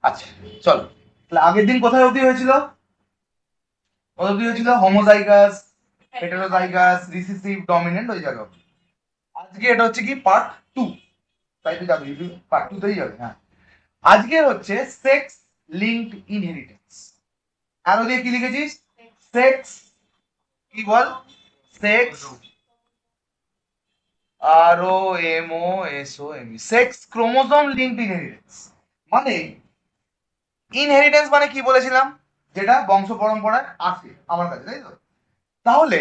আচ্ছা চলো, তাহলে আগের দিন কোথায় অবধি হয়েছিল? কত অবধি হয়েছিল? হোমোজাইগাস, হেটেরোজাইগাস, রিসেসিভ, ডমিনেন্ট, ওই জায়গা অবধি। আজকে এটা হচ্ছে কি পার্ট টু, তাই তো যাবে পার্ট টু তেই যাবে। হ্যাঁ, আজকে হচ্ছে সেক্স লিঙ্কড ইনহেরিটেন্স। আরো দিয়ে কি লিখেছিস? সেক্স, কি বল? Sex, R O M O S O M, sex chromosome linked inheritance. মানে ইনহেরিটেন্স মানে কি বলেছিলাম? যেটা বংশ পরম্পরায় আসে আমার কাছে, তাই তো? তাহলে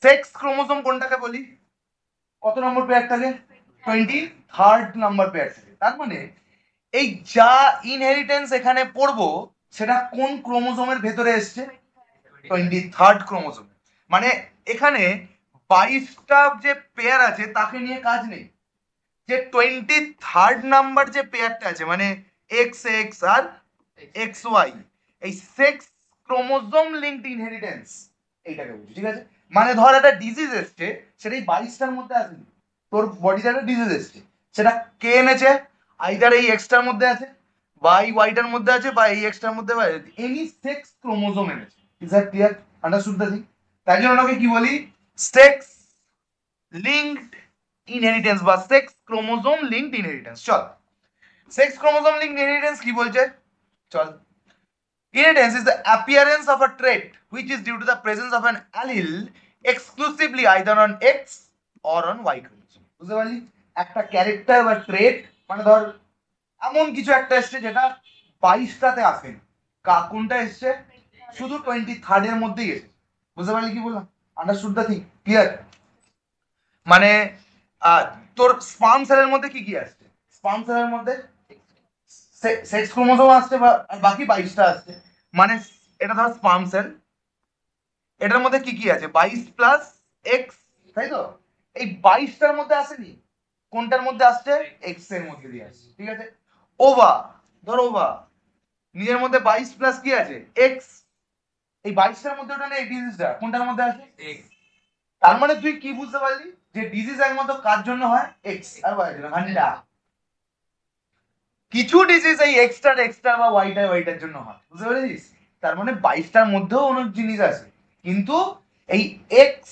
সেক্স ক্রোমোজোম কোনটাকে বলি? কত নম্বর পেয়ার থাকে? 23rd নাম্বার পেয়ার থাকে। তার মানে এই যা ইনহেরিটেন্স এখানে পড়বো সেটা কোন ক্রোমোজোমের ভেতরে এসছে? 23rd chromosome. মানে এখানে 22টা যে পেয়ার আছে তাকে নিয়ে কাজ নেই। যে 23rd নাম্বার যে পেয়ারটা আছে, মানে এক্স এক্স আর এক্স ওয়াই, এই সেক্স ক্রোমোজোম লিঙ্কড ইনহেরিটেন্স এইটাকে বলছি, ঠিক আছে? মানে ধর একটা ডিজিজ এসছে, সেটা এই 22টার মধ্যে আসেনি। তোর বডিতে একটা ডিজিজ এসছে, সেটা কে এনেছে? আইদার এই এক্সটার মধ্যে আছে, বা এই ওয়াইটার মধ্যে আছে, বা এই এক্সটার মধ্যে, বা এনি সেক্স ক্রোমোজোম এনেছে। Is that clear? Understood the thing? তাই জন্য ওটাকে কি বলি? সেক্স লিঙ্কড ইনহেরিটেন্স বা সেক্স ক্রোমোজোম লিঙ্কড ইনহেরিটেন্স। চল, সেক্স ক্রোমোজোম লিঙ্কড ইনহেরিটেন্স কি বলছে? চল, inheritance is the appearance of a trait which is due to the presence of an allele exclusively either on X or on Y chromosome. বুঝতে পারলি? একটা character বা ট্রেট, মানে ধর এমন কিছু একটা এসছে যেটা 22টাতে আসেনি। কোনটা এসছে? শুধু 23rd এর মধ্যেই এসেছে। বুঝতে পারলি কি বললাম? Understood the thing? ক্লিয়ার? মানে তোর স্পার্ম সেলের মধ্যে কি কি আসছে? স্পার্ম সেলের মধ্যে সেক্স ক্রোমোজোম আসছে, বা বাকি 22টা আসছে। মানে এটা ধর স্পার্ম সেল, এটার মধ্যে কি কি আছে? 22+X, তাই তো? এই 22টার মধ্যে আসেনি, কোনটার মধ্যে আসছে? এক্স এর মধ্যে দিয়ে আসছে, ঠিক আছে? ওভা, ধর ওভা, নিজের মধ্যে 22+ কি আছে? এক্স। এই 22টার মধ্যে ওটা নেই, ডিজিজটা কোনটার মধ্যে আছে? এক্স। তার মানে তুই কি বুঝতে পারলি? যে ডিজিজ একমাত্র কার জন্য হয়? এক্স আর ওয়াই জন্য। ঘান্টা কিছু ডিজিজ এই এক্সটার এক্সটার বা ওয়াইটার ওয়াইটার জন্য হয়, বুঝতে পেরেছিস? তার মানে 22টার মধ্যেও অনেক জিনিস আছে, কিন্তু এই এক্স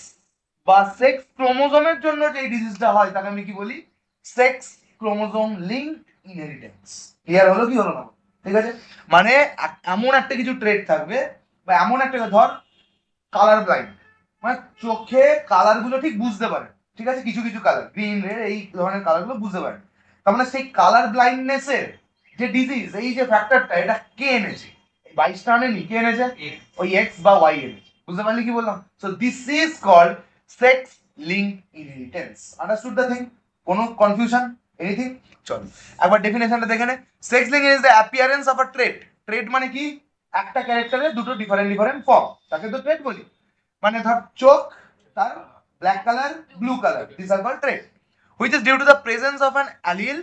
বা সেক্স ক্রোমোজোমের জন্য যে ডিজিজটা হয় তাকে আমি কি বলি? Sex chromosome linked inheritance. Clear হলো কি হলো না? ঠিক আছে? মানে এমন একটা কিছু ট্রেট থাকবে, বা এমন একটা, ধর কালার ব্লাইন্ড, মানে চোখে কালার গুলো ঠিক বুঝতে পারে, ঠিক আছে? কিছু কিছু কালার, গ্রিন রেড, এই ধরনের কালার গুলো বুঝতে পারে। তার মানে সেই কালার ব্লাইন্ডনেসের যে ডিজিজ, এই যে ফ্যাক্টরটা, এটা কে এনেছে? 22টা আনেনি, কে এনেছে? ওই এক্স বা ওয়াই এনেছে। বুঝতে পারলি কি বললাম? So this is called sex link inheritance. Understood the thing? কোনো কনফিউশন, এনিথিং? চল একবার ডেফিনেশনটা দেখে নে। Sex link is the appearance of a trait. Trait মানে কি? একটা ক্যারেক্টারের দুটো ডিফারেন্ট ডিফারেন্ট ফর্ম, তাকে তো ট্রেট বলি। মানে ধর চোখ, তার black colour, blue colour, this are called trait, which is due to the presence of an allele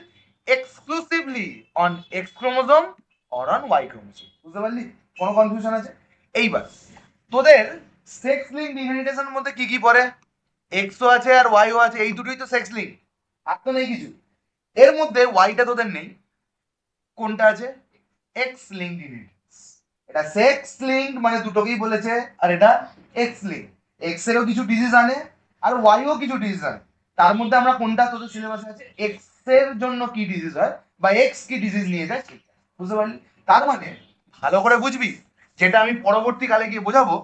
exclusively on X chromosome or on Y chromosome. বুঝতে পারলি? কোনো কনফিউশন আছে? এইবার তোদের সেক্স লিঙ্ক ইনহেরিটেশনের মধ্যে কি কি পড়ে? এক্সও আছে আর ওয়াইও আছে, এই দুটোই তো সেক্স লিঙ্ক, আর তো নেই কিছু। এর মধ্যে ওয়াইটা তোদের নেই, কোনটা আছে? X link inheritance. এটা সেক্স লিঙ্ক মানে দুটোকেই বলেছে, আর এটা এক্স লিঙ্ক। এক্স এরও কিছু ডিজিজ আনে আর ওয়াইও কিছু ডিজিজ আনে। তার মধ্যে আমরা কোনটা তোদের সিলেবাসে আছে, এক্স এর জন্য কি ডিজিজ হয় বা এক্স কি ডিজিজ নিয়ে যায়, বুঝতে পারলি? তার মানে ভালো করে বুঝবি, যেটা আমি পরবর্তীকালে গিয়ে বোঝাবো।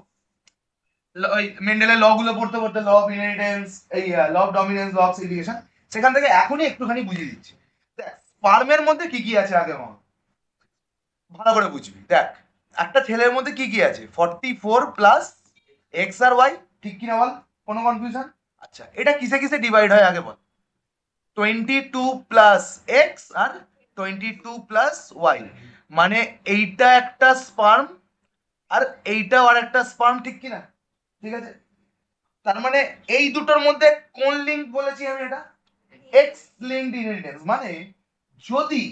ওই মেন্ডেলের ল গুলো পড়তে পড়তে, ল অফ ইনহেরিটেন্স, এই law of dominance, law of segregation, সেখান থেকে এখনই একটুখানি বুঝিয়ে দিচ্ছি। দেখ স্পার্মের মধ্যে কি কি আছে আগে ভালো করে বুঝবি। দেখ একটা ছেলের মধ্যে কি কি আছে? 44+X আর ওয়াই, ঠিক কিনা বল? কোনো কনফিউশন? আচ্ছা, এটা কিসে কিসে ডিভাইড হয় আগে বল? 22+X আর 22+Y। মানে এইটা একটা স্পার্ম, আর এইটাও আর একটা স্পার্ম, ঠিক কিনা? ঠিক আছে? তার মানে এই দুটোর মধ্যে কোন লিঙ্ক বলেছি আমি? এটা এক্স লিঙ্কড ইনহেরিটেন্স। মানে যদি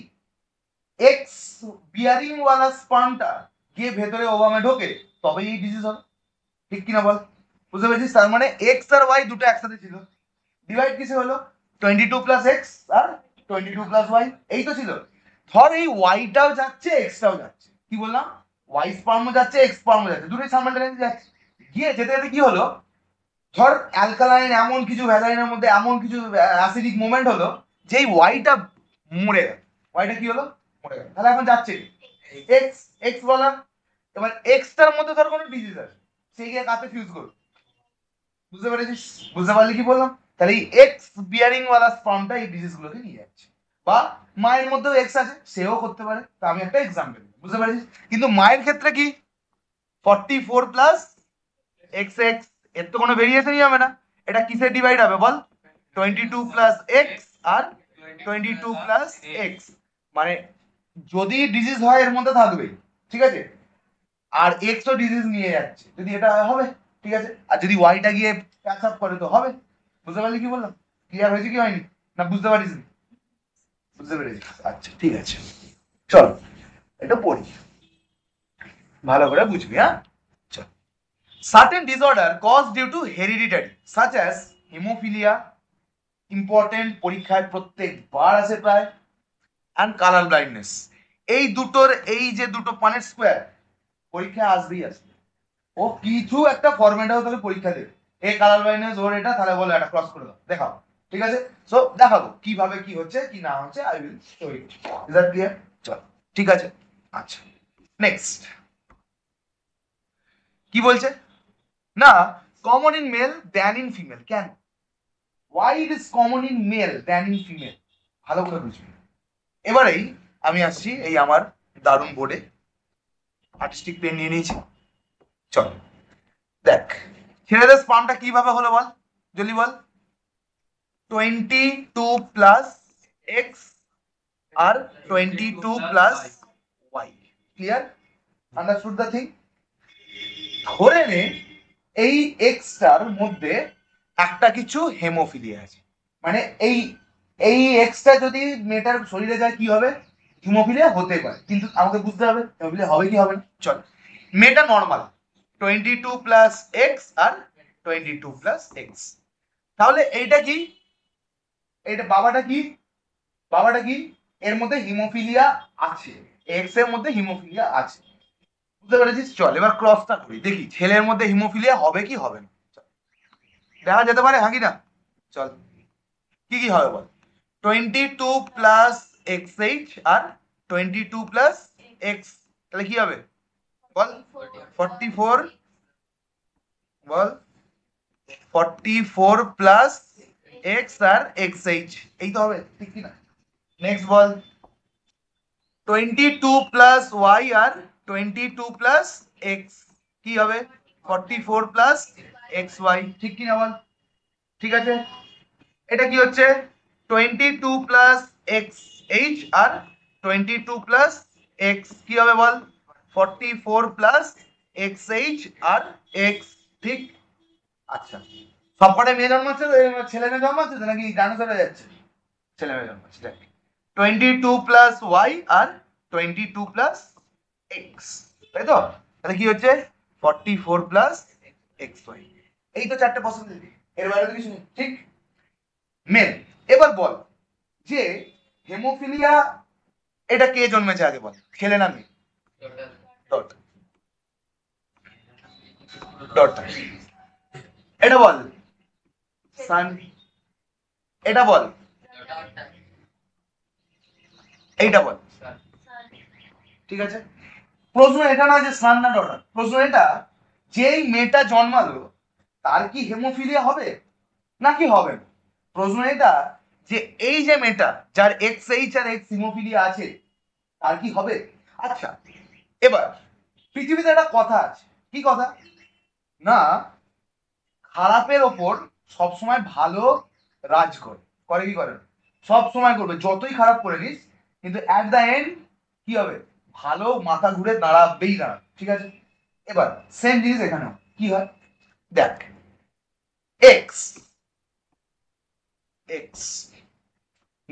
এক্স বিয়ারিং ওয়ালা স্পার্মটা গিয়ে ভেতরে ওভামে ঢোকে, তবেই এই ডিজিজ হবে, ঠিক কিনা বল? বুঝতে পেরেছিস? তার মানে এক্স আর ওয়াই দুটো একসাথে ছিল, ডিভাইড কিসে হলো? 22+X আর 22+Y, এই তো ছিল। ধর এই ওয়াইটাও যাচ্ছে এক্সটাও যাচ্ছে, কি বললাম, ওয়াই স্পার্মও যাচ্ছে এক্স স্পার্মও যাচ্ছে, দুটোই সাইমালটেনিয়াসলি যাচ্ছে। গিয়ে যেতে যেতে কি হলো, ধর অ্যালকালাইন এমন কিছু ভ্যালাইনের মধ্যে এমন কিছু অ্যাসিডিক মোমেন্ট হলো যেই ওয়াইটা মরে গেল, ওয়াইটা কি হলো, মরে গেল, তাহলে এখন যাচ্ছে এক্স, এক্স বলা। এবার এক্সটার মধ্যে ধর কোনো ডিজিজ আছে, সে গিয়ে কাতে ফিউজ করবে, বুঝতে পেরেছিস, বুঝতে পারলি কি বললাম, তাহলে এই এক্স বিয়ারিং ওয়ালা স্পার্মটা এই ডিজিজ গুলোকে নিয়ে যাচ্ছে। বা মায়ের মধ্যেও এক্স আছে, সেও করতে পারে, তা আমি একটা এক্সাম্পল, বুঝতে পেরেছিস। কিন্তু মায়ের ক্ষেত্রে কি 44 প্লাস এক্স এক্স, এর তো কোনো ভেরিয়েশনই হবে না, এটা কিসে ডিভাইড হবে বল, 22 প্লাস এক্স আর 22 প্লাস এক্স, মানে যদি ডিজিজ হয় এর মধ্যে থাকবেই, ঠিক আছে, আর এক্স ও ডিজিজ নিয়ে যাচ্ছে, যদি এটা হবে ঠিক আছে, আর যদি ওয়াইটা গিয়ে ক্যাচ আপ করে তো হবে, বুঝতে পারলি কি বললাম, ক্লিয়ার হয়েছে কি হয়নি, না বুঝতে পারিস, বুঝতে পেরেছিস, আচ্ছা ঠিক আছে, চল এটা পড়ি, ভালো করে বুঝবি, হ্যাঁ চল। Certain disorder caused due to hereditary such as hemophilia, important পরীক্ষায় প্রত্যেকবার আসে প্রায়, and color blindness, এই দুটোর এই যে দুটো পানের স্কোয়ার পরীক্ষায় আসবেই আসবে, ও কিছু একটা ফরম্যাটে তাহলে পরীক্ষা দেবে, এই কালার ব্লাইন্ডনেস ওর এটা, তাহলে বলো এটা ক্রস করে দাও, দেখাও, ঠিক আছে, সো দেখাবো কিভাবে কি হচ্ছে কি না হচ্ছে, I will show it, is that clear, চল ঠিক আছে, আচ্ছা নেক্সট কি বলছে না, common in male than in female, কেন, why it is common in male than in female, ভালো করে বুঝবি। এবারেই আমি আসছি এই আমার দারুণ বোর্ডে, আর্টিস্টিক পেন নিয়ে নিয়েছি, চল দেখ ছেলেদের স্পামটা কিভাবে হলো বল, জলদি বল, 22 প্লাস এক্স আর 22 plus Y, clear, understood the thing. ধরে নে এই এক্সটার মধ্যে একটা কিছু হেমোফিলিয়া আছে, মানে এই এই এক্সটা যদি মেয়েটার শরীরে যায় কি হবে, হিমোফিলিয়া হতে পারে, কিন্তু আমাকে বুঝতে হবে হিমোফিলিয়া হবে কি হবে না, চল মেয়েটা নর্মাল 22 প্লাস এক্স আর 22 প্লাস এক্স, তাহলে এইটা কি, এইটা বাবাটা কি, বাবাটা কি, এর মধ্যে হিমোফিলিয়া আছে, এক্স এর মধ্যে হিমোফিলিয়া আছে, বুঝতে পেরেছিস, চল এবার ক্রসটা করি, দেখি ছেলের মধ্যে হিমোফিলিয়া হবে কি হবে না, দেখা যেতে পারে হ্যাঁ কি না, চল কি কি হবে বল, 22 প্লাস এক্স এইচ আর 22 প্লাস এক্স, তাহলে কি হবে বল, 44, বল 44 প্লাস এক্স আর এক্স এইচ, এই তো হবে, ঠিক কি না, নেক্সট বল 22 প্লাস ওয়াই আর 22 প্লাস এক্স, কি হবে 44 প্লাস এক্স ওয়াই, ঠিক কি না বল, ঠিক আছে, এটা কি হচ্ছে 22 প্লাস এক্স এইচ আর 22 প্লাস এক্স, কি হবে বল 44 প্লাস এক্স এইচ আর এক্স, ঠিক, আচ্ছা সবকটা মেয়ে জন্মাচ্ছে, ছেলে মেয়ে জন্মাচ্ছে তো নাকি ডাইনোসর হয়ে যাচ্ছে, ছেলে মেয়ে জন্মাচ্ছে, 22 প্লাস ওয়াই আর 22 প্লাস এক্স, তাই তো, তাহলে কি হচ্ছে 44 প্লাস এক্স ওয়াই, এই তো চারটে পসিবিলিটি, এর বাইরে তো কিছু নেই, ঠিক, মেল। এবার বল যে হেমোফিলিয়া এটা কে জন্মেছে আগে বল, ছেলে না মেয়ে, ডটার, ডটার, এটা বল সান, এটা বল, এইটা বল, ঠিক আছে, প্রশ্ন এটা না যে সান না ডটার, প্রশ্ন এটা যেই মেয়েটা জন্মালো তার কি হেমোফিলিয়া হবে নাকি হবে না, প্রশ্ন এটা যে এই যে মেয়েটা যার এক্স এইচ আর এক্স হিমোফিলিয়া আছে তার কি হবে, আচ্ছা এবার পৃথিবীতে একটা কথা আছে, কি কথা না, খারাপের ওপর সবসময় ভালো রাজ করে, করে কি করে না? সব সময় করবে, যতই খারাপ করে নিস কিন্তু অ্যাট দ্য এন্ড কি হবে, ভালো মাথা ঘুরে দাঁড়াবেই দাঁড়াবে, ঠিক আছে, এবার সেম জিনিস এখানেও কি হয়, দেখ এক্স, এক্স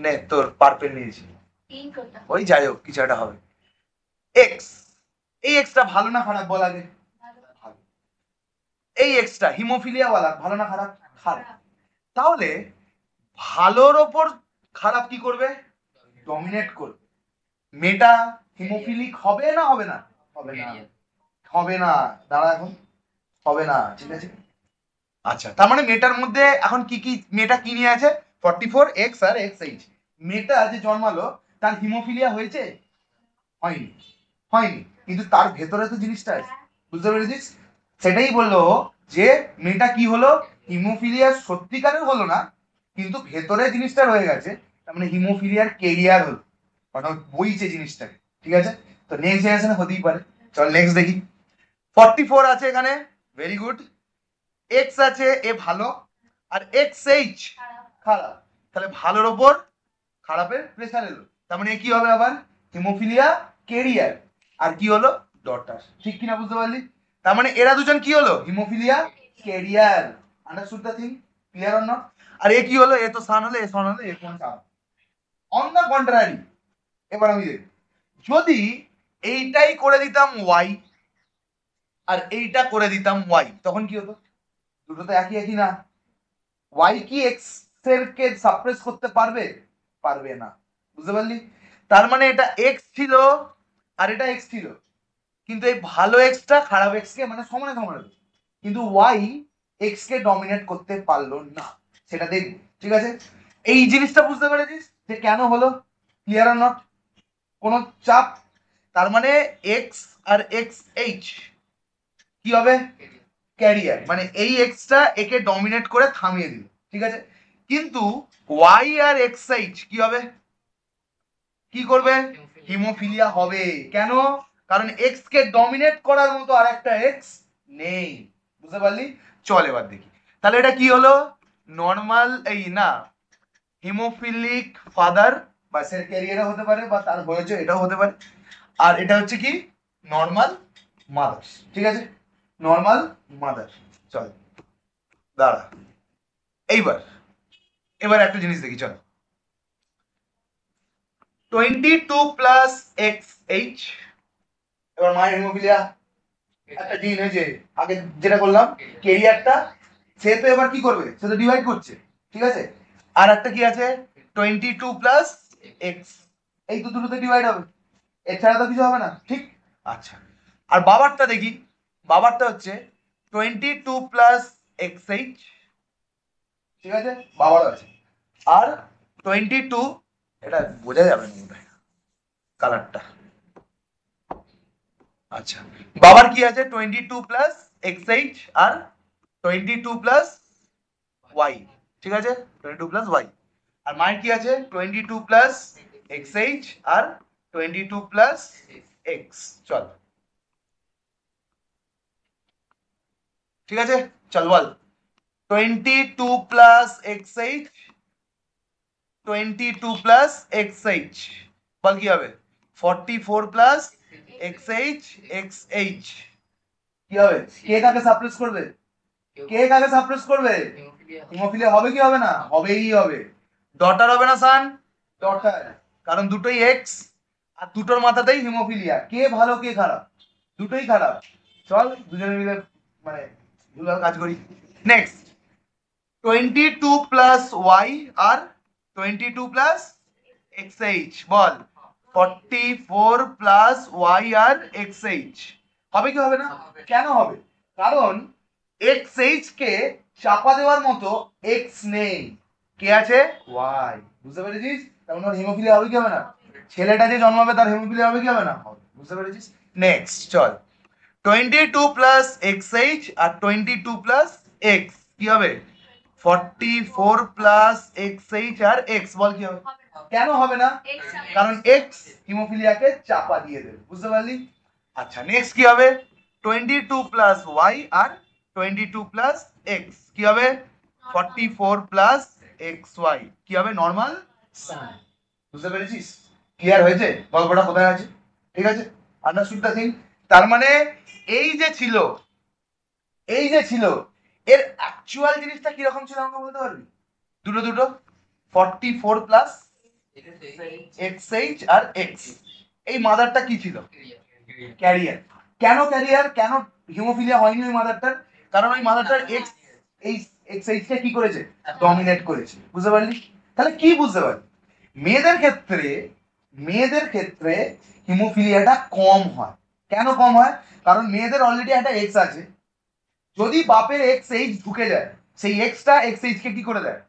নে তোর পারপেল নিয়েছি, ওই যাই হোক কিছু একটা হবে, এক্স, এই এক্সটা ভালো না খারাপ বল আগে, ভালো, এই এক্সটা হিমোফিলিয়া ওয়ালা ভালো না খারাপ, খারাপ, তাহলে ভালোর ওপর খারাপ কি করবে, ডমিনেট করবে, মেয়েটা হিমোফিলিক হবে না হবে না? হবে না, হবে না। দাঁড়া, এখন হবে না, ঠিক আছে। আচ্ছা, তার মানে মেয়েটার মধ্যে এখন কি কি, মেয়েটা কি নিয়ে আছে? 44X আর XH। মেয়েটা যে জন্মালো তার হিমোফিলিয়া হয়েছে? হয়নি, হয়নি, কিন্তু তার ভেতরে তো জিনিসটা আছে, বুঝতে পেরেছিস? সেটাই বললো যে মেয়েটা কি হলো, হিমোফিলিয়া সত্যিকারের হলো না, কিন্তু ভেতরে জিনিসটা রয়ে গেছে, তার মানে হিমোফিলিয়ার কেরিয়ার হলো, মানে বইছে জিনিসটাকে, ঠিক আছে। তো নেক্সট জেনারেশনে হতেই পারে। চল নেক্সট দেখি। 44 আছে এখানে, ভেরি গুড। এক্স আছে, এ ভালো, আর XH খারাপ। তাহলে ভালোর ওপর খারাপের প্রেসার এলো, তার মানে কি হবে আবার? হিমোফিলিয়া কেরিয়ার, আর কি হলো? ডটার। ঠিক কিনা বুঝতে পারলি? তার মানে এরা দুজন কি হলো? Haemophilia carrier. Understood the thing? Clear or not? আর এ কি হলো? এ তো সান হলো, এ সন হলো, এ কোন সান। অন দ্য কন্ট্রারি, এবার আমি দেখি, যদি এইটাই করে দিতাম ওয়াই আর এইটা করে দিতাম ওয়াই, তখন কি হতো? দুটো তো একই একই না। ওয়াই কি এক্স এর কে সাপ্রেস করতে পারবে? পারবে না, বুঝতে পারলি? তার মানে এটা এক্স ছিল আর এটা এক্স ছিল, কিন্তু এই ভালো এক্সটা খারাপ এক্স কে মানে সমানে সমানে, কিন্তু ওয়াই এক্স কে ডমিনেট করতে পারলো না, সেটা দেখবি, ঠিক আছে। এই জিনিসটা বুঝতে পেরেছিস যে কেন হলো? Clear are not? কোন চাপ? তার মানে এক্স আর এক্স এইচ কি হবে? ক্যারিয়ার, মানে এই এক্সটা একে ডমিনেট করে থামিয়ে দিল, ঠিক আছে। কিন্তু ওয়াই আর এক্স এইচ কি হবে? কি করবে? হিমোফিলিয়া হবে। কেন? কারণ এক্স কে ডমিনেট করার মতো আর একটা এক্স নেই, বুঝতে পারলি? চল এবার দেখি, তাহলে এটা কি হলো? নর্মাল, এই না, হিমোফিলিক ফাদার বা সের ক্যারিয়ারও হতে পারে, বা তার হয়েছে এটাও হতে পারে। আর এটা হচ্ছে কি? নর্মাল মাদার, ঠিক আছে, নর্মাল মাদার। চল দাঁড়া, এইবার এবার একটা জিনিস দেখি, চল। 22 প্লাস এক্স এইচ, এবার মায়ের হিমোফিলিয়া একটা জিন হয়েছে, আগে যেটা করলাম কেরিয়ারটা, সে তো এবার কি করবে? সে তো ডিভাইড করছে, ঠিক আছে। আর একটা কি আছে? 22 প্লাস এক্স, এই তো দুটোতে ডিভাইড হবে, এছাড়া তো কিছু হবে না, ঠিক? আচ্ছা, আর বাবারটা দেখি। বাবারটা হচ্ছে 22 প্লাস এক্স এইচ, ঠিক আছে, বাবার আছে। আর 22, এটা বোঝা যাবে না বোধহয় কালারটা। আচ্ছা, বাবার কি আছে? 22 প্লাস এক্স এইচ আর 22 প্লাস ওয়াই, ঠিক আছে, 22 প্লাস ওয়াই। আর মায়ের কি আছে? 22 প্লাস এক্স এইচ আর 22 প্লাস এক্স। চল, ঠিক আছে, চল বল। 22 plus x h, 22 plus x h, বল কি হবে? 44 plus x h x h কি হবে? কে কাকে সাপ্রেস করবে? কে কাকে সাপ্রেস করবে? হিমোফিলিয়া হবে কি হবে না? হবেই হবে। ডটার হবে না সান? ডটার, কারণ দুটোই এক্স, আর দুটোর মাথাতেই হিমোফিলিয়া। কে ভালো কে খারাপ? দুটোই খারাপ। চল দুজনে মিলে মানে দুলার কাজ করি। নেক্সট, 22 প্লাস ওয়াই আর 22 প্লাস এক্স এইচ, বল। 44 প্লাস ওয়াই আর এক্স এইচ হবে কি হবে না? কেন হবে? কারণ এক্স এইচ কে চাপা দেওয়ার মতো এক্স নেই, কে আছে? ওয়াই, বুঝতে পেরেছিস? তেমন হিমোফিলিয়া হবে কি হবে না? ছেলেটা যে জন্মাবে তার হিমোফিলিয়া হবে কি হবে না? হবে, বুঝতে পেরেছিস? নেক্সট চল, 22 প্লাস এক্স এইচ আর 22 প্লাস এক্স কি হবে? 44 প্লাস এক্স এইচ আর এক্স, বল কি হবে? কেন হবে না? কারণ এক্স হিমোফিলিয়াকে চাপা দিয়ে দেবে, বুঝতে পারলি? আচ্ছা, নেক্সট কি হবে? 22 প্লাস ওয়াই আর 22 প্লাস এক্স কি হবে? 44 প্লাস এক্স ওয়াই কি হবে? নর্মাল সান, বুঝতে পেরেছিস? ক্লিয়ার হয়েছে গল্পটা কোথায় আছে? ঠিক আছে, আন্ডারস্টুড দ্য থিং? তার মানে এই যে ছিল, এই যে ছিল, এর অ্যাকচুয়াল জিনিসটা কি রকম ছিল আমাকে বলতে পারবি? দুটো দুটো, 44 প্লাস এক্স এইচ আর এক্স, এই মাদারটা কি ছিল? ক্যারিয়ার। কেন ক্যারিয়ার? কেন হিমোফিলিয়া হয়নি ওই মাদারটার? কারণ ওই মাদারটার এক্স, এই এক্স এইচ কে কি করেছে? ডমিনেট করেছে, বুঝতে পারলি? তাহলে কি বুঝতে পারলি? মেয়েদের ক্ষেত্রে মেয়েদের ক্ষেত্রে হিমোফিলিয়াটা কম হয়। কেন কম হয়? কারণ মেয়েদের অলরেডি একটা এক্স আছে, যদি বাপের এক্স এইচ ঢুকে যায় সেই এক্সটা এক্স এইচ কে কি করে দেয়,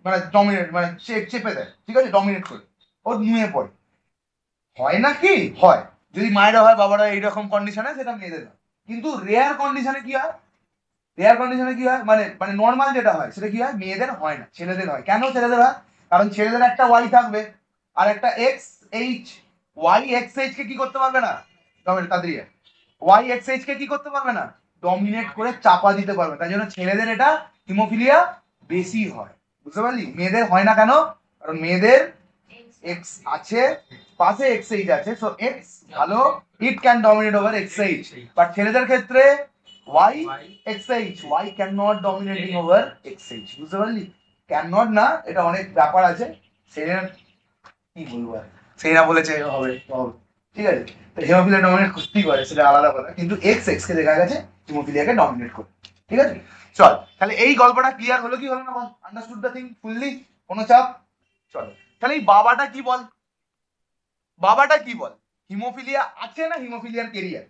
মানে ডমিনেট, মানে চেপে দেয়, ঠিক আছে, ডমিনেট করে ওর নুয়ে পড়ে। হয় না কি হয়, যদি মায়েরা হয় বাবারা এইরকম কন্ডিশনে সেটা মেয়েদের হয়। কিন্তু রেয়ার কন্ডিশনে কি হয়, রেয়ার কন্ডিশনে কি হয়, মানে মানে নর্মাল যেটা হয় সেটা কি হয়, মেয়েদের হয় না, ছেলেদের হয়। কেন ছেলেদের হয়? কারণ ছেলেদের একটা ওয়াই থাকবে আর একটা X H. Y X H কে কি করতে পারবে না, তাড়াতাড়ি ওয়াই এক্স এইচ কে কি করতে পারবে না, ডমিনেট করে চাপা দিতে পারবে। তাই জন্য ছেলেদের এটা হিমোফিলিয়া বেশি হয়। বুঝতে পারলি? মেয়েদের হয় না কেন? কারণ মেয়েদের এক্স আছে, পাশে এক্স এইচ আছে, সো এক্স ভালো, it can dominate over X H. But ছেলেদের ক্ষেত্রে Y X H, Y can not dominating over X H. বুঝতে পারলি? ক্যান নট না, এটা অনেক ব্যাপার আছে, সেটা কি বলবো আর, সেইনা বলেছে হবে হবে, ঠিক আছে। তো হেমোফিলিয়া ডমিনেট করতেই পারে, সেটা আলাদা কথা, কিন্তু এক্স এক্স কে দেখা গেছে হিমোফিলিয়াকে ডমিনেট করে। ঠিক আছে, চল তাহলে এই গল্পটা ক্লিয়ার হলো কি হলো না বল? Understood the thing fully? কোনো চাপ? চল তাহলে এই বাবাটা কি বল, বাবাটা কি বল, হিমোফিলিয়া আছে না হিমোফিলিয়ার কেরিয়ার?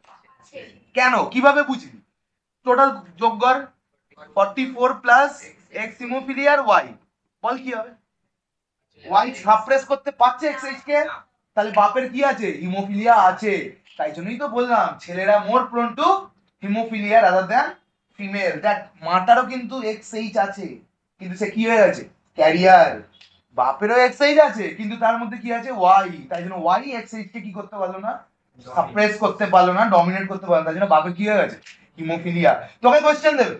কেন, কিভাবে বুঝবি? টোটাল যোগ কর, 44 প্লাস এক্স হিমোফিলিয়ার ওয়াই, বল কি হবে? ওয়াই সাপ্রেস করতে পারছে এক্স এইচ কে, তাহলে বাপের কি আছে, হিমোফিলিয়া আছে। তাই জন্যই তো বললাম ছেলেরা more prone to haemophilia rather than female. That মাটারও কিন্তু এক্স এইচ আছে, কিন্তু সে কি হয়ে গেছে, ক্যারিয়ার। বাপেরও এক্স এইচ আছে কিন্তু তার মধ্যে কি আছে, ওয়াই। তাই জন্য ওয়াই এক্স এইচ কে কি করতে পারলো না, সাপ্রেস করতে পারলো না, ডমিনেট করতে পারলো না। তাই জন্য বাপের কি হয়ে গেছে, হিমোফিলিয়া। তোকে কোশ্চেন দেবে,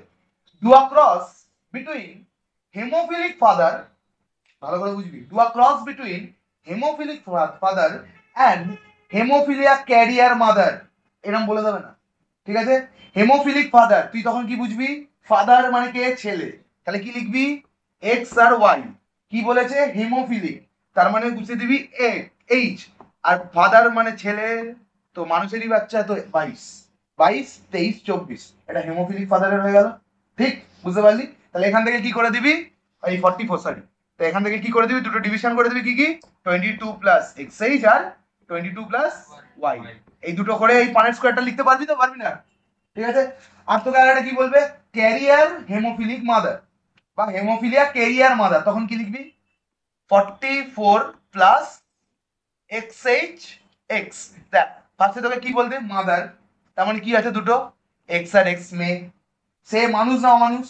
do a cross between haemophilic father, ভালো করে বুঝবি, do a cross between haemophilic father and haemophilia carrier mother, এরকম বলে দেবে না, ঠিক আছে? হেমোফিলিক ফাদার, তুই তখন কি বুঝবি, ফাদার মানে কে, ছেলে, তাহলে কি লিখবি, এক্স আর ওয়াই। কি বলেছে, হেমোফিলিক, তার মানে বুঝতে দিবি এইচ, আর ফাদার মানে ছেলে, তো মানুষেরই বাচ্চা, তো 22 22 23 24, এটা হেমোফিলিক ফাদারের হয়ে গেল। ঠিক, বুঝতে পারলি? তাহলে এখান থেকে কি করে দিবি, এই 44, সরি, তো এখান থেকে কি করে দিবি, দুটো ডিভিশন করে দিবি, কি কি, 22 প্লাস এক্স এইচ আর 22 প্লাস ওয়াই, এই দুটো করে এই পানের স্কোয়ারটা লিখতে পারবি তো, পারবি না? ঠিক আছে। আর তোকে আর কি বলবে, ক্যারিয়ার হেমোফিলিক মাদার বা হেমোফিলিয়া ক্যারিয়ার মাদার, তখন কি লিখবি, 44 প্লাস এক্স এইচ এক্স। দেখ ফার্স্টে তোকে কি বলবে, মাদার, তার মানে কি আছে, দুটো এক্স আর এক্স, মেয়ে, সে মানুষ না অমানুষ,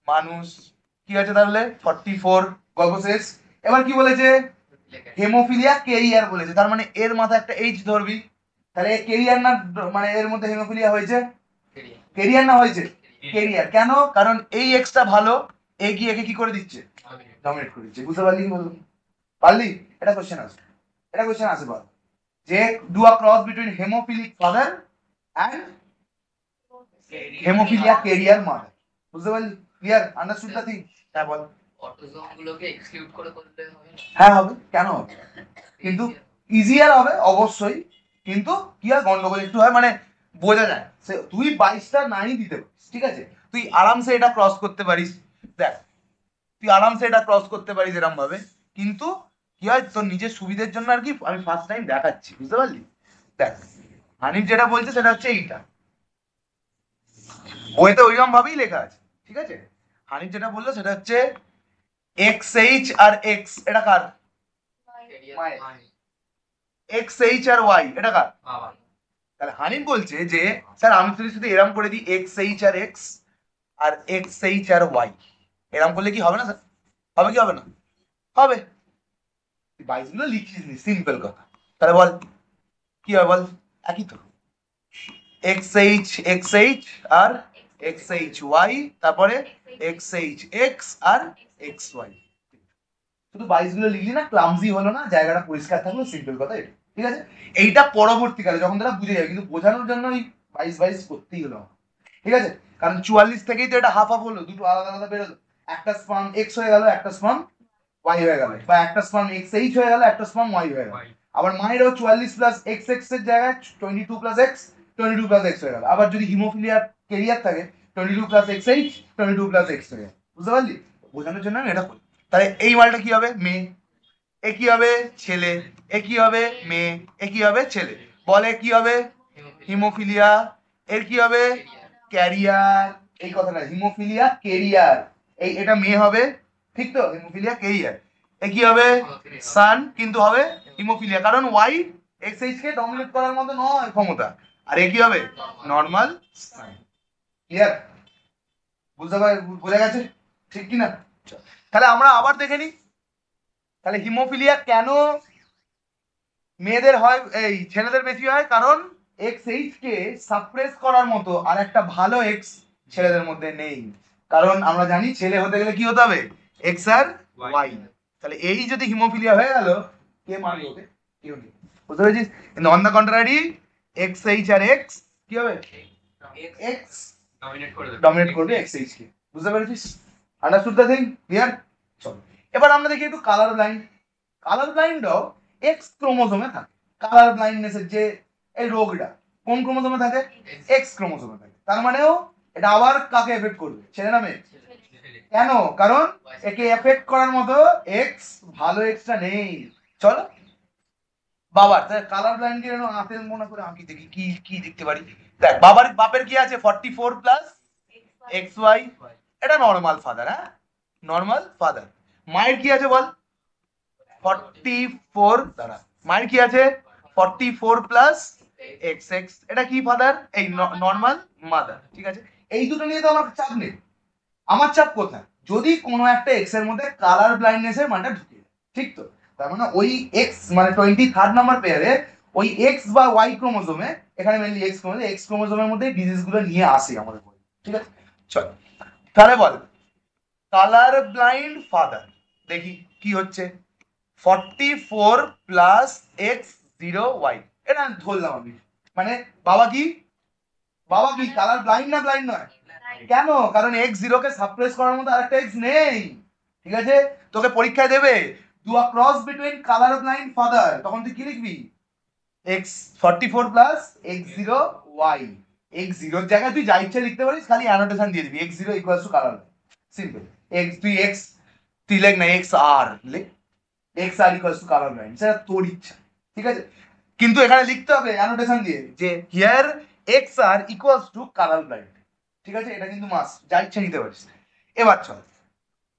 মানুষ, কি আছে তাহলে 44, গল্প শেষ। এবার কি বলেছে, হেমোফিলিয়া কেরিয়ার বলেছে, তার মানে এর মাথায় একটা এইচ ধরবি, তাহলে কেরিয়ার না, মানে এর মধ্যে হেমোফিলিয়া হয়েছে, কেরিয়ার না হয়েছে, কেরিয়ার। কেন? কারণ এই এক্সটা ভালো, এগিয়ে একে কি করে দিচ্ছে, ডমিনেট করে দিচ্ছে। বুঝতে পারলি কি বললাম? পারলি? এটা কোশ্চেন আছে, এটা কোশ্চেন আছে, বল যে do a cross between haemophilic father and haemophilia carrier mother. বুঝতে পারলি? ক্লিয়ার? Understood the thing? হ্যাঁ বল। অটোজোম গুলোকে এক্সক্লুড করে করতে হবে। হ্যাঁ হবে, কেন হবে, কিন্তু ইজিয়ার হবে অবশ্যই, কিন্তু কি হয়, গন্ডগোল একটু হয়, মানে বোঝা যায় তুই 22টা নাই দিতে পারিস, ঠিক আছে, তুই আরামসে এটা ক্রস করতে পারিস, দেখ তুই আরামসে এটা ক্রস করতে পারিস এরকম ভাবে, কিন্তু কি হয় তোর নিজের সুবিধের জন্য আর কি, আমি ফার্স্ট টাইম দেখাচ্ছি, বুঝতে পারলি? দেখ হানিফ যেটা বলছে সেটা হচ্ছে এইটা, বইতে ওইরকম ভাবেই লেখা আছে, ঠিক আছে। হানিফ যেটা বললো সেটা হচ্ছে এক্স এইচ আর এক্স, এটা কার, মায়ের, এক্স এইচ আর ওয়াই, এটা কার, তাহলে হানিফ বলছে যে স্যার আমি যদি শুধু এরম করে দিই এক্স এইচ আর এক্স আর এক্স এইচ আর ওয়াই, এরম করলে কি হবে না স্যার, হবে কি হবে না, হবে। তুই 22 গুলো লিখিস নি, সিম্পল কথা, তাহলে বল কি হবে, বল একই তো, এক্স এইচ আর এক্স এইচ ওয়াই, তারপরে এক্স এইচ এক্স আর এক্স ওয়াই। শুধু 22 গুলো লিখলি না, ক্লামজি হলো না, জায়গাটা পরিষ্কার থাকলো, সিম্পল কথা এটা, ঠিক আছে। এইটা পরবর্তীকালে যখন তারা বুঝে যাবে, কিন্তু বোঝানোর জন্য ওই 22 করতেই হলো, ঠিক আছে। কারণ 44 থেকেই তো এটা হাফ হাফ হলো, দুটো আলাদা আলাদা বেরোলো, একটা স্পাম এক্স হয়ে গেল, একটা স্পাম ওয়াই হয়ে গেল, বা একটা স্পাম এক্স এইচ হয়ে গেল, একটা স্পাম ওয়াই হয়ে গেল। আবার মায়েরও 44 প্লাস এক্স এক্স এর জায়গায় 22 প্লাস এক্স, 22 প্লাস এক্স হয়ে গেল। আবার যদি হিমোফিলিয়ার কেরিয়ার থাকে 22 plus x h, 22 plus x হয়ে গেল। বুঝতে পারলি? বোঝানোর জন্য আমি এটা বলি। তাহলে এই মালটা কি হবে, মেয়ে, এ কি হবে ছেলে, এ কি হবে মেয়ে, এ কি হবে ছেলে, বলে কি হবে হিমোফিলিয়া, এর কি হবে ক্যারিয়ার, এই কথাটা হিমোফিলিয়া কেরিয়ার, এটা মেয়ে হবে, ঠিক তো, হিমোফিলিয়া কেরিয়ার। এ কি হবে সান, কিন্তু হবে হিমোফিলিয়া, কারণ ওয়াই এক্সএইচ কে ডমিনেট করার মতো নয় ক্ষমতা। আর এ কি হবে নর্মাল সান। ক্লিয়ার? বুঝতে পার, বোঝা গেছে ঠিক কি না? তাহলে আমরা আবার দেখে নিই, তাহলে হিমোফিলিয়া কেন মেয়েদের হয় এই ছেলেদের বেশি হয়, কারণ এক্সএইচ কে সাপ্রেস করার মতো আর একটা ভালো এক্স ছেলেদের মধ্যে নেই। কারণ আমরা জানি ছেলে হতে গেলে কি হতে হবে এক্স আর ওয়াই। তাহলে এই যদি হিমোফিলিয়া হয়ে গেল, কে মারবে ওকে? কেউ নেই। বুঝতে পেরেছিস? কিন্তু অন দ্য কন্ট্রারি এক্সএইচ আর এক্স কি হবে এক্স ডমিনেট করবে এক্সএইচ কে। বুঝতে পেরেছিস? Understood the thing? ক্লিয়ার? চল এবার আমরা দেখি একটু কালার ব্লাইন্ড। কালার ব্লাইন্ডও এক্স ক্রোমোজোমে থাকে। কালার ব্লাইন্ডনেসের যে এই রোগটা কোন ক্রোমোজোমে থাকে? এক্স ক্রোমোজোমে থাকে। তার মানেও এটা আবার কাকে এফেক্ট করবে, ছেলে না মেয়ে? কেন? কারণ একে এফেক্ট করার মতো এক্স ভালো এক্সটা নেই। চলো বাবার কালার ব্লাইন্ড কে আপেল মনে করে আমি দেখি কি কি দেখতে পারি। দেখ বাপের কি আছে 44 প্লাস এক্স ওয়াই, এটা নর্মাল ফাদার। হ্যাঁ নর্মাল ফাদার। মায়ের কি আছে বল 44, দাঁড়া, মায়ের কি আছে 44 প্লাস এক্স এক্স, এটা কি ফাদার এই নর্মাল মাদার। ঠিক আছে, এই দুটো নিয়ে তো আমার চাপ নেই। আমার চাপ কোথায়? যদি কোনো একটা এক্স এর মধ্যে কালার ব্লাইন্ডনেস এর মানটা ঢুকে যায়, ঠিক তো? তার মানে ওই এক্স মানে 23rd নাম্বার পেয়ারে ওই এক্স বা ওয়াই ক্রোমোজোমে, এখানে মেনলি এক্স ক্রোমোজোমের মধ্যে ডিজিজ গুলো নিয়ে আসে আমাদের বডি। ঠিক আছে, চল তাহলে বল কালার ব্লাইন্ড ফাদার দেখি কি হচ্ছে। 44 প্লাস এক্স 0 ওয়াই, এটা ধরলাম আমি। মানে বাবা কি কালার ব্লাইন্ড না ব্লাইন্ড নয়? কেন? কারণ এক্স জিরোকে সাপ্রেস করার মতো আরেকটা এক্স নেই। ঠিক আছে, তোকে পরীক্ষায় দেবে do a cross between colour blind father, তখন তুই কি লিখবি? X 44 plus X 0 Y. X জিরোর জায়গায় তুই যা ইচ্ছা লিখতে পারিস, খালি অ্যানোটেশন দিয়ে দিবি X 0 equals to colour. Simple. তুই লেখ না এক্স আর, লেখ X R equals to colour blind, সেটা তোর ইচ্ছা। ঠিক আছে, কিন্তু এখানে লিখতে হবে অ্যানোটেশন দিয়ে যে here X R equals to colour blind. ঠিক আছে, এটা কিন্তু মাস্ট, যা ইচ্ছা নিতে পারিস। এবার চল,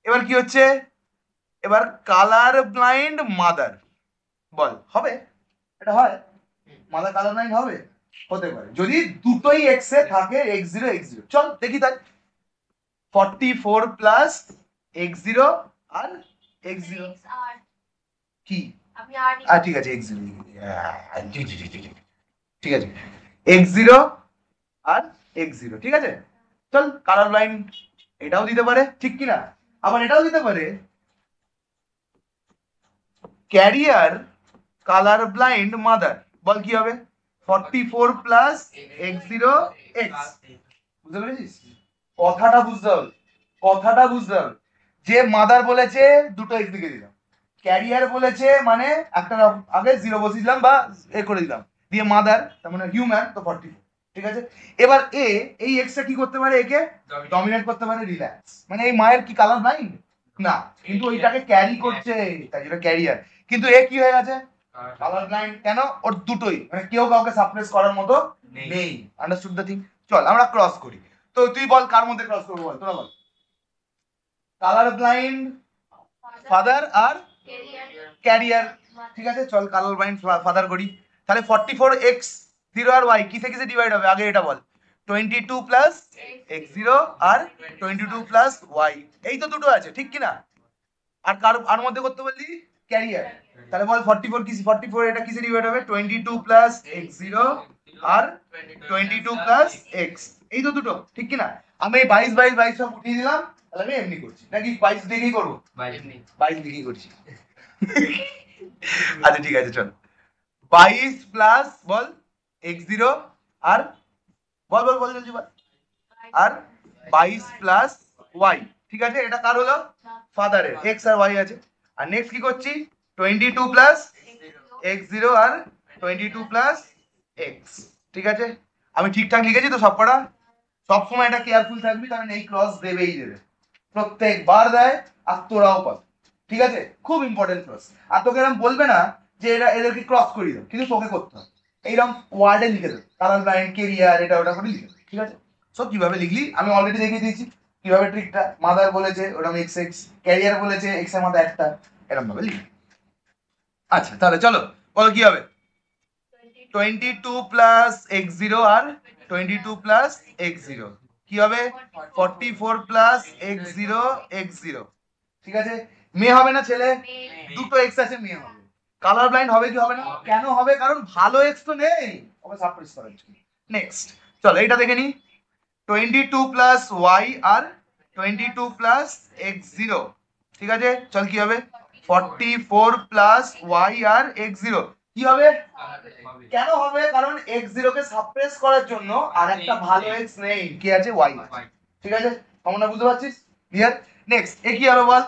এবার কি হচ্ছে, এবার কালার ব্লাইন্ড মাদার বল হবে? এটা হয় মাদার কালার ব্লাইন্ড হবে? হতে পারে যদি দুটোই এক্স এ থাকে এক্স 0 চল দেখি তাই। 44 প্লাস এক্স 0 আর এক্স 0 কি ঠিক আছে এক্স 0, ঠিক আছে এক্স 0 আর এক্স 0, ঠিক আছে। চল কালার ব্লাইন্ড এটাও দিতে পারে, ঠিক কি না? আবার এটাও দিতে পারে ক্যারিয়ার কালার ব্লাইন্ড মাদার, বল কি হবে? 44 প্লাস এক্স 0 এক্স। বুঝতে পেরেছিস? কথাটা বুঝতে হবে, কথাটা বুঝতে হবে। যে মাদার বলেছে দুটো এক্স লিখে দিলাম, ক্যারিয়ার বলেছে মানে একটা আগে 0 বসিয়ে দিলাম বা এ করে দিলাম দিয়ে মাদার, তার মানে হিউম্যান, তো 44। ঠিক আছে, এবার এই এক্সটা কি করতে পারে? একে ডমিনেট করতে পারে, রিল্যাক্স। মানে এই মায়ের কি কালার ব্লাইন্ড না, কিন্তু ওইটাকে ক্যারি করছে, তাই যেটা ক্যারিয়ার। কিন্তু এ কি হয়ে গেছে কালার ব্লাইন্ড। কেন? ওর দুটোই মানে কেউ কাউকে সাপ্রেস করার মতো নেই। Understood the thing? চল আমরা ক্রস করি। তো তুই বল কার মধ্যে ক্রস করবো, বল তোরা বল। কালার ব্লাইন্ড ফাদার আর ক্যারিয়ার। ঠিক আছে, চল কালার ব্লাইন্ড ফাদার করি। তাহলে 44 এক্স 0 আর ওয়াই কিসে কিসে ডিভাইড হবে আগে এটা বল। 22 প্লাস এক্স 0 আর 22 প্লাস ওয়াই, এই তো দুটো আছে, ঠিক কি না? আর কার আর মধ্যে করতে বললি ক্যারিয়ার। তাহলে বল 44 কি 44 এটা কিসে ডিভাইড হবে? 22 প্লাস এক্স 0 আর 22 প্লাস এক্স, এই তো দুটো, ঠিক কি না? আমি 22 22 22 সব উঠিয়ে দিলাম, তাহলে আমি এমনি করছি নাকি 22 দিকেই করবো? 22 দিকেই করছি। আচ্ছা ঠিক আছে, চল 22 প্লাস বল এক্স 0 আর বল বল বল জলদি বল, আর 22 প্লাস ওয়াই। ঠিক আছে, এটা কার হলো? ফাদারের, এক্স আর ওয়াই আছে। আর নেক্সট কি করছি? 22 প্লাস এক্স 0 আর 22 প্লাস এক্স। ঠিক আছে, আমি ঠিকঠাক লিখেছি তো সব কটা? সবসময় এটা কেয়ারফুল থাকবি, কারণ এই ক্রস দেবেই দেবে, প্রত্যেকবার দেয়, আর তোরাও পাবি। ঠিক আছে, খুব ইম্পর্টেন্ট ক্রস। আর তোকে এরকম বলবে না যে এদেরকে ক্রস করিয়ে দাও, কিন্তু তোকে করতে হবে এইরকম ওয়ার্ডে লিখে দেবে, কালার ব্লাইন্ড, কেরিয়ার, এটা ওটা করে লিখে দেবে। ঠিক আছে, সব কিভাবে লিখলি আমি অলরেডি দেখিয়ে দিয়েছি কিভাবে ট্রিকটা। মাদার বলেছে ওরকম এক্স এক্স, ক্যারিয়ার বলেছে এক্স এর মধ্যে একটা, এরকম ভাবে লিখি। আচ্ছা তাহলে চলো বলো কি হবে। 22 প্লাস এক্স জিরো আর 22 প্লাস এক্স জিরো কি হবে? 44 plus x zero x zero. ঠিক আছে, মেয়ে হবে না ছেলে? দুটো এক্স আছে, মেয়ে হবে। কালার ব্লাইন্ড হবে কি হবে না? কেন হবে? কারণ ভালো এক্স তো নেই, ওকে সাপ্রেস করার জন্য। নেক্সট চলো এইটা দেখে নি। 22 প্লাস ওয়াই আর 22 প্লাস এক্স জিরো। ঠিক আছে, চল কি হবে? 44 প্লাস ওয়াই আর এক্স জিরো কি হবে? কেন হবে? কারণ এক্স জিরো কে সাপ্রেস করার জন্য আর একটা ভালো এক্স নেই, কি আছে? ওয়াই। ঠিক আছে, তোমরা বুঝতে পারছিস? ক্লিয়ার? নেক্সট এ কি হবে বল?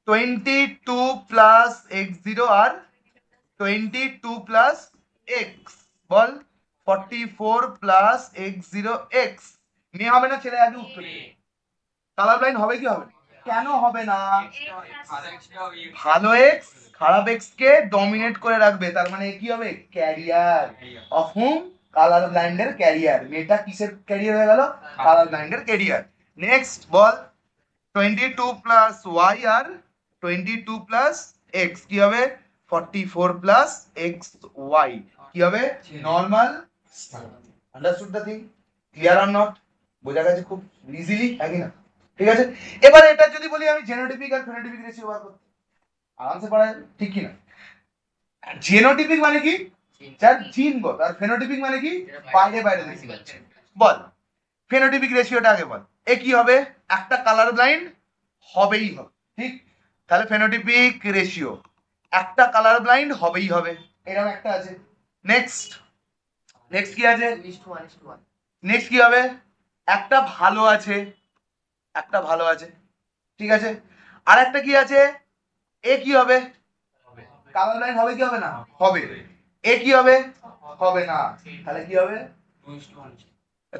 22 প্লাস এক্স জিরো আর 22 প্লাস এক্স, বল 44 প্লাস এক্স জিরো এক্স। মেয়ে হবে না ছেলে? আগে উত্তর দে। কালার ব্লাইন্ড হবে কি হবে না? কেন হবে না? ভালো এক্স খারাপ এক্স কে ডমিনেট করে রাখবে, তার মানে কি হবে? Carrier of hmm? কালার ব্লাইন্ডের ক্যারিয়ার। মেয়েটা কিসের ক্যারিয়ার হয়ে গেল? কালার ব্লাইন্ডের ক্যারিয়ার। নেক্সট বল 22 প্লাস ওয়াই আর 22 প্লাস এক্স কি হবে? 44 প্লাস এক্স ওয়াই কি হবে? Normal. Understood the thing? Clear or not? বোঝা গেছে খুব ইজিলি, একই না? ঠিক আছে, এবার এটা যদি বলি আমি জেনোটিপিক আর ফেনোটিপিক রেশিও বার করতে, আরামসে পারা যাবে, ঠিক কি না? জেনোটিপিক মানে কি? যার জিন বল, আর ফেনোটিপিক মানে কি? বাইরে বাইরে দেখতে পাচ্ছে। বল ফেনোটিপিক রেশিওটা আগে বল। এ কি হবে? একটা কালার ব্লাইন্ড হবেই হবে, ঠিক? তাহলে ফেনোটিপিক রেশিও একটা কালার ব্লাইন্ড হবেই হবে, এরকম একটা আছে। নেক্সট নেক্সট কি আছে? নেক্সট কি হবে? একটা ভালো আছে, একটা ভালো আছে, ঠিক আছে। আর একটা কি আছে? এ কি হবে? কালার ব্লাইন্ড হবে কি হবে না? হবে। এ কি হবে? হবে না। তাহলে কি হবে?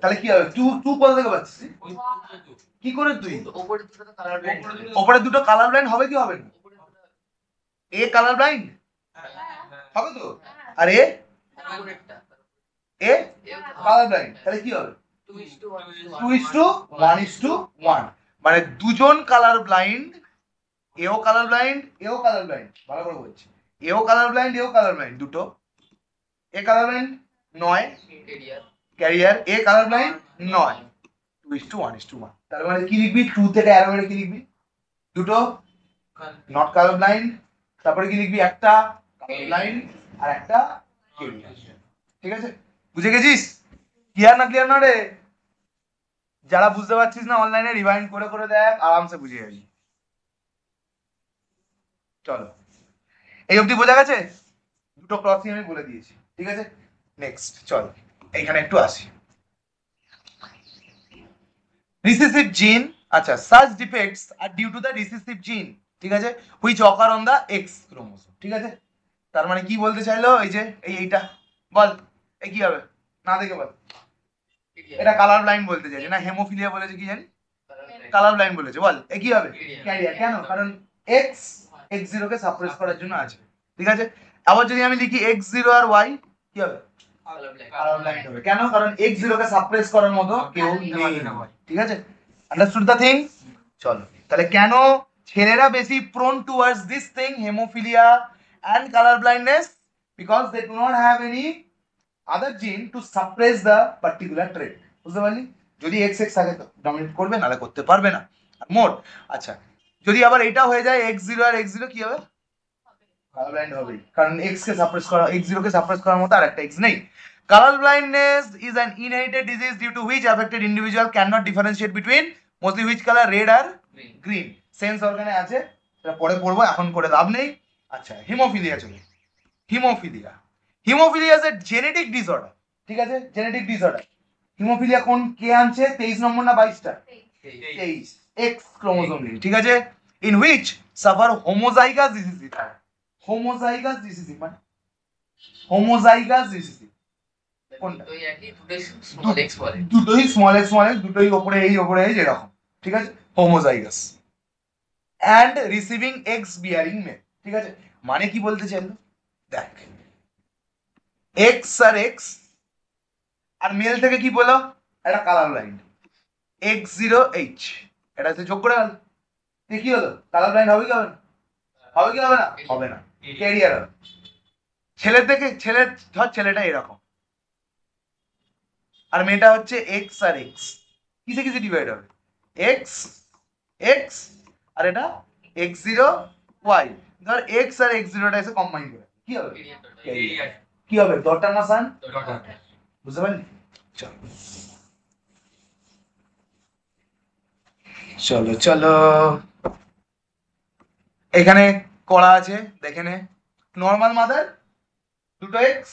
তাহলে কি হবে? তুই কোথা থেকে পাচ্ছিস? কি করে তুই? ওপরে দুটো কালার ব্লাইন্ড হবে কি হবে না? এ কালার ব্লাইন্ড হবে তো, আর এ কালার ব্লাইন্ড, তাহলে কি হবে? 2:1:1, মানে দুজন কালার ব্লাইন্ড, এও কালার ব্লাইন্ড এও কালার ব্লাইন্ড। ভালো করে বলছি, এও কালার ব্লাইন্ড এও কালার ব্লাইন্ড, দুটো। এ কালার ব্লাইন্ড নয়, ক্যারিয়ার এ কালার ব্লাইন্ড নয়, 2:1:1। তার মানে কি লিখবি? 2 থেকে অ্যারো মেরে কি লিখবি? দুটো নট কালার ব্লাইন্ড, তারপরে কি লিখবি? একটা কালার ব্লাইন্ড আর একটা ক্যারিয়ার। ঠিক আছে, বুঝে গেছিস? ক্লিয়ার না ক্লিয়ার না রে? যারা বুঝতে পারছিস না অনলাইনে রিভাইন্ড করে করে দেখ, আরামসে বুঝে যাবি। চলো এই অবধি বোঝা গেছে? দুটো ক্রসিং আমি বলে দিয়েছি, ঠিক আছে। নেক্সট চল এইখানে একটু আসি। রিসেসিভ জিন, আচ্ছা, such defects are due to the recessive gene, ঠিক আছে, which occur on the X chromosome. ঠিক আছে, তার মানে কি বলতে চাইলো? এই যে এইটা বল, এই কি হবে? না দেখে বল। এটা কালার ব্লাইন্ড বলতে চাইছে না হেমোফিলিয়া বলেছে, কি জানি কালার ব্লাইন্ড বলেছে। বল এ কি হবে? ক্যারিয়ার। কেন? কারণ এক্স এক্স জিরো কে সাপ্রেস করার জন্য আছে, ঠিক আছে। আবার যদি আমি লিখি এক্স জিরো আর ওয়াই কি হবে? কালার ব্লাইন্ড হবে। কেন? কারণ এক্স জিরো কে সাপ্রেস করার মতো কেউ নেই, ঠিক আছে। Understood the thing? চলো তাহলে কেন ছেলেরা বেশি prone towards this thing, haemophilia and colour blindness? Because they do not have any other gene to suppress the particular trait. বুঝতে পারলি? যদি এক্স এক্স থাকে তো ডমিনেট করবে, নাহলে করতে পারবে না মোট। আচ্ছা, যদি আবার এটা হয়ে যায় এক্স জিরো আর এক্স জিরো, কি হবে? কালার ব্লাইন্ড হবে, কারণ এক্স কে সাপ্রেস করা, এক্স জিরো কে সাপ্রেস করার মতো আরেকটা এক্স নেই। Color blindness is an inherited disease due to which affected individual cannot differentiate between mostly which color, red আর গ্রিন। সেন্স অর্গানে আছে, এটা পরে পড়বো, এখন করে লাভ নেই। আচ্ছা, হিমোফিলিয়া চলে। Haemophilia, haemophilia is a genetic disorder, ঠিক আছে, জেনেটিক ডিসঅর্ডার। হিমোফিলিয়া কোন কে আনছে? 23 নম্বর না 22টা? 23, এক্স ক্রোমোসোম নিয়ে, ঠিক আছে। In which suffer homozygous recessive. Homozygous recessive মানে হোমোজাইগাস রিসেসিভ কোনটা? দুটোই স্মল এক্স, দুটোই ওপরে এই ওপরে এই, এরকম, ঠিক আছে, homozygous. And receiving X bearing male. ঠিক আছে, মানে কি বলতে চাইলো, দেখ এক্স আর এক্স আর মেল থেকে কি বলো, একটা কালার লাইন X0H, এটা হচ্ছে যোগ করে গেল, কি হলো, কালার লাইন হবে কি হবে না, হবে কি হবে না, হবে না, ক্যারিয়ার হবে। ছেলের থেকে ছেলে, ধর ছেলেটা এরকম আর মেয়েটা হচ্ছে এক্স আর এক্স, কিসে কিসে ডিভাইড হবে, এক্স এক্স আর এটা X0Y, ধর এক্স আর X0টা এসে কম্বাইন করে কি হবে, carrier। কি হবে, ডটার না সান, বুঝতে পারলি, চলো চলো চলো এখানে করা আছে দেখে নে, নর্মাল মাদার দুটো এক্স,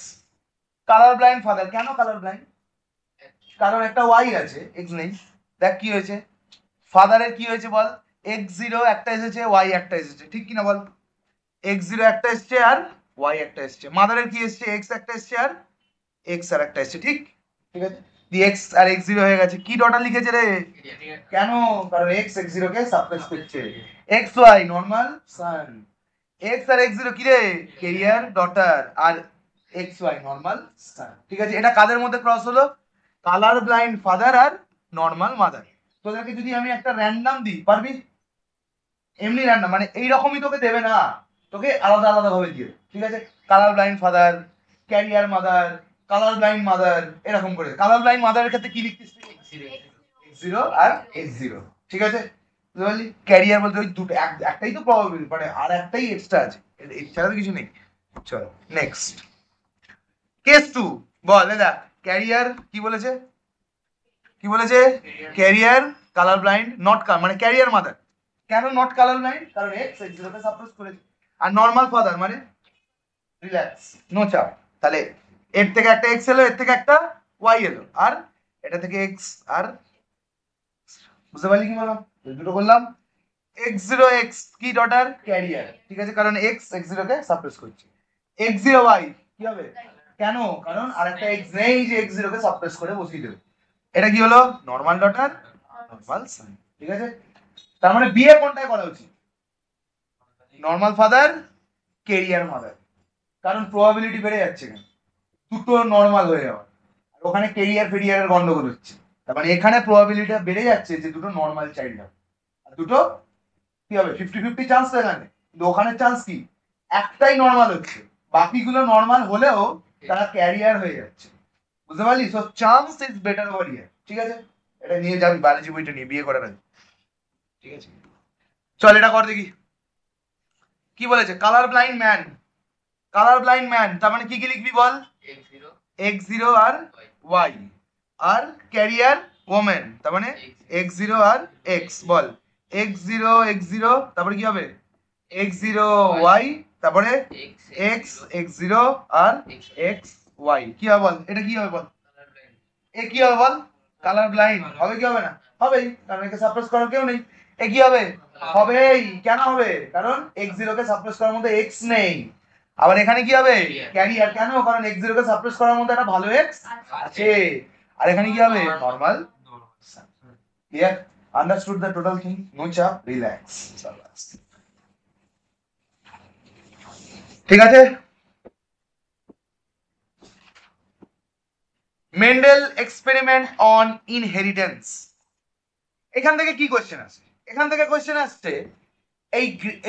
কালার ব্লাইন্ড ফাদার। কেন কালার ব্লাইন্ড, কারণ একটা ওয়াই আছে, এক্স নেই। দেখ কি হয়েছে, ফাদারের কি হয়েছে বল, X0 একটা এসেছে, ওয়াই একটা এসেছে, ঠিক কিনা বল, X0 একটা এসছে আর ওয়াই একটা এসছে। মাদারের কি এসছে, এক্স একটা এসছে আর এক্স আর একটা এসছে, ঠিক ঠিক আছে, দি এক্স আর X0 হয়ে গেছে। কি ডটার লিখেছে রে, কেন, কারণ এক্স X0 কে সাপ্রেস করছে, এক্স ওয়াই নর্মাল সান, এক্স আর X0 কি রে, ক্যারিয়ার ডটার, আর এক্স ওয়াই নর্মাল সান। ঠিক আছে, এটা কাদের মধ্যে ক্রস হলো, কালার ব্লাইন্ড ফাদার আর নর্মাল মাদার। তোদেরকে যদি আমি একটা র্যান্ডম দিই, পারবি, এমনি র্যান্ডম মানে এইরকমই তোকে দেবে না, তোকে আলাদা আলাদা ভাবে দিয়ে দেবে। ঠিক আছে, colour blind father, career mother, colour blind mother, এরকম করে। কালার ব্লাইন্ড মাদারের ক্ষেত্রে কি লিখতিস, X0 আর X0, ঠিক আছে, বুঝতে পারলি। ক্যারিয়ার বলতে ওই দুটো, একটাই তো প্রবাবিলিটি, মানে আর একটাই এক্সট্রা আছে, এছাড়া তো কিছু নেই। চলো নেক্সট কেস 2, বল এ দেখ, ক্যারিয়ার কি বলেছে, কি বলেছে, ক্যারিয়ার কালার ব্লাইন্ড নট মানে ক্যারিয়ার মাদার, কেন নট কালার ব্লাইন্ড, কারণ এক্স X0 কে সাপ্রেস করেছে, আর নর্মাল ফাদার মানে রিল্যাক্স, নো চাপ। তাহলে এর থেকে একটা এক্স এলো, এর থেকে একটা ওয়াই এলো, আর এটা থেকে এক্স আর, বুঝতে পারলি কি বললাম, দুটো বললাম। X0X কি ডটার, ক্যারিয়ার, ঠিক আছে, কারণ এক্স X0 কে সাপ্রেস করছে। X0Y কি হবে, কেন, কারণ আর একটা এক্স নেই যে X0 কে সাপ্রেস করে বসিয়ে দেবে। এটা কি হলো, নর্মাল ডটার নর্মাল সান। ঠিক আছে, তার মানে বিয়ে কোনটায় করা উচিত, নর্মাল ফাদার ক্যারিয়ার মাদার, কারণ প্রবাবিলিটি বেড়ে যাচ্ছে কেন, দুটো নর্মাল হয়ে যাওয়ার, আর ওখানে ক্যারিয়ার ফেরিয়ারের গন্ডগোল হচ্ছে। তার মানে এখানে প্রবাবিলিটি বেড়ে যাচ্ছে যে দুটো নর্মাল চাইল্ড হবে, আর দুটো কি হবে, 50-50 চান্স তো এখানে, কিন্তু ওখানে চান্স কি, একটাই নর্মাল হচ্ছে, বাকিগুলো নর্মাল হলেও তারা ক্যারিয়ার হয়ে যাচ্ছে, বুঝতে পারলি। So chance is better over here. ঠিক আছে, এটা নিয়ে যাবি বায়োলজি বইটা নিয়ে বিয়ে করার আগে। ঠিক আছে, চল এটা কর দেখি কি বলেছে, colour blind man, colour blind man তার মানে কি কি লিখবি বল, X0 আর Y, আর ক্যারিয়ার ওমেন তার মানে X0 আর X, বল X0 তারপরে কি হবে, X0Y, তারপরে X0 আর XY, কি হবে বল, এটা কি হবে বল, এ কি হবে বল, কালার ব্লাইন্ড হবে কি হবে না, হবেই, কারণ একে সাপ্রেস করার কেউ নেই। এ কি হবে, হবেই, কেন হবে, কারণ X0 কে সাপ্রেস করার মধ্যে X নেই। আবার এখানে কি হবে, ক্যারিয়ার, কেন, কারণ X0 কে সাপ্রেস করার মধ্যে একটা ভালো X আছে, আর এখানে কি হবে, normal. Clear, understood the total thing, no চাপ, রিল্যাক্স। ঠিক আছে, মেন্ডেল এক্সপেরিমেন্ট অন ইনহেরিটেন্স, এখান থেকে কি কোশ্চেন আসছে, এখান থেকে কোশ্চেন আসছে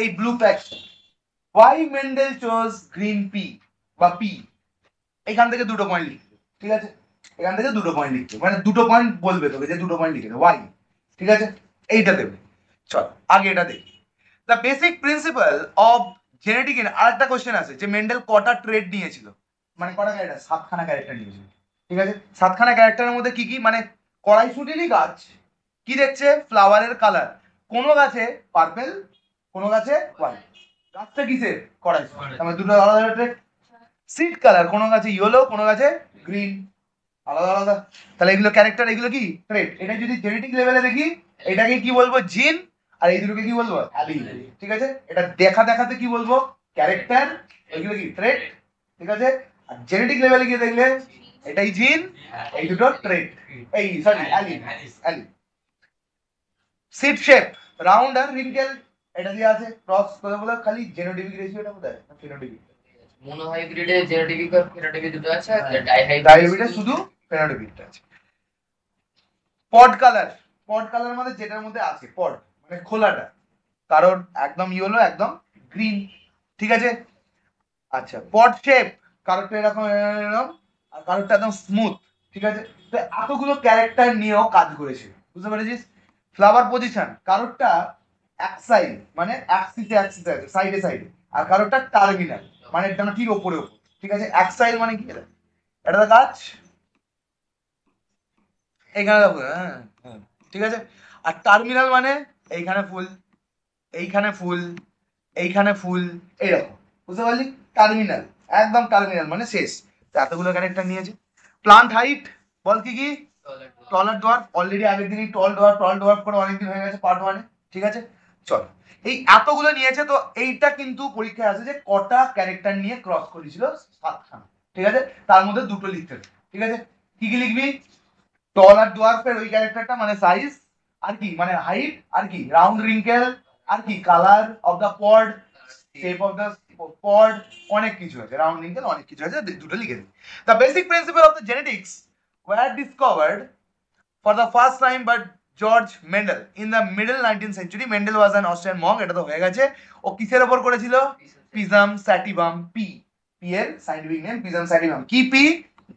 এই blue patch, why Mendel chose green pea বা পি, এখান থেকে দুটো পয়েন্ট লিখবে। ঠিক আছে, এখান থেকে দুটো পয়েন্ট লিখবে, মানে দুটো পয়েন্ট বলবে তোকে যে দুটো পয়েন্ট লিখে দে, why। ঠিক আছে, এইটা দেবে। চল আগে এটা দেখি, the basic principal of genetic. আরেকটা কোশ্চেন আছে যে মেন্ডেল কটা ট্রেড নিয়েছিল, মানে কটা ক্যারেক্টার, 7খানা ক্যারেক্টার নিয়েছিল। ঠিক আছে, 7খানা ক্যারেক্টারের মধ্যে কি কি, মানে কড়াইশুটিরই গাছ কি দেখছে, ফ্লাওয়ারের কালার, কোনো গাছে পার্পেল, কোনো গাছে হোয়াইট, গাছটা কিসের, কড়াইশুটি, তার দুটো আলাদা আলাদা ট্রেড। সিড কালার, কোনো গাছে ইয়েলো, কোনো গাছে গ্রিন, আলাদা আলাদা। তাহলে এগুলো ক্যারেক্টার, এগুলো কি ট্রেড। এটা যদি জেনেটিক লেভেলে দেখি, এটাকে কি বলবো, জিন, আর এই দুটোকে কি বলবো, অ্যালিল। ঠিক আছে, এটা দেখাতে কি বলবো, ক্যারেক্টার, এগুলো কি ট্রেড। ঠিক আছে, আর জেনেটিক লেভেলে গিয়ে দেখলে এটাই জিন, এই দুটো ট্রেড, এই sorry allele, allele. Seed shape round আর রিঙ্কেল, এটা দিয়ে আছে ক্রস করে বলে খালি জেনোটিপিক রেশিওটা কোথায় না ফিনোটিপিক মোনোহাইব্রিডে জেনেটিক আর ফেনোটাইপিক দুটো আছে আর ডাইহাইব্রিডে ডাইহাইব্রিডে শুধু ফেনোটিপিকটা আছে। পড কালার, পড কালার মানে যেটার মধ্যে আছে পড মানে খোলাটা, কারণ একদম ইয়েলো একদম গ্রিন, ঠিক আছে। আচ্ছা পড শেপ, কারোরটা এরকম এরকম আর কারোরটা একদম স্মুথ, ঠিক আছে। তো এতগুলো ক্যারেক্টার নিয়েও কাজ করেছে, বুঝতে পেরেছিস। ফ্লাওয়ার পজিশন, কারোরটা অ্যাক্সাইল মানে অ্যাক্সিসে অ্যাক্সিসে আছে সাইডে সাইডে, আর কারোরটা টার্মিনাল মানে ডানাটির ওপরে ওপর, ঠিক আছে। অ্যাক্সাইল মানে কি এটা তো গাছ এইখানে দেখো, হ্যাঁ হ্যাঁ ঠিক আছে। আর টার্মিনাল মানে এইখানে ফুল, এইখানে ফুল, এইখানে ফুল, এইরকম, বুঝতে পারলি। টার্মিনাল একদম টার্মিনাল মানে শেষ। তো এতগুলো ক্যারেক্টার নিয়েছে। প্লান্ট হাইট বল কি কি? টলার ডোয়ার্ফ, অলরেডি আগের দিনই টল ডোয়ার্ফ করে অনেকদিন হয়ে গেছে পার্ট ওয়ানে, ঠিক আছে। চল এই এতগুলো নিয়েছে, তো এইটা কিন্তু পরীক্ষায় আছে যে কটা ক্যারেক্টার নিয়ে ক্রস করেছিল 7খানা, ঠিক আছে। তার মধ্যে দুটো লিখতে হবে, ঠিক আছে। কি কি লিখবি? টল আর ডোয়ার্ফের ওই ক্যারেক্টারটা মানে সাইজ, আর কি মানে হাইট, আর কি রাউন্ড রিঙ্কেল, আর কি colour of the pod, shape of the pod, অনেক কিছু আছে, রাউন্ড রিঙ্কেল অনেক কিছু আছে, দুটো লিখে দিই। The basic principal of the genetics were discovered for the first time by George Mendel in the middle 19th century. Mendel was an Austrian monk, এটা তো হয়ে গেছে। ও কিসের উপর করেছিল? পিজম স্যাটিভাম, পি, পি এর সাইন্টিফিক নেম পিজম স্যাটিভাম। কি পি?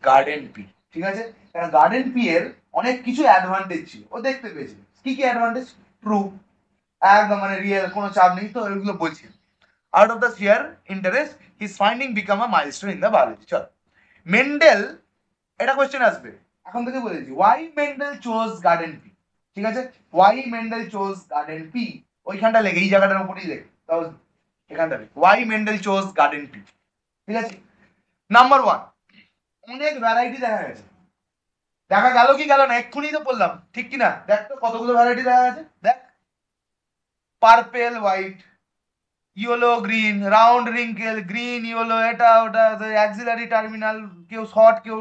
গার্ডেন পি, ঠিক আছে। কারণ গার্ডেন পি এর অনেক কিছু অ্যাডভান্টেজ ছিল, ও দেখতে পেয়েছিল। কি কি অ্যাডভান্টেজ? ট্রু, একদম মানে রিয়েল, কোনো চাপ নেই, তো এগুলো বলছি। Out of the sheer interest his finding become a milestone in the biology. চল মেন্ডেল, এটা কোশ্চেন আসবে এখন থেকে বলেছি, why Mendel chose garden pea, ঠিক আছে। Why Mendel chose garden pea, ওইখানটা লেগে এই জায়গাটার উপরেই লেগে তাও এখানটা why Mendel chose garden pea, ঠিক আছে। নাম্বার ওয়ান, অনেক ভ্যারাইটি দেখা গেছে, দেখা গেল কি গেল না এক্ষুনি তো বললাম, ঠিক কি না? দেখ তো কতগুলো ভ্যারাইটি দেখা গেছে, দেখ purple white, yellow green, round wrinkle, green yellow, এটা ওটা, অ্যাক্সিলারি টার্মিনাল, কেউ শর্ট কেউ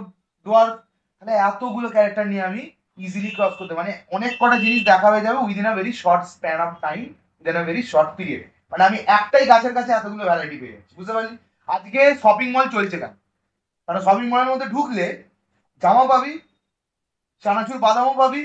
ডোয়ার্ফ, মানে এতগুলো ক্যারেক্টার নিয়ে আমি ইজিলি ক্রস করতে, মানে অনেক কটা জিনিস দেখা হয়ে যাবে within a very short span of time, within a very short period. মানে আমি একটাই গাছের কাছে এতগুলো ভ্যারাইটি পেয়ে যাচ্ছি, বুঝতে পারলি। আজকে শপিং মল চলছে কেন? কারণ শপিং মলের মধ্যে ঢুকলে জামা পাবি, চানাচুর বাদামও পাবি,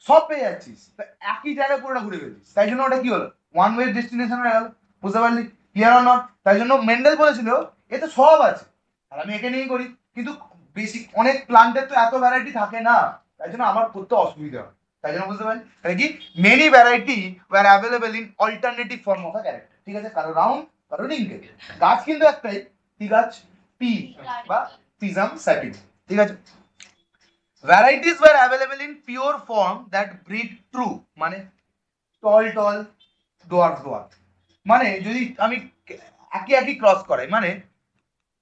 সব পেয়ে যাচ্ছিস, তা একই জায়গায় পুরোটা ঘুরে ফেলছিস, তাই জন্য ওটা কি হলো? ওয়ান ওয়ে ডেস্টিনেশন হয়ে গেল, বুঝতে পারলি? Clear or not? তাই জন্য মেন্ডেল বলেছিল এতে সব আছে, আর আমি একে নিয়েই করি, কিন্তু বেসিক অনেক প্লান্টের তো এত ভ্যারাইটি থাকে না, তাই জন্য আমার করতে অসুবিধা হয়, তাই জন্য বুঝতে পারলি। তাহলে কি many variety were available in alternative form of a character, ঠিক আছে। কারো রাউন্ড, কারো রিঙ্কেল, গাছ কিন্তু একটাই, কি গাছ? পি বা পিজম স্যাটিভ, ঠিক আছে। Varieties were available in pure form that breed true, মানে টল টল, ডোয়ার্ফ ডোয়ার্ফ, মানে যদি আমি একই একই ক্রস করাই, মানে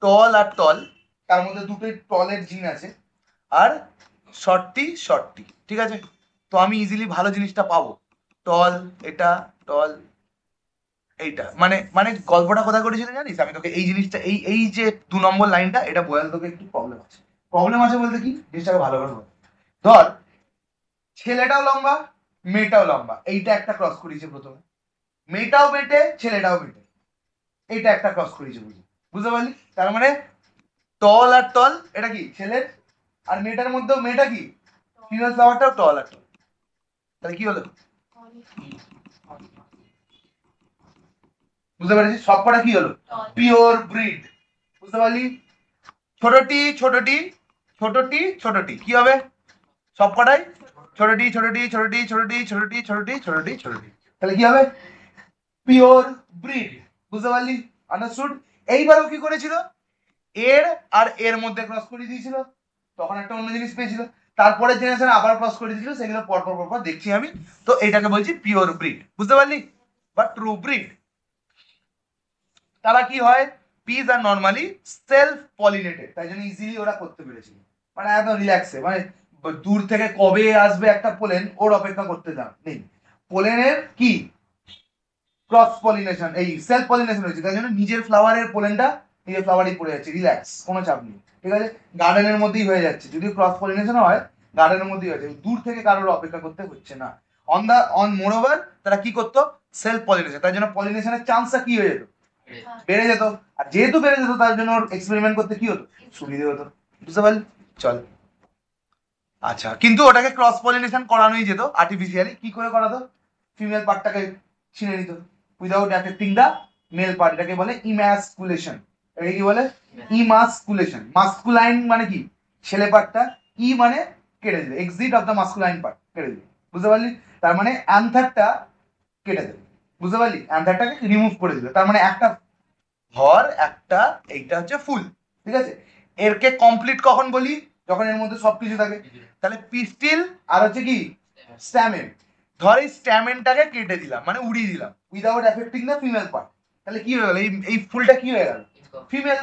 টল আর টল, তার মধ্যে দুটোই টলের জিন আছে, আর শর্টটি শর্টটি, ঠিক আছে। তো আমি ইজিলি ভালো জিনিসটা পাবো, টল এটা, টল এইটা, মানে মানে গল্পটা কোথায় করেছিল জানিস? আমি তোকে এই জিনিসটা, এই এই যে 2 নম্বর লাইনটা, এটা বোঝাতে তোকে একটু প্রবলেম আছে। প্রবলেম আছে বলতে কি, জিনিসটাকে ভালো করে বল। ধর ছেলেটাও লম্বা, মেয়েটাও লম্বা, এইটা একটা ক্রস করিয়েছে প্রথমে, মেয়েটাও বেটে, ছেলেটাও বেটে, এইটা একটা ক্রস করিয়েছে, বুঝতে পারলি? তার মানে টল আর টল, এটা কি ছেলের, আর মেয়েটার মধ্যেও মেয়েটা কি ফিমেল ফ্লাওয়ারটাও টল আর টল, তাহলে কি হলো? বুঝতে পেরেছিস? সবকটা কি হলো? পিওর ব্রিড, বুঝতে পারলি? ছোটটি ছোটটি ছোটটি ছোটটি কি হবে? সবকটাই ছোটটি ছোটটি ছোটটি ছোটটি ছোটটি ছোটটি ছোটটি ছোটটি, তাহলে কি হবে? পিওর ব্রিড, বুঝতে পারলি? আন্ডারস্টুড? এইবারও কি করেছিল? এর আর এর মধ্যে ক্রস করে দিয়েছিল, তখন একটা অন্য জিনিস পেয়েছিল, তারপরে জেনারেশন আবার ক্রস করে দিয়েছিল, সেগুলো পরপর পরপর দেখছি আমি। তো এটাকে বলছি পিওর ব্রিড, বুঝতে পারলি? বা ট্রু ব্রিড। তারা কি হয়? পিস আর নর্মালি সেলফ পলিনেটেড, তাই জন্য ইজিলি ওরা করতে পেরেছিল, মানে একদম রিল্যাক্সে, মানে দূর থেকে কবে আসবে একটা পোলেন ওর অপেক্ষা করতে দাও নেই। পোলেনের কি ক্রস পলিনেশন, এই সেলফ পলিনেশন হয়েছে, তাই জন্য নিজের ফ্লাওয়ারের পোলেনটা নিজের ফ্লাওয়ারই পড়ে যাচ্ছে, রিল্যাক্স, কোনো চাপ নেই, ঠিক আছে। গার্ডেনের মধ্যেই হয়ে যাচ্ছে, যদি ক্রস পলিনেশন হয় গার্ডেনের মধ্যেই হয়ে যাচ্ছে, দূর থেকে কারোর অপেক্ষা করতে হচ্ছে না। অন মোরওভার তারা কি করতো, সেলফ পলিনেশন, তার জন্য পলিনেশনের চান্সটা কি হয়ে যেত, বেড়ে যেত। আর যেহেতু বেড়ে যেত তার জন্য এক্সপেরিমেন্ট করতে কি হতো, সুবিধে হতো। বুঝতে পারলি? চল। আচ্ছা, কিন্তু ওটাকে ক্রস পলিনেশন করানোই যেত আর্টিফিশিয়ালি। কি করে করাতো, ফিমেল পার্টটাকে ছিঁড়ে নিত without affecting the male part, এটাকে বলে ইমাস্কুলেশন। এটাকে কি বলে, ইমাস্কুলেশন। মাস্কুলাইন মানে কি, ছেলে পার্টটা, ই মানে কেটে দিল, exit of the masculine part কেটে দিল। বুঝতে পারলি? তার মানে অ্যান্থারটা কেটে দিল। বুঝতে পারলি? অ্যান্থারটাকে রিমুভ করে দিল। তার মানে একটা ধর, একটা, এইটা হচ্ছে ফুল, ঠিক আছে। এরকে কমপ্লিট কখন বলি, যখন এর মধ্যে সবকিছু থাকে। তাহলে পিস্টিল আর হচ্ছে কি স্ট্যামেন। ধর এই স্ট্যামেনটাকে কেটে দিলাম, মানে উড়িয়ে দিলাম without affecting the female part, তাহলে কি হয়ে গেল, এই ফুলটা কি হয়ে গেল, ফিমেল,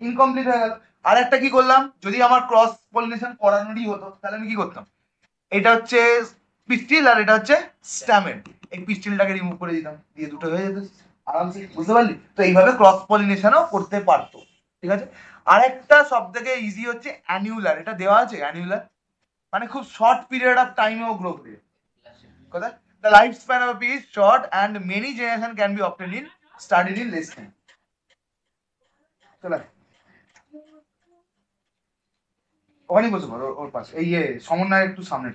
ইনকমপ্লিট হয়ে গেল। আর একটা কি করলাম, যদি আমার ক্রস পলিনেশন করানোরই হতো তাহলে আমি কি করতাম, এটা হচ্ছে পিস্টিল আর এটা হচ্ছে স্ট্যামেন, এই পিস্টিলটাকে রিমুভ করে দিতাম, দিয়ে দুটো হয়ে যেত আরামসে। বুঝতে পারলি? তো এইভাবে ক্রস পলিনেশনও করতে পারতো। ঠিক আছে। আরেকটা সব থেকে ইজি হচ্ছে অ্যানিউলার, এটা দেওয়া আছে অ্যানিউলার, মানে খুব শর্ট পিরিয়ড অফ টাইমেও গ্রো করে। কোথায়, the lifespan of a pea is short and many generation can be obtained in studied in less time. চলে আয়। ওখানেই বসে পড়, ওর পাশে, এই সমন্বয় একটু সামনে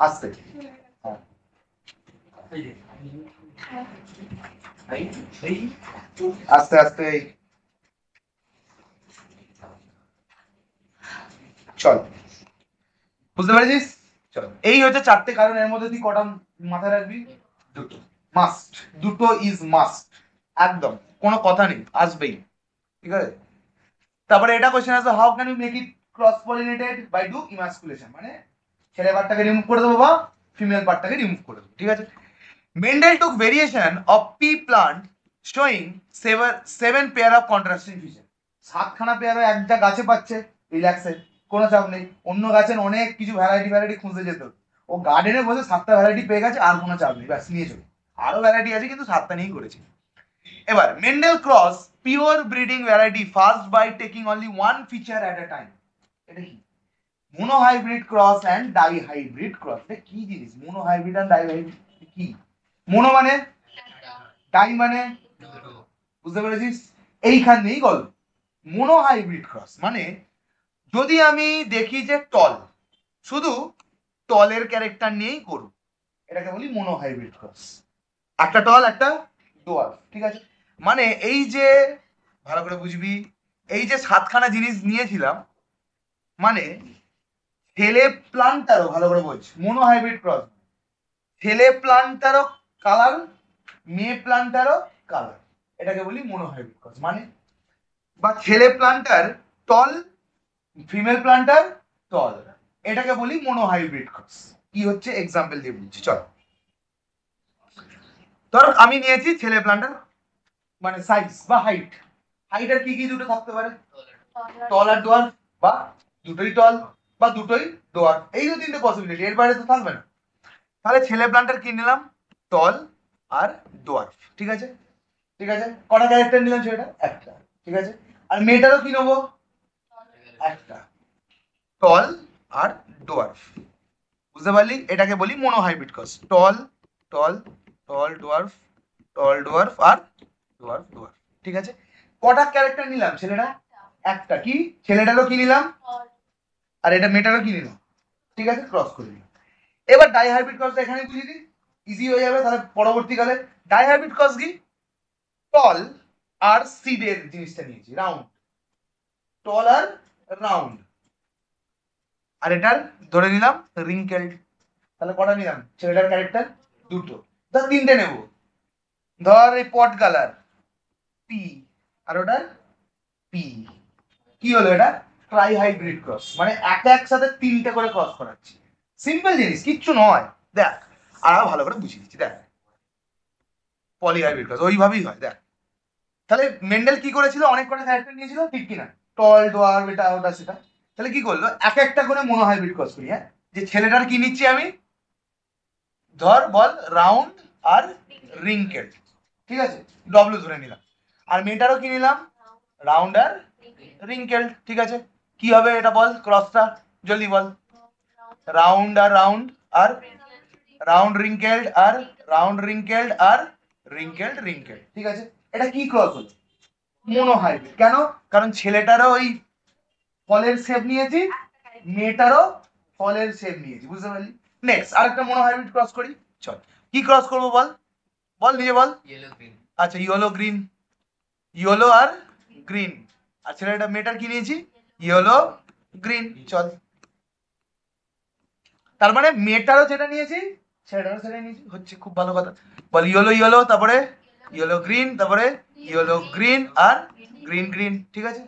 আসতে। হ্যাঁ। আস্তে আস্তে চল। বুঝতে পেরেছিস? চল, এই হচ্ছে চারটে কারণ। এর মধ্যে তুই কটা মাথায় রাখবি, দুটো মাস্ট, দুটো ইজ মাস্ট, একদম কোনো কথা নেই, আসবেই। ঠিক আছে। তারপরে এটা কোশ্চেন আছে, how can you make it cross pollinated, by do emasculation, মানে ছেলে পার্টটাকে রিমুভ করে দেবো বা ফিমেল পার্টটাকে রিমুভ করে দেবো। ঠিক আছে। Mendel took variation of pea plant showing seven pair of contrasting feature. সাতখানা পেয়ার একটা গাছে পাচ্ছে, রিল্যাক্সে, কোনো চাপ নেই। অন্য গাছের অনেক কিছু ভ্যারাইটি খুঁজতে যেত, ও গার্ডেনে বসে সাতটা ভ্যারাইটি পেয়ে গেছে, আর কোনো চাপ নেই, ব্যাস নিয়ে চলো। আরো ভ্যারাইটি আছে কিন্তু সাতটা নিয়েই করেছে। এবার Mendel cross pure breeding variety first by taking only one feature at a time. এটা কি, monohybrid cross and dihybrid cross. এটা কি জিনিস, মোনোহাইব্রিড অ্যান্ড ডাইহাইব্রিড কি? মোনো মানে, ডাই মানে, বুঝতে পেরেছিস? এইখানেই গল্প। মোনোহাইব্রিড ক্রস মানে, যদি আমি দেখি যে টল, শুধু টলের ক্যারেক্টার নিয়েই করব, এটাকে বলি মোনোহাইব্রিড ক্রস। একটা টল একটা ডোয়ার্ফ। ঠিক আছে। মানে এই যে, ভালো করে বুঝবি, এই যে সাতখানা জিনিস নিয়েছিলাম, মানে ছেলে প্লান্টারও, ভালো করে বোঝ, মোনোহাইব্রিড ক্রস, ছেলে প্লান্টারও কালার, মেয়ে প্লান্টারও কালার, এটাকে বলি মোনোহাইব্রিড ক্রস। মানে, বা ছেলে প্লান্টার টল, ফিমেল প্লান্টার টল, এটাকে বলি মোনোহাইব্রিড ক্রস। কি হচ্ছে এক্সাম্পল দিয়ে বলছি, চল। ধর আমি নিয়েছি ছেলে প্লান্টার, মানে সাইজ বা হাইট, হাইটের কি কি দুটো থাকতে পারে, টল আর ডোয়ার্ফ, বা দুটোই টল বা দুটোই ডোয়ার্ফ, এই যে তিনটে পসিবিলিটি, এর বাইরে তো থাকবে না। তাহলে ছেলে প্লান্টার কি নিলাম, টল আর ডোয়ার্ফ। ঠিক আছে। ঠিক আছে, কটা ক্যারেক্টার নিলাম সেটা একটা। ঠিক আছে। আর মেয়েটারও কি নেবো, একটা, টল আর ডোয়ার্ফ। বুঝতে পারলি? এটাকে বলি মোনোহাইব্রিড ক্রস, টল টল টল ডোয়ার্ফ, টল ডোয়ার্ফ আর ডোয়ার্ফ ডোয়ার্ফ। ঠিক আছে। কটা ক্যারেক্টার নিলাম, ছেলেটা একটা, কি ছেলেটারও কি নিলাম, আর এটা মেয়েটারও কি নিলাম। ঠিক আছে, ক্রস করে দিলাম। এবার ডাইহাইব্রিড ক্রসটা এখানে বুঝিয়ে দিই, ইজি হয়ে যাবে। তাহলে পরবর্তীকালে ডাইহাইব্রিড ক্রস কি, টল আর সিডের জিনিসটা নিয়েছি, রাউন্ড, টল আর রাউন্ড, আর এটার ধরে নিলাম রিঙ্কেলড। তাহলে কটা নিলাম, ছেলেটার ক্যারেক্টার দুটো, ধর তিনটে নেব। ধর এই পট কালার পি, আর ওটার পি, কি হলো, এটা ট্রাই হাইব্রিড ক্রস, মানে একসাথে তিনটে করে ক্রস করাচ্ছি। সিম্পল জিনিস, কিচ্ছু নয়। দেখ, আর ভালো করে বুঝিয়ে দিচ্ছি, দেখ, পলি হাইব্রিড ক্রস ওইভাবেই হয়, দেখ। তাহলে মেন্ডেল কি করেছিল, অনেক কটা ক্যারেক্টার নিয়েছিল, ঠিক কিনা, টল ডোয়ার এটা ওটা সেটা। তাহলে কি করলো, এক একটা করে মোনোহাইব্রিড ক্রস করি। হ্যাঁ, যে ছেলেটার কি নিচ্ছি আমি, ধর বল রাউন্ড আর রিঙ্কেল। ঠিক আছে, ডব্লিউ ধরে নিলাম। আর মেয়েটারও কি নিলাম, রাউন্ড আর রিঙ্কেল। ঠিক আছে, কি হবে এটা বল, ক্রসটা জলদি বল, রাউন্ড আর রাউন্ড আর রাউন্ড রিঙ্কেলড আর রাউন্ড রিঙ্কেলড আর রিঙ্কেলড রিঙ্কেলড, ঠিক আছে? এটা কি ক্রস হলো? মোনোহাইব্রিড। কেন? কারণ ছেলেটারও ওই ফলের শেপ নিয়েছি, মেয়েটারও ফলের শেপ নিয়েছি, বুঝতে পারলি? নেক্সট আরেকটা মোনোহাইব্রিড ক্রস করি, চল। কি ক্রস করবো বল, বল নিজে বল। Yellow green. আচ্ছা ইয়েলো গ্রিন, ইয়েলো আর গ্রিন। আর ছেলেটা মেয়েটার কি নিয়েছি? ইয়েলো গ্রিন, চল। তার মানে মেয়েটারও যেটা নিয়েছি ছেলেটারও সেটা নিয়েছি, হচ্ছে খুব ভালো কথা। বল ইয়েলো ইয়েলো, তারপরে ইয়েলো গ্রিন, তারপরে ইয়েলো গ্রিন আর গ্রিন গ্রিন, ঠিক আছে?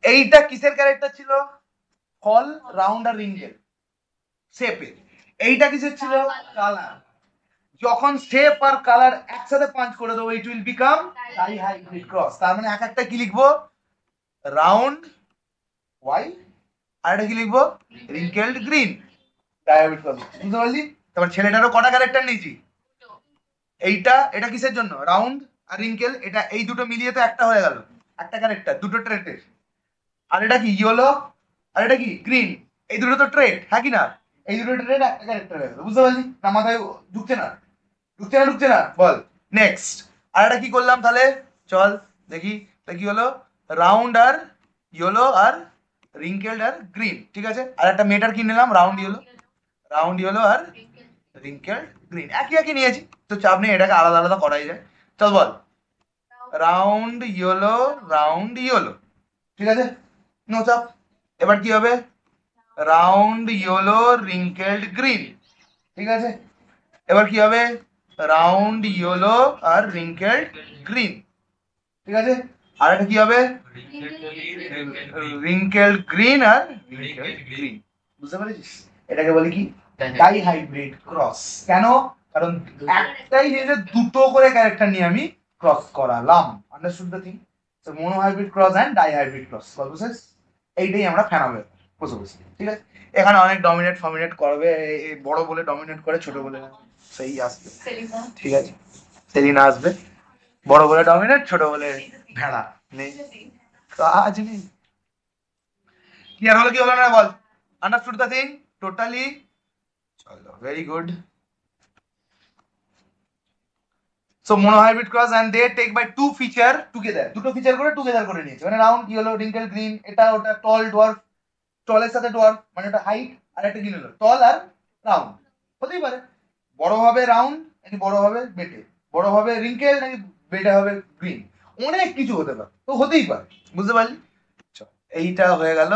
এইটা কিসের ক্যারেক্টার ছিল? ফল, রাউন্ড আর রিঙ্গেল শেপে। এইটা কিসের ছিল? কালার। যখন শেপ আর কালার একসাথে পাঞ্চ করে দেবো it will become dihybrid cross. তার মানে এক একটা কি লিখবো? রাউন্ড ওয়াই, আর এটা কি লিখবো? রিঙ্কেলড গ্রিন, ডাইহাইব্রিড ক্রস, বুঝতে পারলি? তারপর ছেলেটারও কটা ক্যারেক্টার নিয়েছি? এইটা, এটা কিসের জন্য? রাউন্ড আর রিঙ্কেল, এটা এই দুটো মিলিয়ে তো একটা হয়ে গেল, একটা ক্যারেক্টার, দুটো ট্রেটের। আর এটা কি? ইয়েলো, আর এটা কি? গ্রিন। এই দুটো তো ট্রেট, হ্যাঁ কি না? এই দুটো ট্রেট একটা ক্যারেক্টার হয়ে গেল, বুঝতে পারলি? না মাথায় ঢুকছে না? ঢুকছে না, ঢুকছে না, বল। নেক্সট আর এটা কি করলাম তাহলে? চল দেখি, কি হলো? রাউন্ড আর ইয়েলো আর রিঙ্কেলড আর গ্রিন, ঠিক আছে? আর একটা মেটার কি নিলাম? রাউন্ড ইয়েলো, রাউন্ড ইয়েলো আর রিঙ্কেলড গ্রিন, একই একই নিয়েছি, তো চাপ নেই, এটাকে আলাদা আলাদা করাই যায়। চল বল, রাউন্ড ইয়েলো, ঠিক আছে? নো চাপ। এবার কি হবে? রাউন্ড ইয়েলো রিঙ্কেলড গ্রিন, ঠিক আছে? এবার কি হবে? রাউন্ড ইয়েলো আর রিঙ্কেলড গ্রিন, ঠিক আছে? আর এটা কি হবে? রিঙ্কেলড গ্রিন আর রিঙ্কেলড গ্রিন, বুঝতে পেরেছিস? এটাকে বলি কি? Dihybrid cross. কেন? কারণ একটাই জিনিসের দুটো করে ক্যারেক্টার নিয়ে আমি ক্রস করালাম। Understood the thing? So monohybrid cross and dihybrid cross, গল্প শেষ। এইটাই আমরা ফেনাবে বসে বসে, ঠিক আছে? এখানে অনেক ডমিনেট ফমিনেট করবে, বড় বলে ডমিনেট করে, ছোট বলে সেই আসবে, ঠিক আছে? সেলিনা আসবে, বড় বলে ডমিনেট, ছোট বলে ভেড়া নেই, কাজ নেই। ক্লিয়ার হলো কি হলো না বল? Understood the thing totally? চলো, very good. So monohybrid cross and they take by two feature together, দুটো ফিচার করে টুগেদার করে নিয়েছে, মানে রাউন্ড ইয়েলো রিঙ্কেল গ্রিন, এটা ওটা টল ডোয়ার্ফ, টলের সাথে ডোয়ার্ফ, মানে ওটা হাইট, আর একটা কি হলো? টল আর রাউন্ড। হতেই পারে বড় হবে রাউন্ড নাকি বড় হবে বেটে, বড় হবে রিঙ্কেল নাকি বেটে হবে গ্রিন, অনেক কিছু হতে পারে, তো হতেই পারে, বুঝতে পারলি? চল, এইটা হয়ে গেল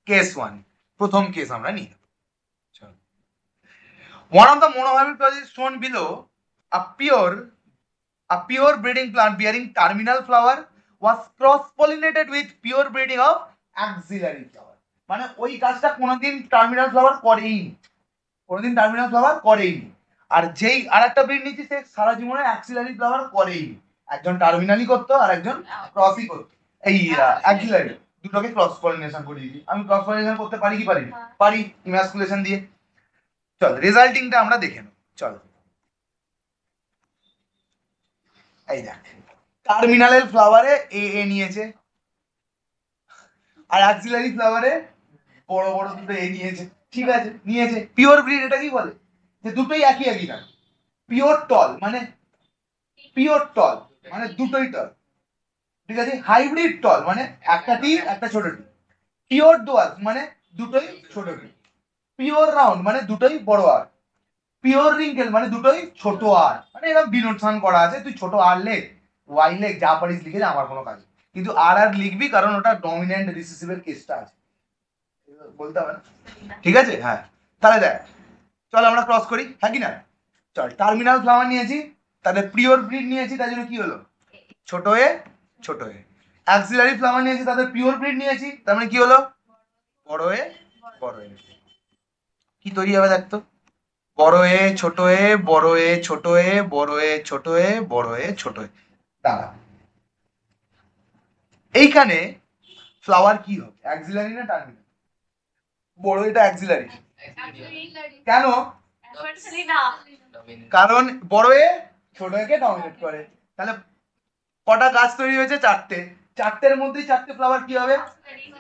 কেস ওয়ান, প্রথম কেস আমরা নিই। One of the monohybrid processes shown below, a pure breeding plant bearing terminal flower was cross-pollinated with pure breeding of axillary flower. মানে ওই গাছটা কোনোদিন টার্মিনাল ফ্লাওয়ার করেই, কোনোদিন টার্মিনাল ফ্লাওয়ার করেই। আর যেই আরেকটা ব্রিড নিয়েছি সে সারা জীবনে অ্যাক্সিলারি ফ্লাওয়ার করেই, একজন টার্মিনালি করতো আর একজন ক্রসই করতো, এই অ্যাক্সিলারি দুটোকে ক্রস পলিনেশন করিয়েছি। আমি ক্রস পলিনেশন করতে পারি কি পারি? পারি, ইমাসকুলেশন দিয়ে। চল রেজাল্টিংটা আমরা দেখে নেব, চল। এই দেখ, টার্মিনালের ফ্লাওয়ারে এ এ নিয়েছে, আর অ্যাক্সিলারি ফ্লাওয়ারে বড় বড় দুটো এ নিয়েছে, ঠিক আছে? নিয়েছে। পিওর ব্রিড এটা কি বলে? যে দুটোই একই একই না। পিওর টল মানে, পিওর টল মানে দুটোই টল, ঠিক আছে? হাইব্রিড টল মানে একটা টি একটা ছোট টি। পিওর ডোয়ার্ফ মানে দুটোই ছোট টি। পিওর রাউন্ড মানে দুটোই বড় আর। পিওর রিঙ্কেল মানে দুটোই ছোট আর, মানে এরকম ডিনোটেশন করা আছে, তুই ছোট আর লেখ, ওয়াই লেখ, যা পারিস লিখে যা, আমার কোনো কাজ নেই। কিন্তু আর আর লিখবি, কারণ ওটা ডমিন্যান্ট রিসেসিভের কেসটা আছে, বলতে হবে না, ঠিক আছে? হ্যাঁ, তাহলে দেখ, চল আমরা ক্রস করি, হ্যাঁ কি না? চল, টার্মিনাল ফ্লাওয়ার নিয়েছি, তাহলে পিওর ব্রিড নিয়েছি, তাই জন্য কি হলো? ছোট এ ছোট এ। অ্যাক্সিলারি ফ্লাওয়ার নিয়েছি, তাদের পিওর ব্রিড নিয়েছি, তার মানে কি হলো? বড় এ বড় এ। কি তৈরি হবে দেখতো? বড় এ ছোট এ, বড় এ ছোট এ, বড় এ ছোট এ, বড় এ ছোট এ। দাঁড়া, এইখানে ফ্লাওয়ার কি হবে? অ্যাক্সিলারি না টার্মিনাল? বড় এটা অ্যাক্সিলারি। কেন? কারণ বড় এ ছোট একে ডমিনেট করে। তাহলে কটা গাছ তৈরি হয়েছে? চারটে, চারটের মধ্যেই চারটে ফ্লাওয়ার কি হবে?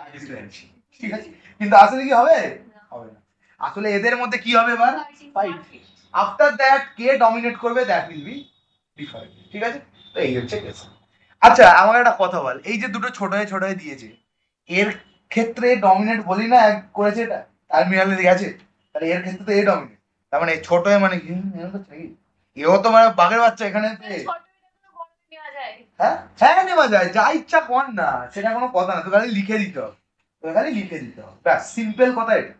অ্যাক্সিলারি, ঠিক আছে? কিন্তু আসলে কি হবে? হবে না। আসলে এদের মধ্যে কি হবে এবার fight after that K dominate করবে দ্যাট উইল বি ডিফারেন্ট ঠিক আছে তো এই হচ্ছে কেস আচ্ছা আমাকে একটা কথা বল এই যে দুটো ছোট হয়ে দিয়েছে এর ক্ষেত্রে ডমিনেট বলি না এক করেছে এটা টার্মিনালে গেছে তাহলে এর ক্ষেত্রে তো এ ডমিনেট তার মানে ছোট হয়ে মানে কি এও তো মানে বাঘের বাচ্চা এখানে হ্যাঁ হ্যাঁ নেওয়া যায় যা ইচ্ছা কর না সেটা কোনো কথা না তো খালি লিখে দিতে হবে ব্যাস সিম্পল কথা এটা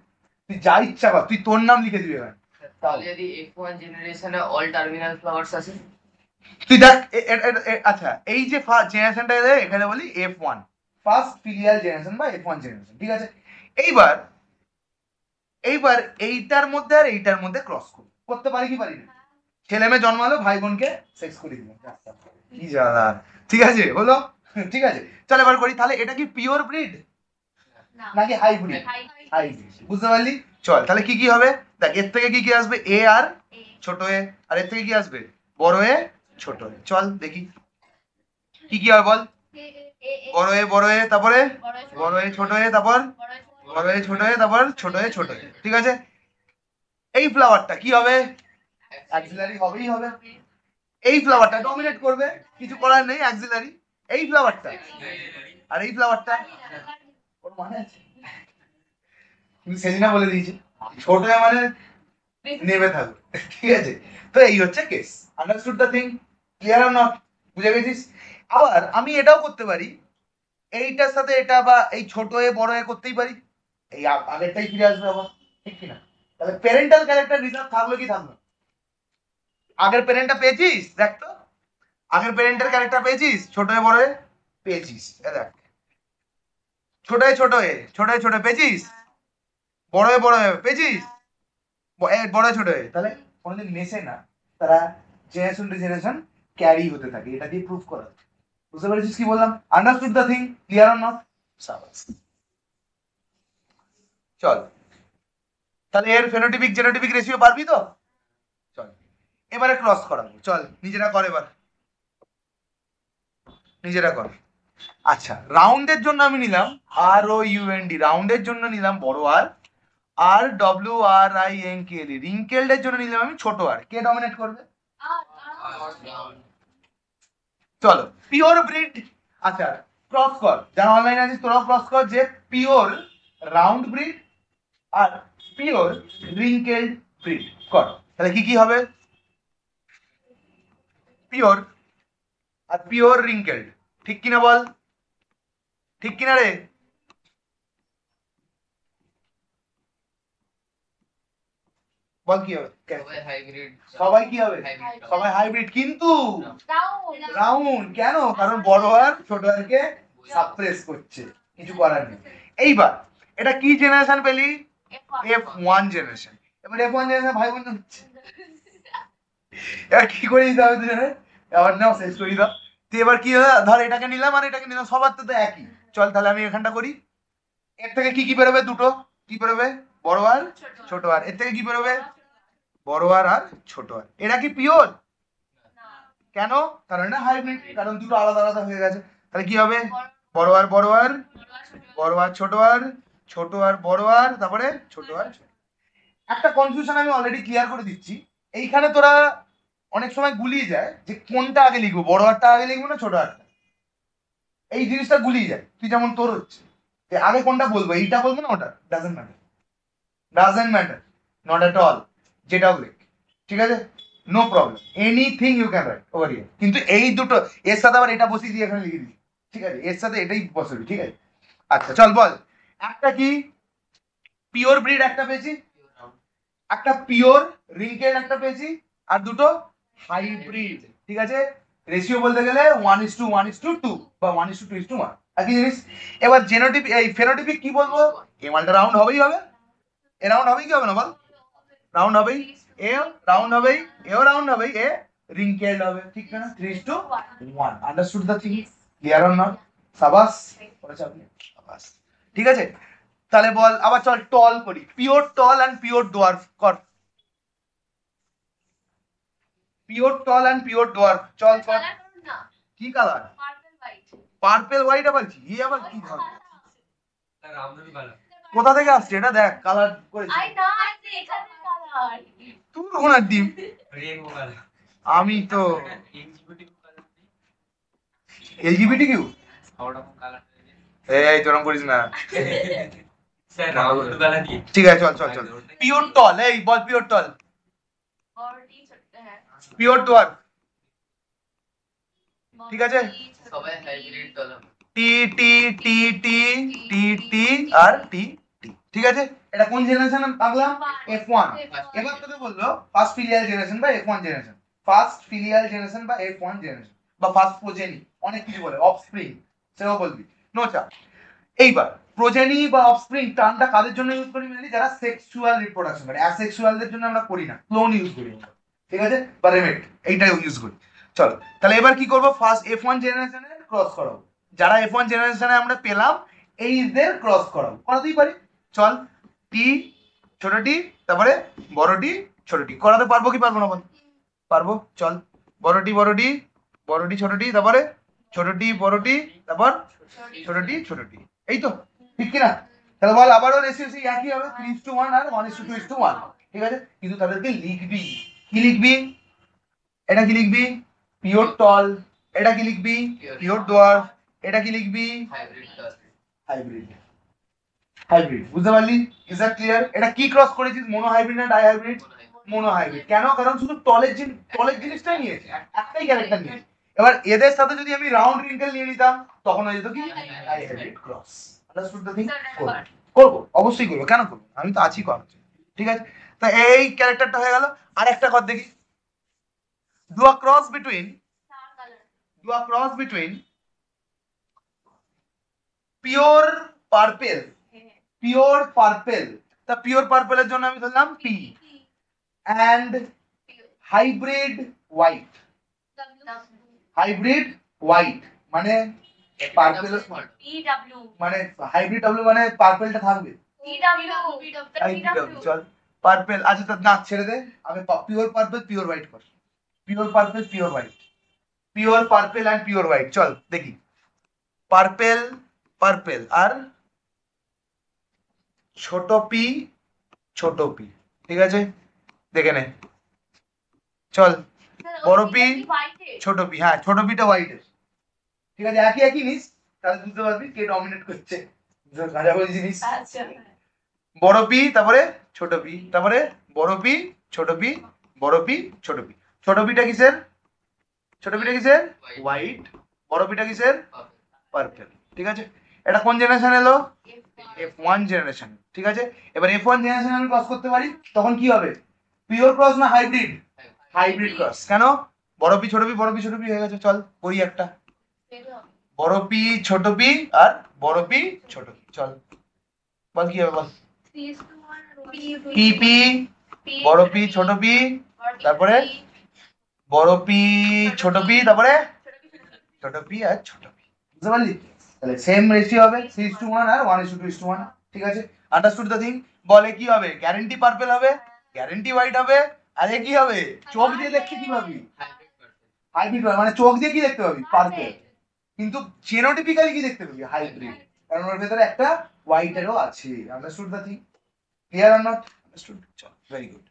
তুই যা ইচ্ছা কর তুই তোর নাম লিখে দিবি এখানে তাহলে যদি F1 জেনারেশনে অল টার্মিনাল ফ্লাওয়ার্স আছে তুই দেখ আচ্ছা এই যে ফার্স্ট জেনারেশনটা এখানে বলি F1 ফার্স্ট ফিলিয়াল জেনারেশন বা F1 জেনারেশন ঠিক আছে এইবার এইটার মধ্যে আর এইটার মধ্যে ক্রস করতে পারি কি পারি না ছেলে মেয়ে জন্মালো ভাই বোনকে সেক্স করে দিল কি জ্বালা ঠিক আছে হলো ঠিক আছে চল এবার করি তাহলে এটা কি পিওর ব্রিড নাকি হাইব্রিড হাইব্রিড বুঝতে পারলি চল তাহলে কি কি হবে দেখ এর থেকে কি কি আসবে এ আর ছোট এ আর এর থেকে কি আসবে বড় এ ছোট এ চল দেখি কি কি হবে বল বড় এ তারপরে বড় এ ছোট এ তারপর বড় এ ছোট এ তারপর ছোট এ ঠিক আছে এই ফ্লাওয়ারটা কি হবে অ্যাক্সিলারি হবেই হবে এই ফ্লাওয়ারটা ডমিনেট করবে কিছু করার নেই অ্যাক্সিলারি এই ফ্লাওয়ারটা আর এই ফ্লাওয়ারটা ওর মানে আছে কিন্তু সেদিনা বলে দিয়েছে ছোট মানে নেমে থাকবে ঠিক আছে তো এই হচ্ছে case understood the thing clear are not বুঝে গেছিস আবার আমি এটাও করতে পারি এইটার সাথে এটা বা এই ছোট এ বড় এ করতেই পারি এই আগেরটাই ফিরে আসবে আবার ঠিক কিনা তাহলে প্যারেন্টাল ক্যারেক্টার রিজার্ভ থাকলো কি থাকলো আগের প্যারেন্টটা পেয়েছিস দেখ তো আগের প্যারেন্টের ক্যারেক্টার পেয়েছিস ছোট এ বড় এ পেয়েছিস দেখ ছোট এ পেয়েছিস বড় এ পেয়েছিস বড় ছোট এ তাহলে কোনোদিন মেশে না তারা জেনারেশন টু জেনারেশন ক্যারি হতে থাকে এটা দিয়ে প্রুফ করা বুঝতে পেরেছিস কি বললাম understood the thing clear or not সাবাস চল তাহলে এর ফেনোটিপিক জেনোটিপিক রেশিও পারবি তো চল এবারে ক্রস করাবো চল নিজেরা কর এবার নিজেরা কর আচ্ছা রাউন্ডের জন্য আমি নিলাম ROUND রাউন্ডের জন্য নিলাম বড় আর RWRINKL রিঙ্কেলড জন্য নিলাম আমি ছোট আর কে ডমিনেট করবে চলো পিওর ব্রিড আচ্ছা ক্রস কর যারা অনলাইনে আছিস তোরাও ক্রস কর যে পিওর রাউন্ড ব্রিড আর পিওর রিঙ্কেলড ব্রিড কর তাহলে কি কি হবে পিওর আর পিওর রিঙ্কেলড ঠিক কিনা বল ঠিক কিনা রে বল কি হবে সবাই হাইব্রিড সবাই কি হবে সবাই হাইব্রিড কিন্তু রাউন্ড কেন কারণ বড় আর ছোট আরকে সাপ্রেস করছে কিছু করার নেই এইবার এটা কি জেনারেশন পেলি F1 জেনারেশন এবার F1 জেনারেশন ভাই বোন হচ্ছে এবার কি করে দিতে হবে দুজনে আবার নাও শেষ করি দাও তুই এবার কি হলো ধর এটাকে নিলাম আর এটাকে নিলাম সবার তো একই চল তাহলে আমি এখানটা করি এর থেকে কি কি বেরোবে দুটো কি বেরোবে বড় আর ছোট আর এর থেকে কি বেরোবে বড় আর ছোট আর এরা কি পিওর কেন কারণ এটা হাইব্রিড কারণ দুটো আলাদা আলাদা হয়ে গেছে তাহলে কি হবে বড় আর ছোট আর ছোট আর বড় আর তারপরে ছোট আর একটা কনফিউশন আমি অলরেডি ক্লিয়ার করে দিচ্ছি এইখানে তোরা অনেক সময় গুলিয়ে যায় যে কোনটা আগে লিখবো বড় আরটা আগে লিখবো না ছোট আরটা এই জিনিসটা গুলিয়ে যায় তুই যেমন তোর হচ্ছে আগে কোনটা বলবো এইটা বলবো না ওটা doesn't matter not at all যেটাও লিখ ঠিক আছে no problem anything you can write over here কিন্তু এই দুটো এর সাথে আবার এটা বসিয়ে দিয়ে এখানে লিখে দিই ঠিক আছে এর সাথে এটাই বসাবি ঠিক আছে আচ্ছা চল বল একটা কি পিওর ব্রিড একটা পেয়েছি একটা পিওর রিঙ্কেল একটা পেয়েছি আর দুটো হাইব্রিড ঠিক আছে রেশিও বলতে গেলে 1:1:2 বা 1:2:1 একই জিনিস এবার জেনোটিপিক এই ফেনোটিপিক কি বলবো এ মালটা রাউন্ড হবেই হবে এ রাউন্ড হবেই কি হবে না বল রাউন্ড হবেই এ রাউন্ড হবেই এও রাউন্ড হবেই এ রিঙ্কেলড হবে ঠিক না 3:1 understood the thing clear or not সাবাস করেছ আপনি সাবাস ঠিক আছে তাহলে বল আবার চল টল করি pure tall and pure dwarf কর pure tall and pure dwarf চল কর কি কালার পার্পল হোয়াইট আবার কি এই আবার কি ধরনের কোথা থেকে আসছে এটা দেখ, কালার করেছি তুই ওনার ডিম, আমি তো এলজিবিটি কিউ। এই তোরম করিস না, ঠিক আছে চল চল চল। পিওর টল, এই বল পিওর টল, পিওর টল, ঠিক আছে। সবাই হাইব্রিড দল হবে। টি টি টি টি টি টি আর টি টি, ঠিক আছে। এটা কোন জেনারেশন আঁকলাম? F1। এবার তোকে বললো ফার্স্ট ফিলিয়াল জেনারেশন বা F1 generation, first filial generation বা F1 জেনারেশন বা ফার্স্ট প্রোজেনি, অনেক কিছু বলে, অফস্প্রিং, সেটাও বলবি, নো চাপ। এইবার প্রোজেনি বা অফস্প্রিং টার্মটা কাদের জন্য ইউজ করি? মেনলি যারা সেক্সুয়াল রিপ্রোডাকশন করে, অ্যাসেক্সুয়ালদের জন্য আমরা করি না, ক্লোন ইউজ করি আমরা, ঠিক আছে, বা রেমেট, এইটাই ইউজ করি। চলো তাহলে এবার কি করবো, ফার্স্ট F1 জেনারেশনের ক্রস করাবো, যারা F1 জেনারেশনে আমরা পেলাম এইদের ক্রস করাবো, করাতেই পারি। চল টি ছোট টি তারপরে বড় টি ছোট টি, করাতে পারবো কি পারবো না বল? পারবো। চল বড় টি বড় টি বড় টি ছোট টি তারপরে ছোট টি বড় টি তারপর ছোট টি ছোট টি, এই তো, ঠিক কিনা? তাহলে বল আবারও রেশিও সেই একই হবে, 3:1 আর 1:2:1, ঠিক আছে। কিন্তু তাদেরকে লিখবি, কি লিখবি? এটা কি লিখবি? পিওর টল। এটা কি লিখবি? Pure dwarf. এটা কি লিখবি? হাইব্রিড দল। হাইব্রিড। হাইব্রিড, বুঝতে পারলি? Is that clear? এটা কি ক্রস করেছিস, মোনো হাইব্রিড না ডাই হাইব্রিড? Mono hybrid. কেন? কারণ শুধু টলের জিনিসটাই নিয়েছে, একটাই ক্যারেক্টার নিয়েছে। এবার এদের সাথে যদি আমি রাউন্ড রিঙ্কেল নিয়ে নিতাম তখন হয়ে যেত কি dihybrid cross. Understood the thing? করবো, অবশ্যই করবো, কেন করবো, আমি তো আছি করার জন্য, ঠিক আছে। তা এই ক্যারেক্টারটা হয়ে গেল। আর একটা কথা দেখি, do a cross between pure purple, pure purple, তা পিওর পার্পেলের জন্য আমি ধরলাম P, and hybrid white, hybrid white মানে পার্পেল, মানে হাইব্রিড ডাব্লিউ মানে পার্পেলটা থাকবে, চল পার্পেল, আচ্ছা তো না ছেড়ে দে, আমি পিওর পার্পেল পিওর হোয়াইট কর, pure purple pure white, pure purple and pure white. চল দেখি, পার্পেল পার্পেল আর ছোট পি ছোট পি, ঠিক আছে, দেখে নে। চল বড় পি ছোট পি, হ্যাঁ ছোট পিটা হোয়াইটের, ঠিক আছে, একই একই নিস, তাহলে বুঝতে পারবি কে ডমিনেট করছে, গাজাগজি জিনিস। বড় পি তারপরে ছোট পি তারপরে বড় পি ছোট পি বড় পি ছোট পি, ছোট পিটা কিসের? ছোট পিটা কিসের? হোয়াইট। বড় পিটা কিসের? পার্পেল, ঠিক আছে। এটা কোন জেনারেশন এলো? F1 জেনারেশন, ঠিক আছে। এবার F1 জেনারেশন আমি ক্রস করতে পারি, তখন কি হবে? পিওর ক্রস না হাইব্রিড? Hybrid cross. কেন? বড় পি ছোট পি বড় পি ছোট পি হয়ে গেছে। চল করি একটা, বড় পি ছোট পি আর বড় পি ছোট পি, চল বল কি হবে বল। পি পি বড় পি ছোট পি তারপরে বড় পি ছোট পি তারপরে ছোট পি আর ছোট পি, বুঝতে পারলি? তাহলে সেম রেশিও হবে 3:1 আর 1:2:1, ঠিক আছে। Understood the thing? বলে কি হবে? গ্যারান্টি পার্পেল হবে, গ্যারান্টি হোয়াইট হবে, আর এ কি হবে? চোখ দিয়ে দেখতে কি পাবি? হাইব্রিড, মানে চোখ দিয়ে কি দেখতে পাবি? পার্পেল, কিন্তু জেনোটিপিক্যালি কি দেখতে পাবি? হাইব্রিড, কারণ ওর ভেতরে একটা হোয়াইটেরও আছে। Understood the thing? Clear or not? Understood, চল ভেরি গুড।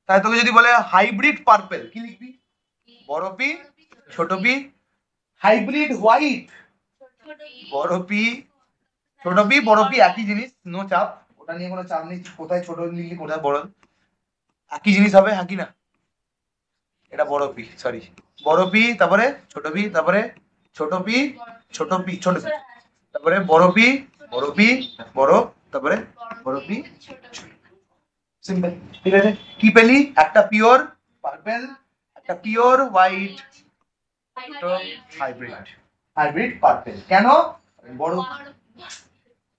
তাই তোকে যদি বলে হাইব্রিড পার্পেল, কি লিখবি? বড় পি ছোট পি, হাইব্রিড হোয়াইট বড় পি ছোট পি বড় পি, একই জিনিস, নো চাপ, ওটা নিয়ে কোনো চাপ নেই, কোথায় ছোট লিখলি কোথায় বড়, একই জিনিস হবে, একই না? এটা বড় পি, সরি বড় পি তারপরে ছোট পি তারপরে ছোট পি ছোট পি ছোট পি তারপরে বড় পি বড় তারপরে বড় পি, সিম্পল, ঠিক আছে। কি পেলি? একটা পিওর পার্পেল, একটা পিওর হোয়াইট, দুটো হাইব্রিড, হাইব্রিড পার্পেল। কেন? বড়,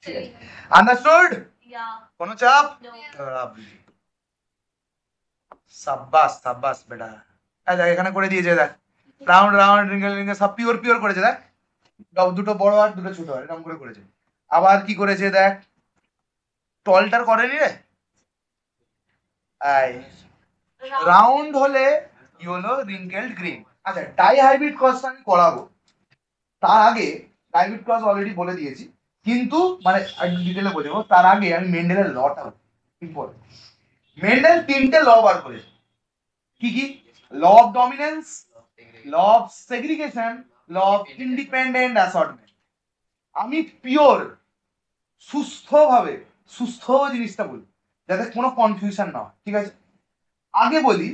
ঠিক আছে। আন্ডারস্টুড? কোনো চাপ? সাব্বাস সাব্বাস বেটা। এই দেখ এখানে করে দিয়েছে, দেখ রাউন্ড রাউন্ড রিঙ্গেল রিঙ্গেল সব পিওর পিওর করেছে, দেখ দুটো বড় আর দুটো ছোট আর এরকম করে করেছে। আবার কি করেছে দেখ, টলটার করেনি রে, রাউন্ড হলে কি হলো? রিঙ্কেলড গ্রিন, আচ্ছা ডাইহাইব্রিড ক্রসটা আমি করাবো, তার আগে ডাইহাইব্রিড ক্রস অলরেডি বলে দিয়েছি, কিন্তু মানে ডিটেলে বোঝাবো তার আগে আমি মেন্ডেলের লটা ইম্পর্টেন্ট। মেন্ডেল তিনটে ল বার করেছে, কি কি? Law of dominance, law of segregation, law of independent assortment. আমি পিওর সুস্থ জিনিসটা বলি যাতে কোনো কনফিউশন না হয়, ঠিক আছে? আগে বলি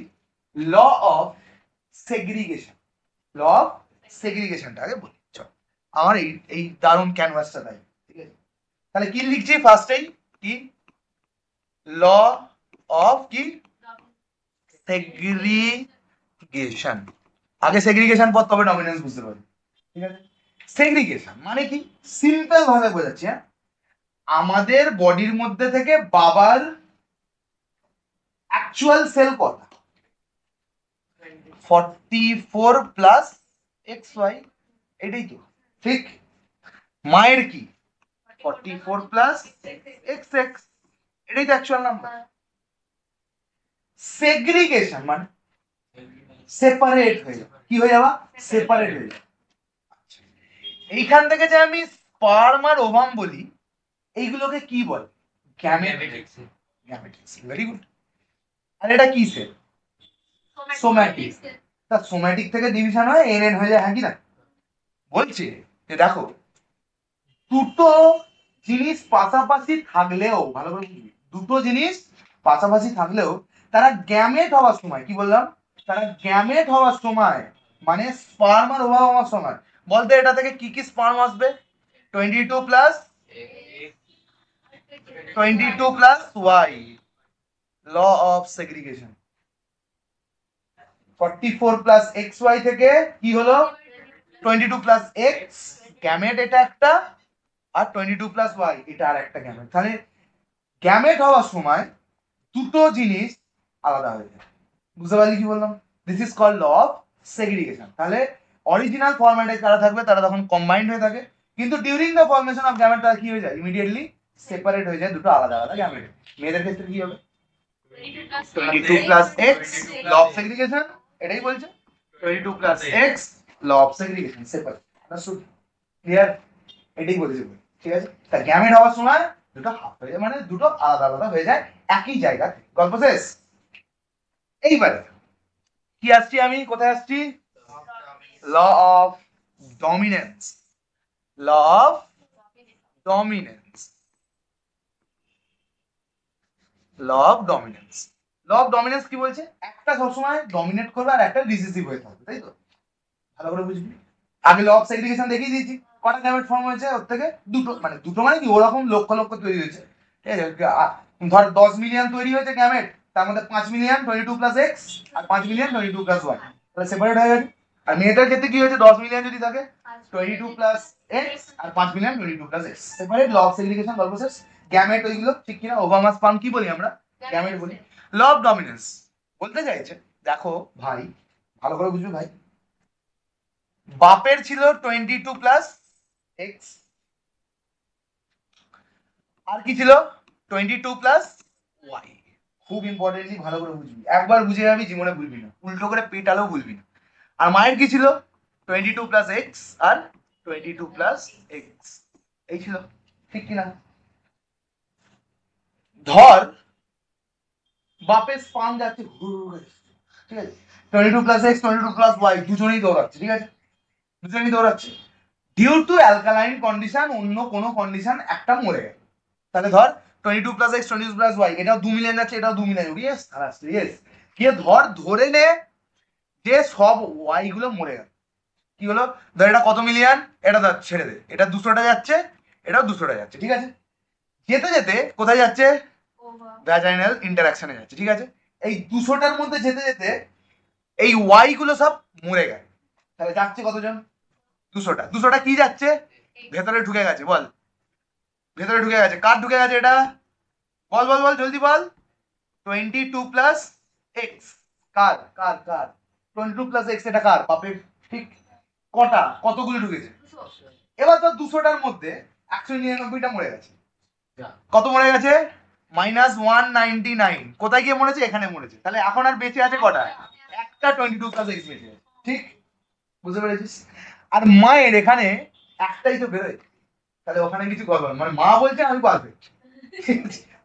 law of segregation, law of সেগ্রিগেশনটা আগে বলি। চল আমার এই দারুণ ক্যানভাসটা তাই, ঠিক আছে? তাহলে কি লিখছি ফার্স্টেই, কি ল অফ কি সেগ্রিগেশন, আগে সেগ্রিগেশন পর তবে ডমিনেন্স বুঝতে পারবে, ঠিক আছে? সেগ্রিগেশন মানে কি, সিম্পল ভাবে বোঝাচ্ছি, হ্যাঁ? আমাদের বডির মধ্যে থেকে বাবার অ্যাকচুয়াল সেল কত? 44 প্লাস XY, এটাই তো ঠিক। মায়ের কি 44 প্লাস XX, এটাই তো অ্যাকচুয়াল নাম্বার। সেগ্রিগেশন মানে সেপারেট হয়ে যাওয়া, কি হয়ে যাওয়া? সেপারেট হয়ে যাওয়া। এইখান থেকে যে আমি স্পার্ম আর ওভাম বলি, এইগুলোকে কি বলে? গ্যামেটিক্স। গ্যামেটিক্স, ভেরি গুড। আর এটা কি সেল? সোম্যাটিক। তা সোম্যাটিক থেকে ডিভিশন হয় এনএন হয়ে যায়, হ্যাঁ কি না? বলছে যে দেখো দুটো জিনিস পাশাপাশি থাকলেও, ভালো করে বুঝবি, দুটো জিনিস পাশাপাশি থাকলেও তারা গ্যামেট হওয়ার সময়, কি বললাম? তারা গ্যামেট হওয়ার সময় মানে স্পার্ম আর ওভাম হওয়ার সময়, বলতে এটা থেকে কি কি স্পার্ম আসবে? 22 plus 22 plus Y, law of segregation. 44 plus XY থেকে কি হলো? 22 প্লাস X, গ্যামেট এটা একটা, আর 22 প্লাস Y এটা আর একটা গ্যামেট। তাহলে গ্যামেট হওয়ার সময় দুটো জিনিস আলাদা হয়ে যায়। বুঝতে পারলি কি বললাম? This is called law of segregation. তাহলে অরিজিনাল ফরম্যাটে যারা থাকবে তারা তখন কম্বাইন্ড হয়ে থাকে, কিন্তু during the formation of gamete তারা কি হয়ে যায়? ইমিডিয়েটলি সেপারেট হয়ে যায়, দুটো আলাদা আলাদা গ্যামেট। মেয়েদের ক্ষেত্রে কি হবে? 22 plus X, law of segregation, এটাই বলছে 22 plus X, law of segregation, separate. Clear? এটাই বলেছে, ঠিক আছে? তা গ্যামেট হওয়ার সময় দুটো হাফ হয়ে যায়, মানে দুটো আলাদা আলাদা হয়ে যায় একই জায়গাতে। গল্প শেষ। এইবারে কি আসছি আমি, কোথায় আসছি? Law of dominance, law of dominance, law of dominance. Law of dominance কি বলছে? একটা সবসময় ডমিনেট করবে আর একটা রিসেসিভ হয়ে থাকবে, তাই তো? ভালো করে বুঝবি। আগে ল অফ সেগ্রিগেশন দেখিয়ে দিয়েছি, কটা গ্যামেট ফর্ম হয়েছে ওর থেকে? দুটো। মানে দুটো মানে কি, ওরকম লক্ষ লক্ষ তৈরি হয়েছে, ঠিক আছে? ধর 10 মিলিয়ন তৈরি হয়েছে গ্যামেট, তার মধ্যে 5 মিলিয়ন 22 প্লাস X আর 5 মিলিয়ন 22 প্লাস Y, তাহলে সেপারেট হয়ে গেছে। আর মেয়েটার ক্ষেত্রে কি হয়েছে? 10 মিলিয়ন যদি থাকে 22 প্লাস X আর 5 million 22 plus X, separate. Law of segregation, গল্প শেষ। গ্যামেট ওইগুলো ঠিক কিনা? ওভামা স্পার্ম কি বলি আমরা? গ্যামেট বলি। ল অফ ডমিনেন্স বলতে চাইছে, দেখো ভাই, ভালো করে বুঝবে ভাই, বাপের ছিল 22 প্লাস X, আর কি ছিল? 22 প্লাস Y। খুব ইম্পর্টেন্টলি ভালো করে বুঝবি, একবার বুঝে যাবি, জীবনে ভুলবি না, উল্টো করে পেটালেও ভুলবি না। আর মায়ের কি ছিল? 22 প্লাস X আর 22 প্লাস X, এই ছিল, ঠিক কিনা? ধর বাপের স্পাম যাচ্ছে ঠিক আছে, 22 প্লাস X 22 প্লাস Y দুজনেই দৌড়াচ্ছে, ঠিক আছে? দুজনেই দৌড়াচ্ছে, ডিউ টু অ্যালকালাইন কন্ডিশন, অন্য কোনো কন্ডিশন একটা মরে গেল। তাহলে ধর 22 প্লাস X 22 প্লাস Y, এটাও 2 মিলিয়ন যাচ্ছে, এটাও 2 মিলিয়ন, ইয়েস ইয়েস। কে ধরে নে যে সব Y গুলো মরে গেল, কি হলো? ধর এটা কত মিলিয়ন, এটা ধর ছেড়ে দে, এটা 200টা যাচ্ছে, এটাও 200টা যাচ্ছে, ঠিক আছে? যেতে যেতে কোথায় যাচ্ছে? ভ্যাজাইনাল ইন্টারঅ্যাকশনে যাচ্ছে, ঠিক আছে? এই 200টার মধ্যে যেতে যেতে এই Y গুলো সব মরে গেল, তাহলে যাচ্ছে কতজন? 200টা কি যাচ্ছে? ভেতরে ঢুকে গেছে, বল। ভেতরে ঢুকে গেছে, কার ঢুকে গেছে এটা? বল বল বল, জলদি বল। 22 প্লাস X, কার কার কার? 22 প্লাস X এটা কার? বাপের, ঠিক। কটা, কতগুলো ঢুকেছে? এবার তো 200টার মধ্যে 199টা মরে গেছে। কত মরে গেছে? -199। কোথায় গিয়ে মরেছে? এখানে মরেছে। তাহলে এখন আর বেঁচে আছে কটা? একটা 22 প্লাস X বেঁচে আছে, ঠিক, বুঝতে পেরেছিস? আর মায়ের এখানে একটাই তো বেরোয়, তাহলে ওখানে কিছু করবো না, মানে মা বলছে আমি পারফেক্ট,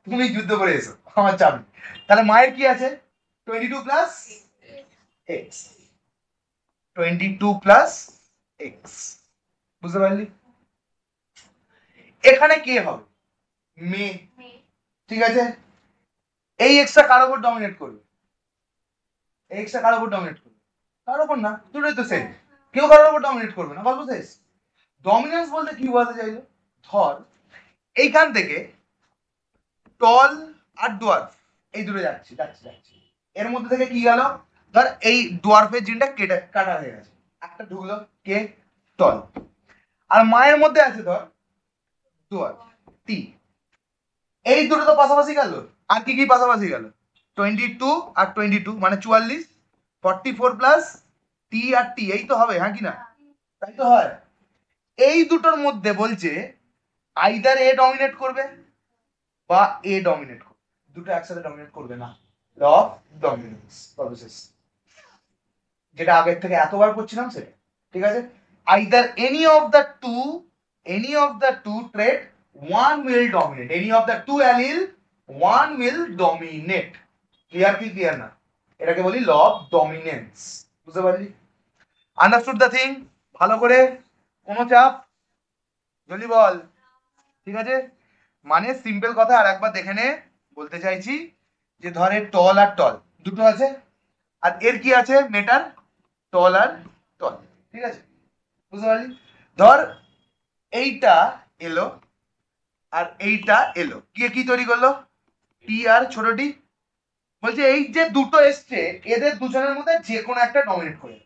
তুমি যুদ্ধ করে এসো, আমার চাপ নেই। তাহলে মায়ের কি আছে? 22 প্লাস এক্স, 22 প্লাস এক্স, বুঝতে পারলি? এখানে কে হবে? মেয়ে, ঠিক আছে। এই এক্সটা কার উপর ডমিনেট করবে? এই এক্সটা কার উপর ডমিনেট করবে? কার উপর না, দুটোই তো সেম, কেউ কারোর উপর ডমিনেট করবে না, গল্প শেষ। ডমিনেন্স বলতে কি বোঝাতে চাইলো? ধর এইখান থেকে টল আর ডোয়ার্ফ এই দুটো যাচ্ছে যাচ্ছে যাচ্ছে, এর মধ্যে থেকে কি গেল? ধর এই ডোয়ার্ফের জিনটা কেটে কাটা হয়ে গেছে, একটা ঢুকলো কে? টল। আর মায়ের মধ্যে আছে ধর ডোয়ার্ফ টি, এই দুটো তো পাশাপাশি গেল। আর কি কি পাশাপাশি গেল? 22 আর 22 মানে 44, 44 প্লাস টি আর টি, এই তো হবে, হ্যাঁ কি না? তাই তো হয়। এই দুটোর মধ্যে বলছে আইদার এ ডমিনেট করবে বা এ ডমিনেট করবে, দুটো একসাথে ডমিনেট করবে না। ল অফ ডমিনেন্স, প্রসেস যেটা আগের থেকে এতবার করছিলাম সেটা, ঠিক আছে। Either any of the two trait one will dominate, any of the two allele one will dominate, clear কি ক্লিয়ার না? এটাকে বলি ল অফ ডমিনেন্স, বুঝতে পারলি? Understood the thing? ভালো করে, কোনো চাপ, জলদি বল, ঠিক আছে। মানে সিম্পল কথা আর একবার দেখে নে, বলতে চাইছি যে ধরে টল আর টল দুটো আছে, আর এর কি আছে? মেটার টল আর টল, ঠিক আছে, বুঝতে পারলি? ধর এইটা এলো আর এইটা এলো, কি কি তৈরি করলো? টি আর ছোট টি। বলছে এই যে দুটো এসছে এদের দুজনের মধ্যে যে কোনো একটা ডমিনেট করে,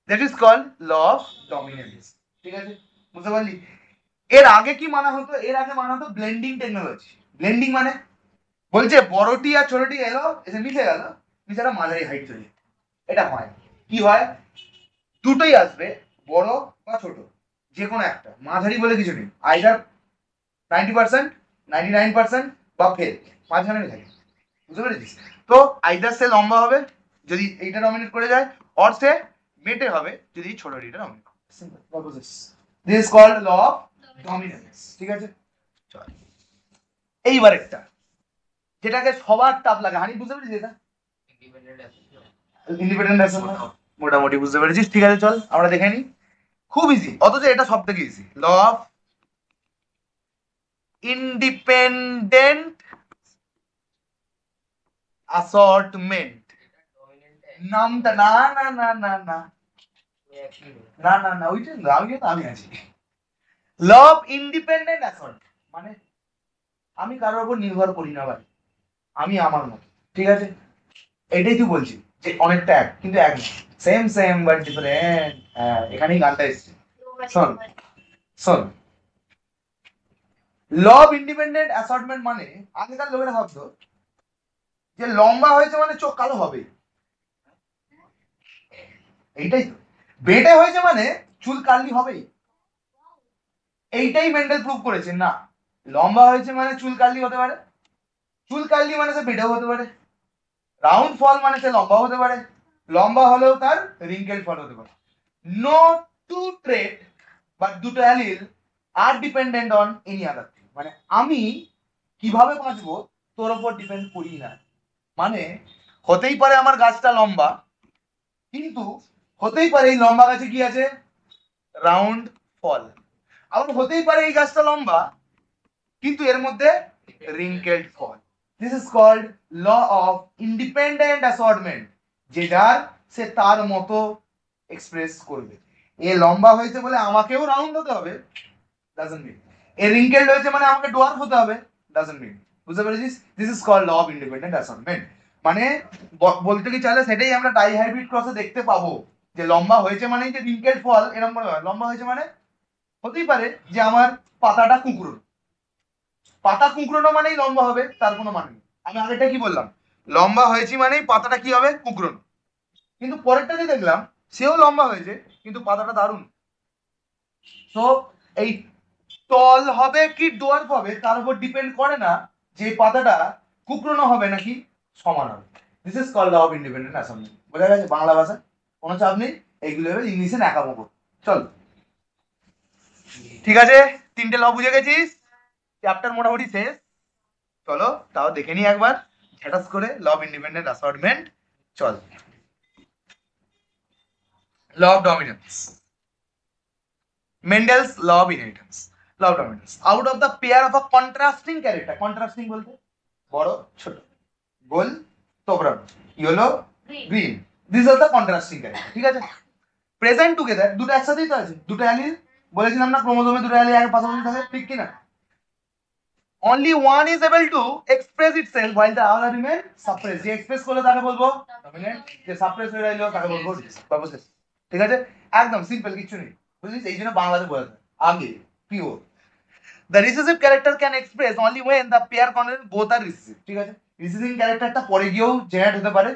that is called law of dominance, ঠিক আছে, বুঝতে পারলি? এর আগে কি মানা হতো? এর আগে মানা হতো ব্লেন্ডিং টেকনোলজি। ব্লেন্ডিং মানে বলছে বড়টি আর ছোটটি এলো, এসে মিশে গেল, মিশে একটা মাঝারি হাইট চলে, এটা হয়। কি হয়? দুটোই আসবে, বড় বা ছোট, যে কোনো একটা, মাঝারি বলে কিছু নেই, আইদার 90%, 99% বা ফেল, মাঝখানে থাকে, বুঝতে পেরেছিস? তো আইদার সে লম্বা হবে যদি এইটা ডমিনেট করে যায়, অর সে মেটে হবে যদি ছোটটিটা ডমিনেট করে। Simple, this is called law of dominance, ঠিক আছে। চল এইবার একটা যেটাকে সবার টাফ লাগে, হানি বুঝতে পেরেছিস এটা? ইন্ডিপেন্ডেন্ট অ্যাসেম্বলি মোটামুটি বুঝতে পেরেছিস, ঠিক আছে। চল আমরা দেখে নিই, খুব ইজি, অথচ এটা সব থেকে easy. Law of independent assortment, নামটা না না না না না না না না ওইটা না, আমি আছি। ল অফ ইন্ডিপেন্ডেন্ট অ্যাসর্ট মানে আমি কারোর উপর নির্ভর করি না ভাই, আমি আমার মতো, ঠিক আছে। এটাই তুই বলছি যে অনেকটা এক, কিন্তু এক সেম সেম বাট ডিফারেন্ট, এখানেই গানটা এসছে। শোন শোন, ল অফ ইন্ডিপেন্ডেন্ট অ্যাসর্টমেন্ট মানে আগেকার লোকেরা ভাবতো যে লম্বা হয়েছে মানে চোখ কালো হবে, এইটাই তো। বেটে হয়েছে মানে চুল কার্লি হবেই, এইটাই মেন্ডেল প্রুভ করেছে না। লম্বা হয়েছে মানে চুল কার্লি হতে পারে, চুল কার্লি মানে সে বেটেও হতে পারে, রাউন্ড ফল মানে সে লম্বা হতে পারে, লম্বা হলেও তার রিঙ্কেল ফল হতে পারে। নো টু ট্রেট বা দুটো অ্যালিল আর dependent on any other thing, মানে আমি কিভাবে বাঁচবো তোর উপর ডিপেন্ড করি না। মানে হতেই পারে আমার গাছটা লম্বা, কিন্তু হতেই পারে এই লম্বা গাছে কি আছে? রাউন্ড ফল। আবার হতেই পারে এই গাছটা লম্বা কিন্তু এর মধ্যে রিঙ্কেলড ফল। This is called law of independent assortment, যে যার সে তার মতো এক্সপ্রেস করবে। এ লম্বা হয়েছে বলে আমাকেও রাউন্ড হতে হবে, ডাজন্ট মিন। এ রিঙ্কেলড হয়েছে মানে আমাকে ডোয়ার্ফ হতে হবে, ডাজন্ট মিন, বুঝতে পেরেছিস? This is called law of independent assortment. মানে বলতে কি চাইলে সেটাই আমরা ডাইহাইব্রিড ক্রসে দেখতে পাবো, যে লম্বা হয়েছে মানে যে রিঙ্কেলড ফল এরকম মনে হয়, লম্বা হয়েছে মানে হতেই পারে যে আমার পাতাটা কুঁকড়ো, পাতা কুঁকড়োনো মানেই লম্বা হবে তার কোনো মানে নেই। আমি আগেটা কি বললাম? লম্বা হয়েছি মানেই পাতাটা কি হবে? কুঁকড়োনো। কিন্তু পরেরটাতে দেখলাম সেও লম্বা হয়েছে কিন্তু পাতাটা দারুণ। তো এই টল হবে কি ডোয়ার্ফ হবে তার উপর ডিপেন্ড করে না যে পাতাটা কুঁকড়োনো হবে নাকি সমান হবে। This is called law of independent assortment. বোঝা গেছে বাংলা ভাষা? কোনো চাপ নেই, এইগুলো হবে ইংলিশে ন্যাকামো। চল ঠিক আছে, 3টে ল বুঝে গেছিস, চ্যাপ্টার মোটামুটি শেষ। চলো তাও দেখে নি একবার ঝাটাস করে ল অফ ইন্ডিপেন্ডেন্ট অ্যাসর্টমেন্ট। চল, law of dominance, Mendel's law of inheritance. Law of dominance, out of the pair of a contrasting character, contrasting বলতে বড় ছোট, গোল তোবড়া, yellow green, this are the contrasting character. ঠিক আছে, প্রেজেন্ট টুগেদার, দুটো একসাথেই তো আছে, দুটো অ্যালিল বলেছিলাম না, ক্রোমোজোমে দুটো অ্যালিল এক পাশাপাশি থাকে, ঠিক কি না? only one is able to express itself while the other remain suppressed. যে এক্সপ্রেস করলে তাকে বলবো ডমিনেন্ট, যে সাপ্রেস হয়ে রইলো তাকে বলবো প্রপোসেস। ঠিক আছে, একদম সিম্পল, কিছু নেই, বুঝলিস? এই জন্য বাংলাতে বলা যায় আগে pure. The recessive character can express only when the pair contains both are recessive. ঠিক আছে, রিসিসিভ ক্যারেক্টারটা পরে গিয়েও জেনারেট হতে পারে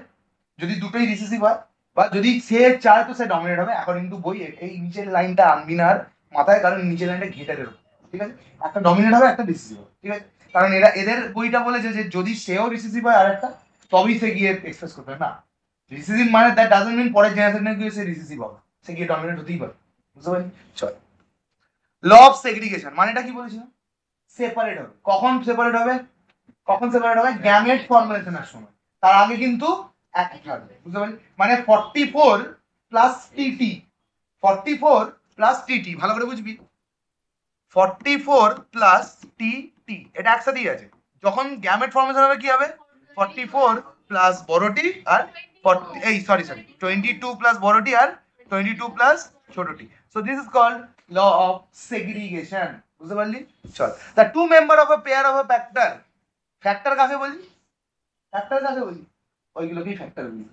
যদি দুটোই রিসিসিভ হয়, বা যদি সে চায় তো সে ডমিনেট হবে অ্যাকর্ডিং টু বই। এই নিচের লাইনটা আনবি না আর মাথায়, কারণ নিচের লাইনটা ঘেটারের উপর। ঠিক আছে, একটা ডমিনেট হবে একটা রিসিসিভ হবে। ঠিক আছে, কারণ এরা এদের বইটা বলেছে যে যদি সেও রিসিসিভ হয় আর একটা, তবেই সে গিয়ে এক্সপ্রেস করতে হবে। না, রিসিসিভ মানে দ্যাট ডাজন্ট মিন পরের জেনারেশনে গিয়ে সে রিসিসিভ হবে, সে গিয়ে ডমিনেট হতেই পারে। বুঝতে পারলি? চল, ল অফ সেগ্রিগেশন মানেটা কি বলেছিলাম? সেপারেট হবে। কখন সেপারেট হবে? কখন সেপারেট হবে? গ্যামেট ফর্মেশনের সময়, তার আগে কিন্তু একই থাকবে। বুঝতে পারলি? মানে 44 প্লাস টিটি, 44 প্লাস টিটি, ভালো করে বুঝবি, 44 প্লাস টিটি এটা একসাথেই আছে। যখন গ্যামেট ফর্মেশন হবে কি হবে? 44 প্লাস বড়টি আর 22 প্লাস বড়টি আর 22 প্লাস ছোটটি। So this is called law of segregation. বুঝতে পারলি? চল, the two member of a pair of a factor, factor কাকে বলি? ফ্যাক্টর কাকে বলি? ওইগুলোকেই ফ্যাক্টর বলি,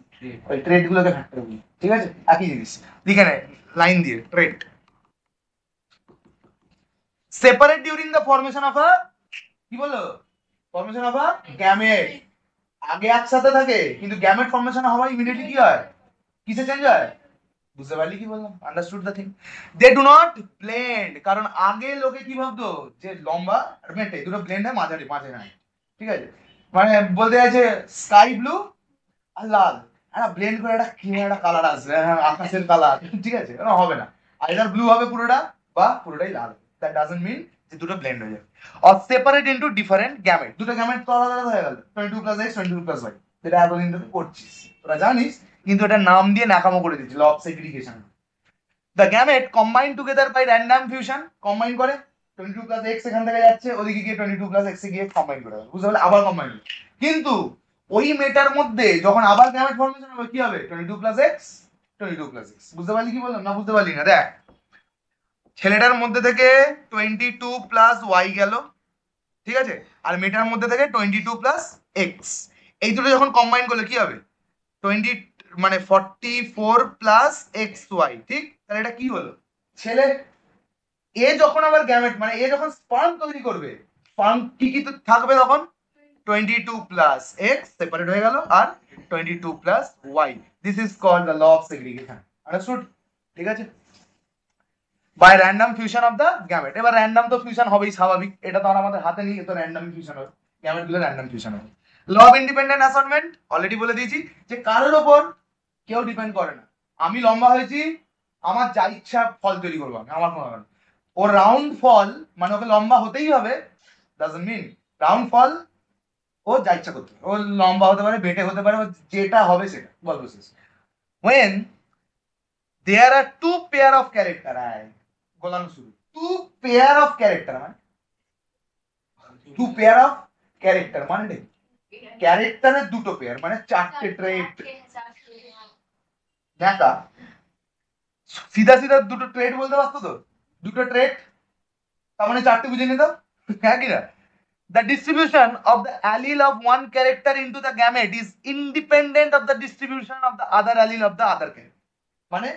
ওই ট্রেড গুলোকে ফ্যাক্টর বলি। ঠিক আছে, একই জিনিস, লিখে নেয় লাইন দিয়ে, trade. Separate during the formation of a, কি বলো, ফর্মেশন অফ আ গ্যামেট। আগে একসাথে থাকে কিন্তু গ্যামেট ফর্মেশন হওয়া ইমিডিয়েটলি কি হয়? কিসে চেঞ্জ হয়? বুঝতে পারলি কি বললাম? Understood the thing. They do not blend, কারণ আগে লোকে কি ভাবতো যে লম্বা আর মেটে দুটো ব্লেন্ড হয় মাঝারি মাঝে নাই। ঠিক আছে, মানে বলতে আছে স্কাই ব্লু আর লাল, একটা ব্লেন্ড করে একটা কি একটা কালার আসবে, আকাশের কালার। ঠিক আছে, হবে না, আইদার ব্লু হবে পুরোটা বা পুরোটাই লাল। দ্যাট ডাজন্ট মিন যে দুটো ব্লেন্ড হয়ে যাবে। Or separate into different gamete, দুটো গ্যামেট তো আলাদা আলাদা হয়ে গেল, 22 প্লাস x 22 প্লাস y, যেটা এতদিন ধরে করছিস তোরা জানিস, কিন্তু এটা নাম দিয়ে নাকামো করে দিচ্ছি, law of segregation. The gamete combine together by random fusion, combine করে 22 প্লাস x এখান থেকে যাচ্ছে ওদিকে গিয়ে 22 প্লাস x এ গিয়ে কম্বাইন করে, বুঝতে পারলে? আবার কম্বাইন, কিন্তু ওই মেটার মধ্যে যখন আবার গ্যামেট ফর্মেশন হবে কি হবে? 22 প্লাস x 22 প্লাস x। বুঝতে পারলি কি বললাম? না বুঝতে পারলি না? দেখ, ছেলেটার মধ্যে থেকে 22 প্লাস y গেল, ঠিক আছে, আর মেটার মধ্যে থেকে 22 প্লাস x, এই দুটো যখন কম্বাইন করলে কি হবে? 20 মানে 44 প্লাস xy। ঠিক, তাহলে এটা কি হলো? ছেলে। এ যখন আবার গ্যামেট মানে এ যখন স্পার্ম তৈরি করবে, স্পার্ম কি কি তো থাকবে তখন? 22 প্লাস x সেপারেট হয়ে গেল আর 22 plus y। This is called the law of segregation. Understood? ঠিক আছে, by random fusion of the gamete. এবার র্যান্ডম তো ফিউশন হবেই স্বাভাবিক, এটা তো আর আমাদের হাতে নেই, তো র্যান্ডম ফিউশন হবে, গ্যামেট গুলো র্যান্ডম ফিউশন হবে। Law of independent assignment already বলে দিয়েছি যে কারোর ওপর কেউ ডিপেন্ড করে না। আমি লম্বা হয়েছি, আমার যা ইচ্ছা ফল তৈরি করবো আমি, আমার কোনো ব্যাপার না। ও রাউন্ড ফল মানে ওকে লম্বা হতেই হবে, ডাজন্ট মিন রাউন্ড ফল ও যা ইচ্ছা করতে পারে, ও লম্বা হতে পারে, বেটে হতে পারে, ও যেটা হবে সেটা, গল্প শেষ। when there are two pair of character, গোলানো শুরু, two pair of character মানে two pair of character মানে ক্যারেক্টারের দুটো পেয়ার মানে চারটে ট্রেট। দেখা সিধা সিধা দুটো ট্রেট বলতে পারতো তো, দুটো ট্রেট তার মানে চারটে বুঝে নিত, হ্যাঁ কিনা? The distribution of the allele of one character into the gamete is independent of the distribution of the other allele of the other character. মানে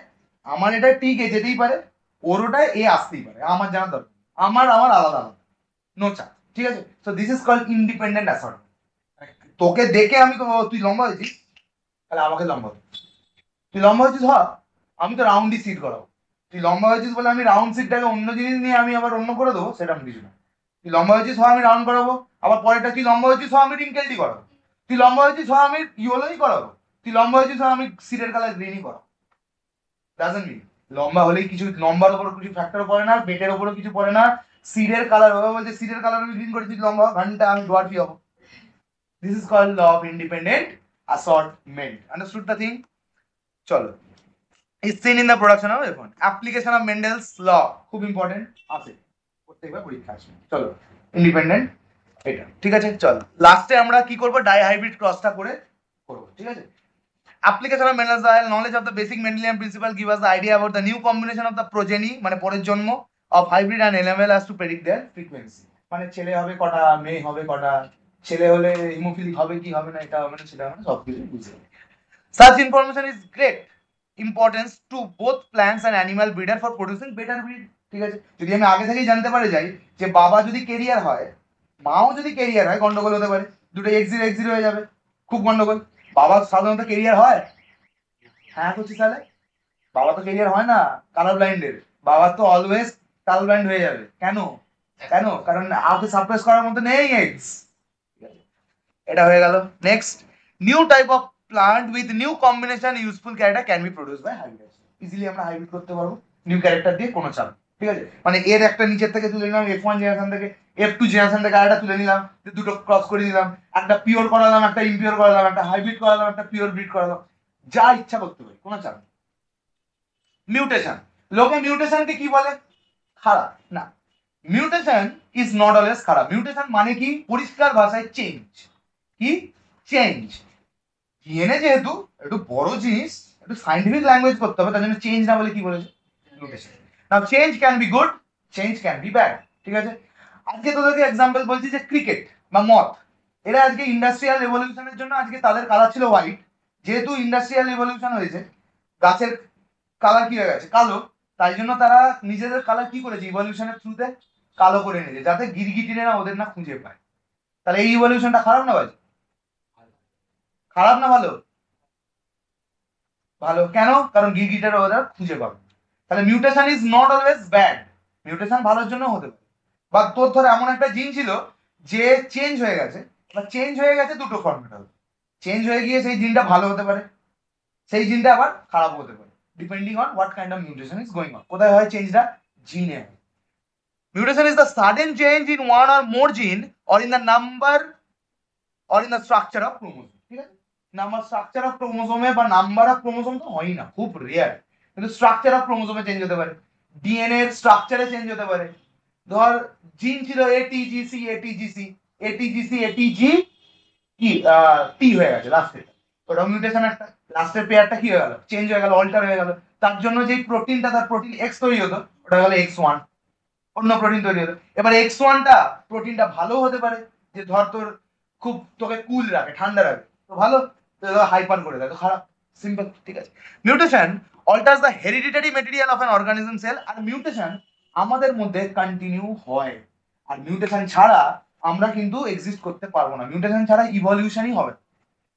আমার এটা ঠিক এ যেতেই পারে, ওর ওটায় এ আসতেই পারে, আমার জানা দরকার, আমার আলাদা আলাদা, নো চার্জ। ঠিক আছে, so this is called independent assortment. তোকে দেখে আমি তুই লম্বা হয়েছিস তাহলে আমাকে লম্বা হতে, তুই লম্বা হয়েছিস হ, আমি তো রাউন্ডই সিট করাবো। তুই লম্বা হয়েছিস বলে আমি রাউন্ড সিটটাকে অন্য জিনিস নিয়ে আমি আবার অন্য করে দেবো, সেটা আমি কিছু না। তুই লম্বা হয়েছিস হ আমি রাউন্ড করাবো, আবার পরেরটা তুই লম্বা হয়েছিস হ আমি রিঙ্কেলটি করাবো, তুই লম্বা হয়েছিস হ আমি ইয়েলোই করাবো, তুই লম্বা হয়েছিস হ আমি সিটের কালার গ্রিনই করাবো। ডাজন্ট মিন লম্বা হলেই কিছু, লম্বার উপর কিছু ফ্যাক্টর পড়ে না, পেটের উপরও কিছু পড়ে না, সিডের কালার বাবা বলছে সিডের কালার আমি গ্রিন করেছি লম্বা, ঘন্টা আমি ডোয়ার্ফি হবো। This is called law of independent assortment. Understood the thing? চলো, is seen in the production of এখন application of Mendel's law, খুব ইম্পর্টেন্ট আছে প্রত্যেকবার পরীক্ষা আসবে। চলো ইন্ডিপেন্ডেন্ট এটা ঠিক আছে। চল লাস্টে আমরা কি করব, ডাইহাইব্রিড ক্রসটা করে করব, ঠিক আছে। Application of Mendel's law, knowledge of the basic Mendelian principle give us the idea about the new combination of the progeny মানে পরের জন্ম of hybrid and enable us to predict their frequency, মানে ছেলে হবে কটা, মেয়ে হবে কটা, ছেলে হলে হিমোফিলিক হবে কি হবে না, এটা হবে না সেটা হবে না, সব কিছু বুঝে। Such information is great importance to both plants and animal breeder for producing better breed, ঠিক আছে। যদি আমি আগে থেকেই জানতে পারে যাই যে বাবা যদি কেরিয়ার হয়, মাও যদি কেরিয়ার হয়, গন্ডগোল হতে পারে, দুটো x0 হয়ে যাবে, খুব গন্ডগোল। বাবা সাধারণত কেরিয়ার হয়, হ্যাঁ করছি তাহলে, বাবা তো কেরিয়ার হয় না কালার ব্লাইন্ডের, বাবা তো অলওয়েজ কালার ব্লাইন্ড হয়ে যাবে। কেন কেন? কারণ আউকে সাপ্রেস করার মতো নেই এক্স। এটা হয়ে গেল। Next, new type of plant with new combination useful character can be produce by hybrid. Easily আমরা হাইব্রিড করতে পারবো নিউ ক্যারেক্টার দিয়ে, কোনো চাপ, ঠিক আছে। মানে এর একটা নিচের থেকে তুলে নিলাম, F1 জেনারেশন থেকে F2 জেনারেশন থেকে আরেকটা তুলে নিলাম, দুটো ক্রস করে দিলাম, একটা পিওর করালাম, একটা ইমপিওর করালাম, একটা হাইব্রিড করালাম, একটা পিওর ব্রিড করালাম, যা ইচ্ছা করতে পারি, কোনো চাপ। মিউটেশন, লোকে মিউটেশনকে কি বলে? খারাপ না, মিউটেশন ইজ নট অলওয়েজ খারাপ। মিউটেশন মানে কি? পরিষ্কার ভাষায় চেঞ্জ। কি চেঞ্জ? ডিএনএ যেহেতু একটু বড় জিনিস, একটু সাইন্টিফিক ল্যাঙ্গুয়েজ করতে হবে, তার জন্য চেঞ্জ না বলে কি বলেছে? Mutation. Now change can be good, change can be bad, ঠিক আছে। আজকে তোদেরকে এক্সাম্পল বলছি যে ক্রিকেট বা মথ, এরা আজকে ইন্ডাস্ট্রিয়াল রেভলিউশনের জন্য আজকে তাদের কালার ছিল হোয়াইট, যেহেতু ইন্ডাস্ট্রিয়াল রেভলিউশন হয়েছে, গাছের কালার কি হয়ে গেছে? কালো, তাই জন্য তারা নিজেদের কালার কি করেছে? ইভলিউশনের থ্রুতে কালো করে নিয়েছে, যাতে গিরগিটিরা ওদের না খুঁজে পায়। তাহলে এই ইভলিউশনটা খারাপ না ভাই? খারাপ না ভালো? ভালো। কেন? কারণ গিরগিটিরা ওরা খুঁজে পাবে। তাহলে mutation is not always bad, mutation ভালোর জন্য হতে পারে। বা তোর ধর এমন একটা জিন ছিল যে চেঞ্জ হয়ে গেছে, বা চেঞ্জ হয়ে গেছে দুটো ফর্মেট হবে, চেঞ্জ হয়ে গিয়ে সেই জিনটা ভালো হতে পারে, সেই জিনটা আবার খারাপ হতে পারে, depending on what kind of mutation is going on. কোথায় হয় চেঞ্জটা? জিনে হয়। Mutation is the sudden change in one or more gene or in the number or in the structure of chromosome, ঠিক আছে। নাম্বার স্ট্রাকচার অফ ক্রোমোজোমে বা number of chromosome তো হয় না, খুব রেয়ার, কিন্তু স্ট্রাকচার অফ ক্রোমোজোমে চেঞ্জ হতে পারে, ডিএনএ এর স্ট্রাকচারে চেঞ্জ হতে পারে। ধর জিন ছিল এটিজিসি এটিজিসি এটিজিসি এটিজি কি টি হয়ে গেছে লাস্টে, ওটা মিউটেশন একটা, লাস্টের পেয়ারটা কি হয়ে গেল? চেঞ্জ হয়ে গেল, অল্টার হয়ে গেল। তার জন্য যে প্রোটিনটা, তার প্রোটিন এক্স তৈরি হতো, ওটা হলো X1, অন্য প্রোটিন তৈরি হতো। এবার X1টা প্রোটিনটা ভালো হতে পারে, যে ধর তোর খুব তোকে কুল রাখে, ঠান্ডা রাখে, তো ভালো, হাইপার করে দেয় তো খারাপ, সিম্পল, ঠিক আছে। Mutation alters the hereditary material of an organism cell, আর মিউটেশন আমাদের মধ্যে কন্টিনিউ হয়, আর মিউটেশন ছাড়া আমরা কিন্তু এক্সিস্ট করতে পারবো না, মিউটেশন ছাড়া ইভলিউশনই হবে।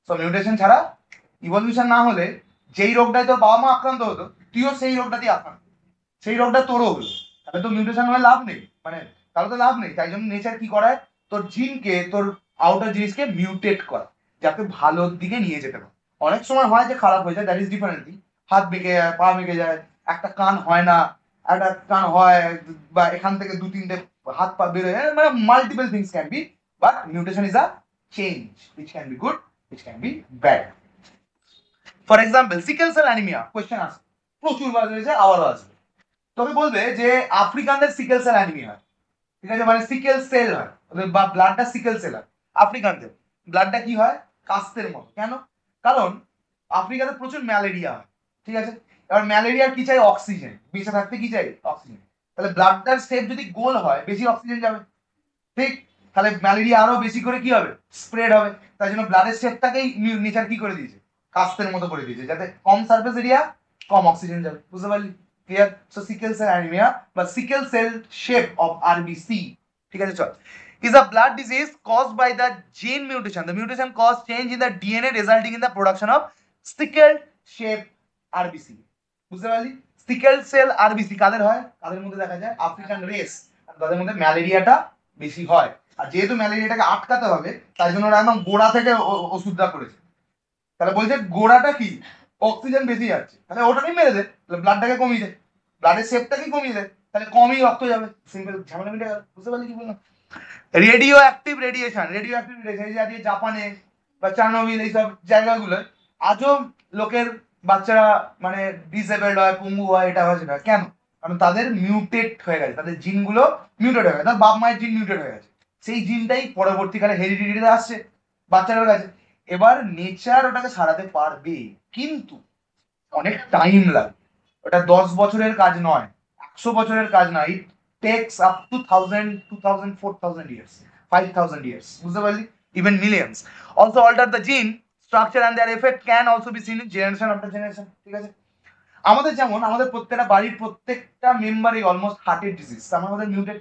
সো মিউটেশন ছাড়া ইভলিউশন না হলে যেই রোগটায় তোর বাবা মা আক্রান্ত হতো, তুইও সেই রোগটা দিয়ে আক্রান্ত, সেই রোগটা তোরও হলো, তাহলে তো মিউটেশন হয়ে লাভ নেই, মানে তাহলে তো লাভ নেই। তাই জন্য নেচার কি করায়? তোর জিনকে, তোর আউটার জিনিসকে মিউটেট করে, যাতে ভালোর দিকে নিয়ে যেতে পারে। অনেক সময় হয় যে খারাপ হয়ে যায়, দ্যাট ইজ ডিফারেন্ট থিং। হাত বেঁকে যায়, পা বেঁকে যায়, একটা কান হয় না, একটা কান হয়, বা এখান থেকে দু তিনটে হাত পা বের হয়ে যায়, মানে multiple things can be, but mutation is a change which can be good, which can be bad. For example sickle cell anaemia, question আসে, প্রচুর বার হয়েছে, আবারও আসবে। তবে বলবে যে আফ্রিকানদের সিকেল সেল অ্যানিমিয়া হয়, ঠিক আছে, মানে সিকেল সেল হয়, ওদের বা ব্লাডটা সিকেল সেল হয়। আফ্রিকানদের ব্লাডটা কি হয়? কাস্তের মতো। কেন? কারণ আফ্রিকাতে প্রচুর ম্যালেরিয়া হয়, ঠিক আছে। এবার ম্যালেরিয়ার কি চাই? অক্সিজেন, বেঁচে থাকতে কি চাই? অক্সিজেন। তাহলে ব্লাডটার শেপ যদি গোল হয়, বেশি অক্সিজেন যাবে, ঠিক, তাহলে ম্যালেরিয়া আরো বেশি করে কি হবে? স্প্রেড হবে। তাই জন্য ব্লাডের শেপটাকেই নেচার কি করে দিয়েছে? কাস্তের মতো করে দিয়েছে, যাতে কম সারফেস এরিয়া, কম অক্সিজেন যাবে। বুঝতে পারলি? Clear? So sickle cell anaemia বা sickle cell shape of RBC, ঠিক আছে। চল, is a blood disease caused by the gene mutation. The mutation causes change in the DNA resulting in the production of sickle shape RBC. বুঝতে পারলি? Sickle cell RBC কাদের হয়? কাদের মধ্যে দেখা যায়? African race, আর তাদের মধ্যে ম্যালেরিয়াটা বেশি হয়। আর যেহেতু ম্যালেরিয়াটাকে আটকাতে হবে, তাই জন্য ওরা একদম গোড়া থেকে ওষুধটা করেছে। তাহলে বলছে গোড়াটা কি? অক্সিজেন বেশি যাচ্ছে, তাহলে ওটাকেই মেরে দে, ব্লাডটাকে কমিয়ে দে, ব্লাডের শেপটাকেই কমিয়ে দে, তাহলে কমই রক্ত যাবে, সিম্পল, ঝামেলা মিটে গেল। বুঝতে পারলি কি বললাম? রেডিও অ্যাক্টিভ রেডিয়েশন, জাপানে বা চার্নোবিল এইসব জায়গাগুলো আজও লোকের বাচ্চারা মানে ডিসেবলড হয়, পঙ্গু হয়, এটা হয় সেটা। কেন? কারণ তাদের মিউটেট হয়ে গেছে, তাদের জিনগুলো মিউটেট হয়ে গেছে, তার বাপ মায়ের জিন মিউটেট হয়ে গেছে, সেই জিনটাই পরবর্তীকালে হেরিডিটিতে আসছে বাচ্চাদের কাছে। এবার নেচার ওটাকে সারাতে পারবে, কিন্তু অনেক টাইম লাগবে। ওটা 10 বছরের কাজ নয়, 100 বছরের কাজ নয়। It takes up to 1000, 2000, 4000 years, 5000 years, বুঝতে পারলি? Even millions. Also alter the gene structure and their effect can also be seen in generation after generation. ঠিক আছে? আমাদের যেমন আমাদের প্রত্যেকটা বাড়ির প্রত্যেকটা মেম্বারই অলমোস্ট হার্টের ডিজিজ, আমাদের মিউটেড,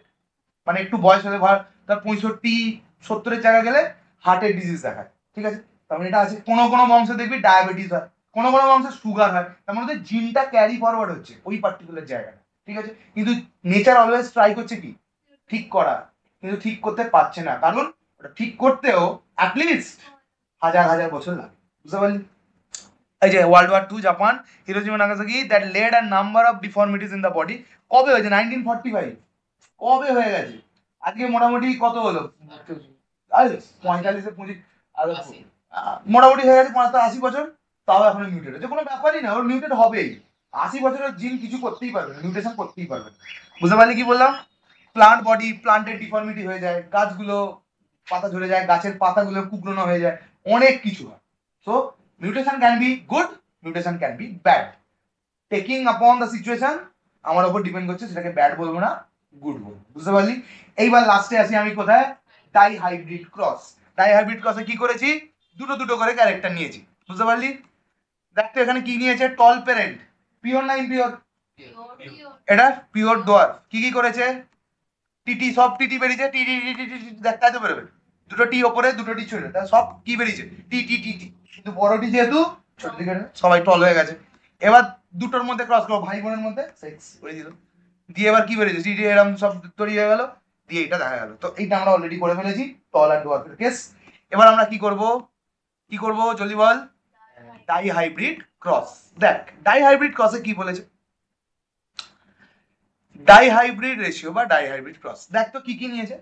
মানে একটু বয়স হলে তার 65-70-এর জায়গায় গেলে হার্টের ডিজিজ দেখায়। ঠিক আছে? তার মানে এটা আছে। কোনো কোনো বংশে দেখবি ডায়াবেটিস হয়, কোনো কোনো বংশে সুগার হয়, তার মানে জিনটা ক্যারি ফরওয়ার্ড হচ্ছে ওই পার্টিকুলার জায়গাটা। ঠিক আছে? কিন্তু নেচার অলওয়েজ ট্রাই করছে কি ঠিক করা, কিন্তু ঠিক করতে পারছে না, কারণ ওটা ঠিক করতেও অ্যাটলিস্ট হাজার হাজার বছর লাগে। বুঝতে পারলি? এই যে World War II Japan, Hiroshima Nagasaki, that led a number of deformities in the body. কবে হয়েছে? 1945। কবে হয়ে গেছে? আজকে মোটামুটি কত হলো? 45-50, মোটামুটি হয়ে গেছে 80 বছর, তাও এখন মিউটেড হচ্ছে। কোনো ব্যাপারই না, ওর মিউটেড হবেই। 80 বছরের জিন কিছু করতেই পারবে না, মিউটেশন করতেই পারবে না। বুঝতে পারলি কি বললাম? প্লান্ট বডি, প্লান্টের ডিফর্মিটি হয়ে যায়, গাছগুলো পাতা ঝরে যায়, গাছের পাতাগুলো কুকড়োনো হয়ে যায়, অনেক কিছু হয়। So mutation can be good, mutation can be bad, taking upon the situation. আমার উপর ডিপেন্ড করছে, সেটাকে ব্যাড বলবো না গুড বলবো। বুঝতে পারলি? এইবার লাস্টে আসি আমি কোথায়, die hybrid cross. Die hybrid ক্রসে কি করেছি? দুটো দুটো করে ক্যারেক্টার নিয়েছি। বুঝতে পারলি? দেখতে এখানে কি নিয়েছে, টল প্যারেন্ট, পিওর না ইমপিওর? এটা পিওর ডোয়ার। কি কি করেছে? টিটি, সব টিটি বেরিয়েছে, টিটি টিটি টিটি, দেখতে তো বেরোবে, দুটো টি ওপরে দুটো টি ছোট, সব কি বেরিয়েছে? টি টি টি টি, কিন্তু বড়টি যেহেতু ছোট দিকে সবাই টল হয়ে গেছে। এবার দুটোর মধ্যে ক্রস করো, ভাই বোনের মধ্যে সেক্স করে দিল, দিয়ে এবার কি বেরিয়েছে? টি টি এরকম সব তৈরি হয়ে গেল, দিয়ে এটা দেখা গেল। তো এইটা আমরা অলরেডি করে ফেলেছি, টল আর ডোয়ার্ফের কেস। এবার আমরা কি করব, কি করব জলদি বল? Die hybrid cross. দেখ ডাই হাইব্রিড ক্রসে কি বলেছে, ডাই হাইব্রিড রেশিও বা ডাই হাইব্রিড ক্রস। দেখ তো কি কি নিয়েছে,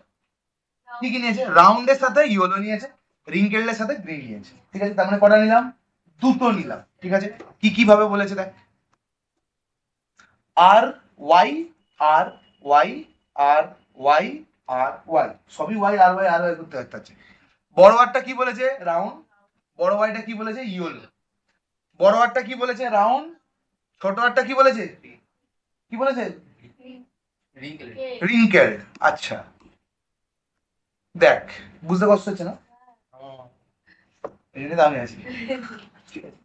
কি কি নিয়েছে? রাউন্ডের সাথে ইয়েলো নিয়েছে, রিঙ্কেলের সাথে গ্রিন নিয়েছে। ঠিক আছে? তার মানে কটা নিলাম? দুটো নিলাম। ঠিক আছে? কি কি ভাবে বলেছে দেখ, আর ওয়াই আর ওয়াই আর ওয়াই আর ওয়াই, সবই ওয়াই আর ওয়াই আর ওয়াই করতে হচ্ছে। বড় আরটা কি বলেছে? রাউন্ড। বড় ওয়াইটা কি বলেছে? ইয়েলো। বড় আরটা কি বলেছে? রাউন্ড। ছোট আরটা কি বলেছে? কি বলেছে? রিঙ্কেল। আচ্ছা দেখ, বুঝতে কষ্ট হচ্ছে না? এই জন্য আমি আছি। ঠিক আছে,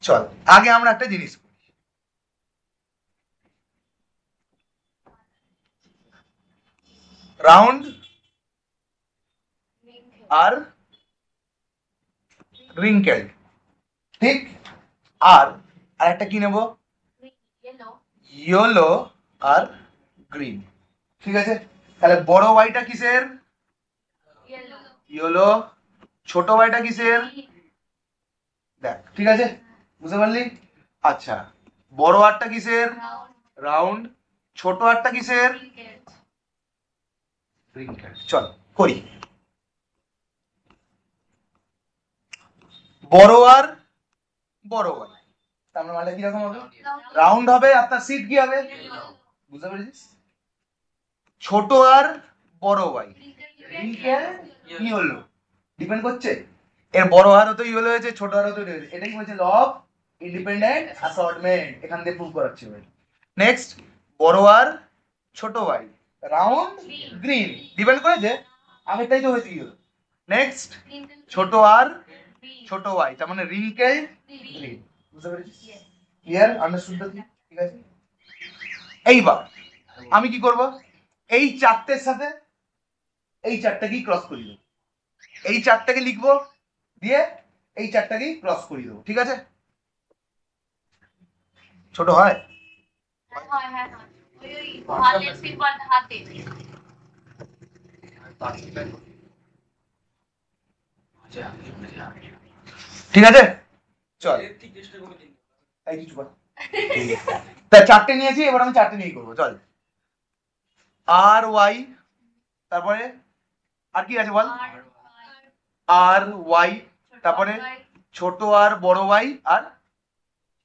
চল আগে আমরা একটা জিনিস করি। রাউন্ড আর রিঙ্কেল, ঠিক? আর একটা কি নেব? ইয়েলো আর গ্রিন। ঠিক আছে? তাহলে বড় ওয়াইটা কিসের? ইয়েলো। ছোট ওয়াইটা কিসের? দেখ, ঠিক আছে? বুঝতে পারলি? আচ্ছা, বড় আরটা কিসের? রাউন্ড। ছোট আরটা কিসের? রিঙ্কেল। চল করি। বড় আর বড় ওয়াই, তার মানে কিরকম হবে? রাউন্ড হবে, আর তার সিট কি হবে? বুঝতে পেরেছিস? ছোট আর বড় ওয়াই, রিঙ্কেল ইয়েলো, ডিপেন্ড করছে। এর বড় আর তো ইয়েলো হয়েছে, ছোট আর তো হয়েছে, এটাই বলছে ল অফ ইন্ডিপেন্ডেন্ট অ্যাসর্টমেন্ট, এখান থেকে প্রুভ করাচ্ছি। নেক্সট, বড় আর ছোট ওয়াই, রাউন্ড গ্রিন, ডিপেন্ড করেছে, আগেরটাই তো হয়েছে ইয়েলো। নেক্সট, ছোট আর ছোট ওয়াই, তার মানে রিঙ্কেল গ্রিন। বুঝতে পেরেছিস? ক্লিয়ার? Understood the thing? ঠিক আছে? এইবার আমি কি করব, এই চারটের সাথে এই চারটাকেই ক্রস করিয়ে দেবো, এই চারটাকে লিখবো, দিয়ে এই চারটাকেই ক্রস করিয়ে দেবো। ঠিক আছে? ছোট হয়? ঠিক আছে, চল। এই কিছু বল তা চারটে নিয়েছি, এবার আমি চারটে নিয়েই করবো। চল আর ওয়াই, তারপরে আর কি আছে বল, আর ওয়াই, তারপরে ছোট আর বড় ওয়াই, আর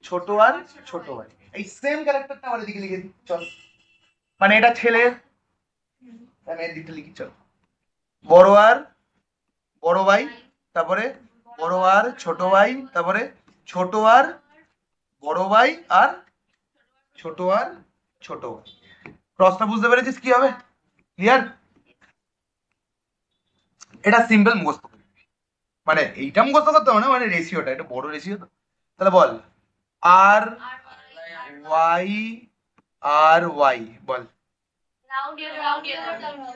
ছোট আর ছোট ওয়াই। এই সেম ক্যারেক্টারটা আবার এদিকে লিখে দিই চল, মানে এটা ছেলের, আমি এর দিকটা লিখি চল। বড় আর বড় ওয়াই, তারপরে বড় আর ছোট ওয়াই, তারপরে ছোট আর বড় ওয়াই, আর ছোট আর ছোট ওয়াই। ক্রসটা বুঝতে পেরেছিস কি হবে? ক্লিয়ার? এটা সিম্পল মুখস্থ করবি, মানে এইটা মুখস্থ করতে হবে না, মানে রেশিওটা, এটা বড় রেশিও তো। তাহলে বল আর ওয়াই, আর ওয়াই বল,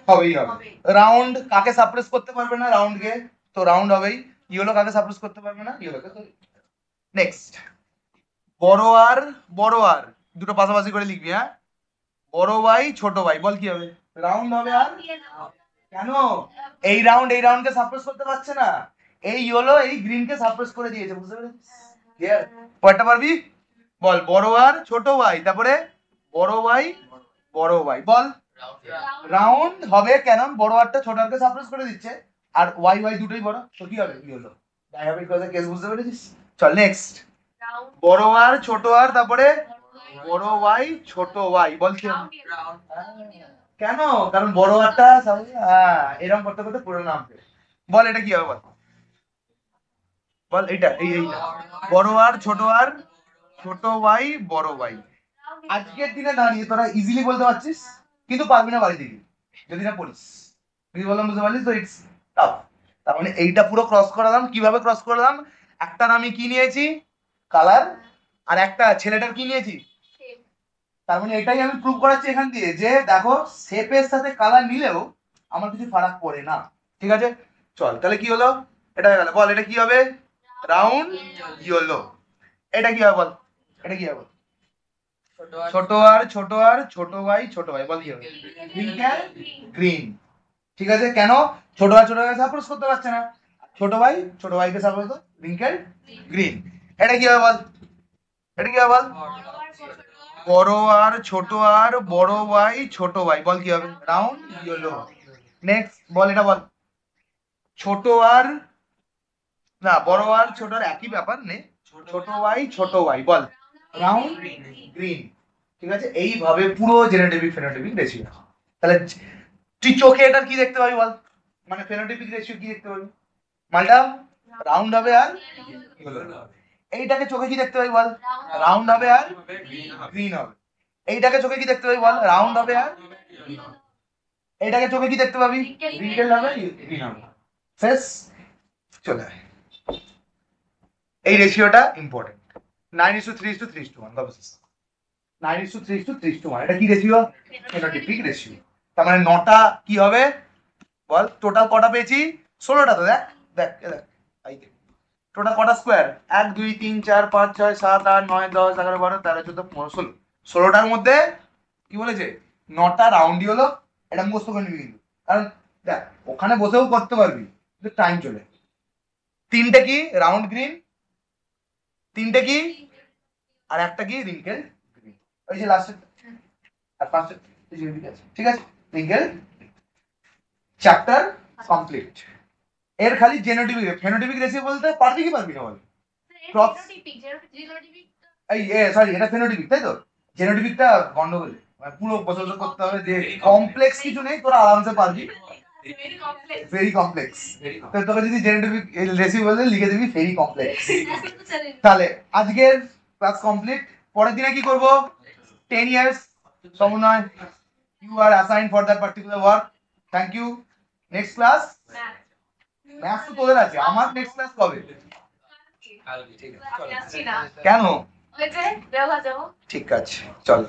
হবেই হবে। রাউন্ড কাকে সাপ্রেস করতে পারবে না? রাউন্ডকে, তো রাউন্ড হবেই। ইয়েলো কাকে সাপ্রেস করতে পারবে না? ইয়েলোকে। নেক্সট বড় আর দুটো পাশাপাশি করে লিখবি, হ্যাঁ? বড় ওয়াই ছোট ওয়াই, বল কি হবে? রাউন্ড হবে। আর কেন এই রাউন্ডকে সাপ্রেস করতে পারছে না? এই ইয়েলো এই গ্রিনকে সাপ্রেস করে দিয়েছে, বুঝতে পেরেছিস? ক্লিয়ার? কয়টা পারবি বল? বড় আর ছোট ওয়াই, তারপরে বড় ওয়াই বল। রাউন্ড হবে কেন? বড় আরটা ছোট আরকে সাপ্রেস করে দিচ্ছে, আর ওয়াই দুটোই বড়, তো কি হবে? ইয়েলো। ডায়াবেটিক কজের কেস বুঝতে পেরেছিস? চল নেক্সট বড় আর ছোট আর, তারপরে বড় ওয়াই ছোট ওয়াই, বল কি হবে? কেন? কারণ বড় আরটা এরকম করতে করতে পুরো নামবে। বল এটা কি হবে বল? বল এইটা এইটা বড় আর ছোট ওয়াই বড় ওয়াই। আজকের দিনে দাঁড়িয়ে তোরা ইজিলি বলতে পারছিস, কিন্তু পারবি না বাড়িতে গিয়ে যদি না পড়িস। তুই বললাম বুঝতে পারলিস তো? It's tough. তার মানে এইটা পুরো ক্রস করালাম। কিভাবে ক্রস করলাম? একটার আমি কি নিয়েছি? কালার। আর একটা ছেলেটার কি নিয়েছি? তার মানে এটাই আমি প্রুভ করাচ্ছি এখান দিয়ে, যে দেখো শেপের সাথে কালার নিলেও আমার কিছু ফারাক পড়ে না। ঠিক আছে চল, তাহলে কি হলো? এটা হয়ে গেল। বল এটা কি হবে? Round yellow. এটা কি হবে বল? এটা কি হবে? ছোট আর ছোট ওয়াই বল কি হবে? গ্রিন। ঠিক আছে, কেন? ছোট আর সাপোজ করতে পারছে না, ছোট ওয়াইকে সাপোজ করো, রিঙ্কেল গ্রিন। এটা কি হবে বল? এটা কি হবে বল? বড় আর বড় ওয়াই বল কি হবে? Round yellow. নেক্সট বল এটা বল। ছোট আর না, বড় আর ছোট আর একই ব্যাপার নে, ছোট ওয়াই বল রাউন্ড গ্রিন। ঠিক আছে, এইভাবে পুরো জেনেটিভিক ফেনোটাইপিক রেশিও। তাহলে তুই চোখে এটার কি দেখতে পাবি বল? মানে ফেনোটাইপিক রেশিও কি দেখতে পাবি? মালটা রাউন্ড হবে আর এইটাকে চোখে কি দেখতে পাবি বল? রাউন্ড হবে আর গ্রিন হবে। এইটাকে চোখে কি দেখতে পাবি বল? রাউন্ড হবে আর এইটাকে চোখে কি দেখতে পাবি? রিঙ্কেল হবে, গ্রিন হবে। শেষ। চলে আয়। এই রেশিওটা ইম্পর্টেন্ট। 9:3:3:1 কবে? 9:3:3:1। এটা কি রেশিও? Phenotypic ratio. তার মানে 9টা কি হবে বল? টোটাল কটা পেয়েছি? 16টা তো। দেখ দেখ দেখ টোটাল কটা স্কোয়ার? 1 2 3 4 5 6 7 8 9 10 11 12 13 14 15 16। 16টার মধ্যে কি বলেছে? 9টা রাউন্ডই হলো। এটা মুখস্থ করে নিবি কিন্তু, কারণ দেখ ওখানে বসেও করতে পারবি, কিন্তু টাইম চলে। 3টে কি রাউন্ড গ্রিন, 3টে কি আর একটা কি রিঙ্কেল গ্রিন। ওই যে লাস্টে আর ফার্স্টে। ঠিক আছে, রিঙ্কেল। Chapter complete. এর খালি জেনোটিপিক ফেনোটিপিক রেশিও বলতে পারবি কি পারবি না বল? এই সরি, এটা ফেনোটিপিক তাই তো। জেনোটিপিকটা গন্ডগোল, মানে পুরো বছর করতে হবে, যে কমপ্লেক্স কিছু নেই, তোরা আরামসে পারবি। Very complex. তো তোকে যদি জেনেটিক রেসিপি বলতে লিখে দিবি ভেরি কমপ্লেক্স। তাহলে আজকের ক্লাস কমপ্লিট। পরের দিনে কি করব? 10 ইয়ার্স সমন্বয়। You are assigned for that particular work. Thank you. Next class maths তো তোদের আছে, আমার নেক্সট ক্লাস কবে? কেন? ঠিক আছে চল।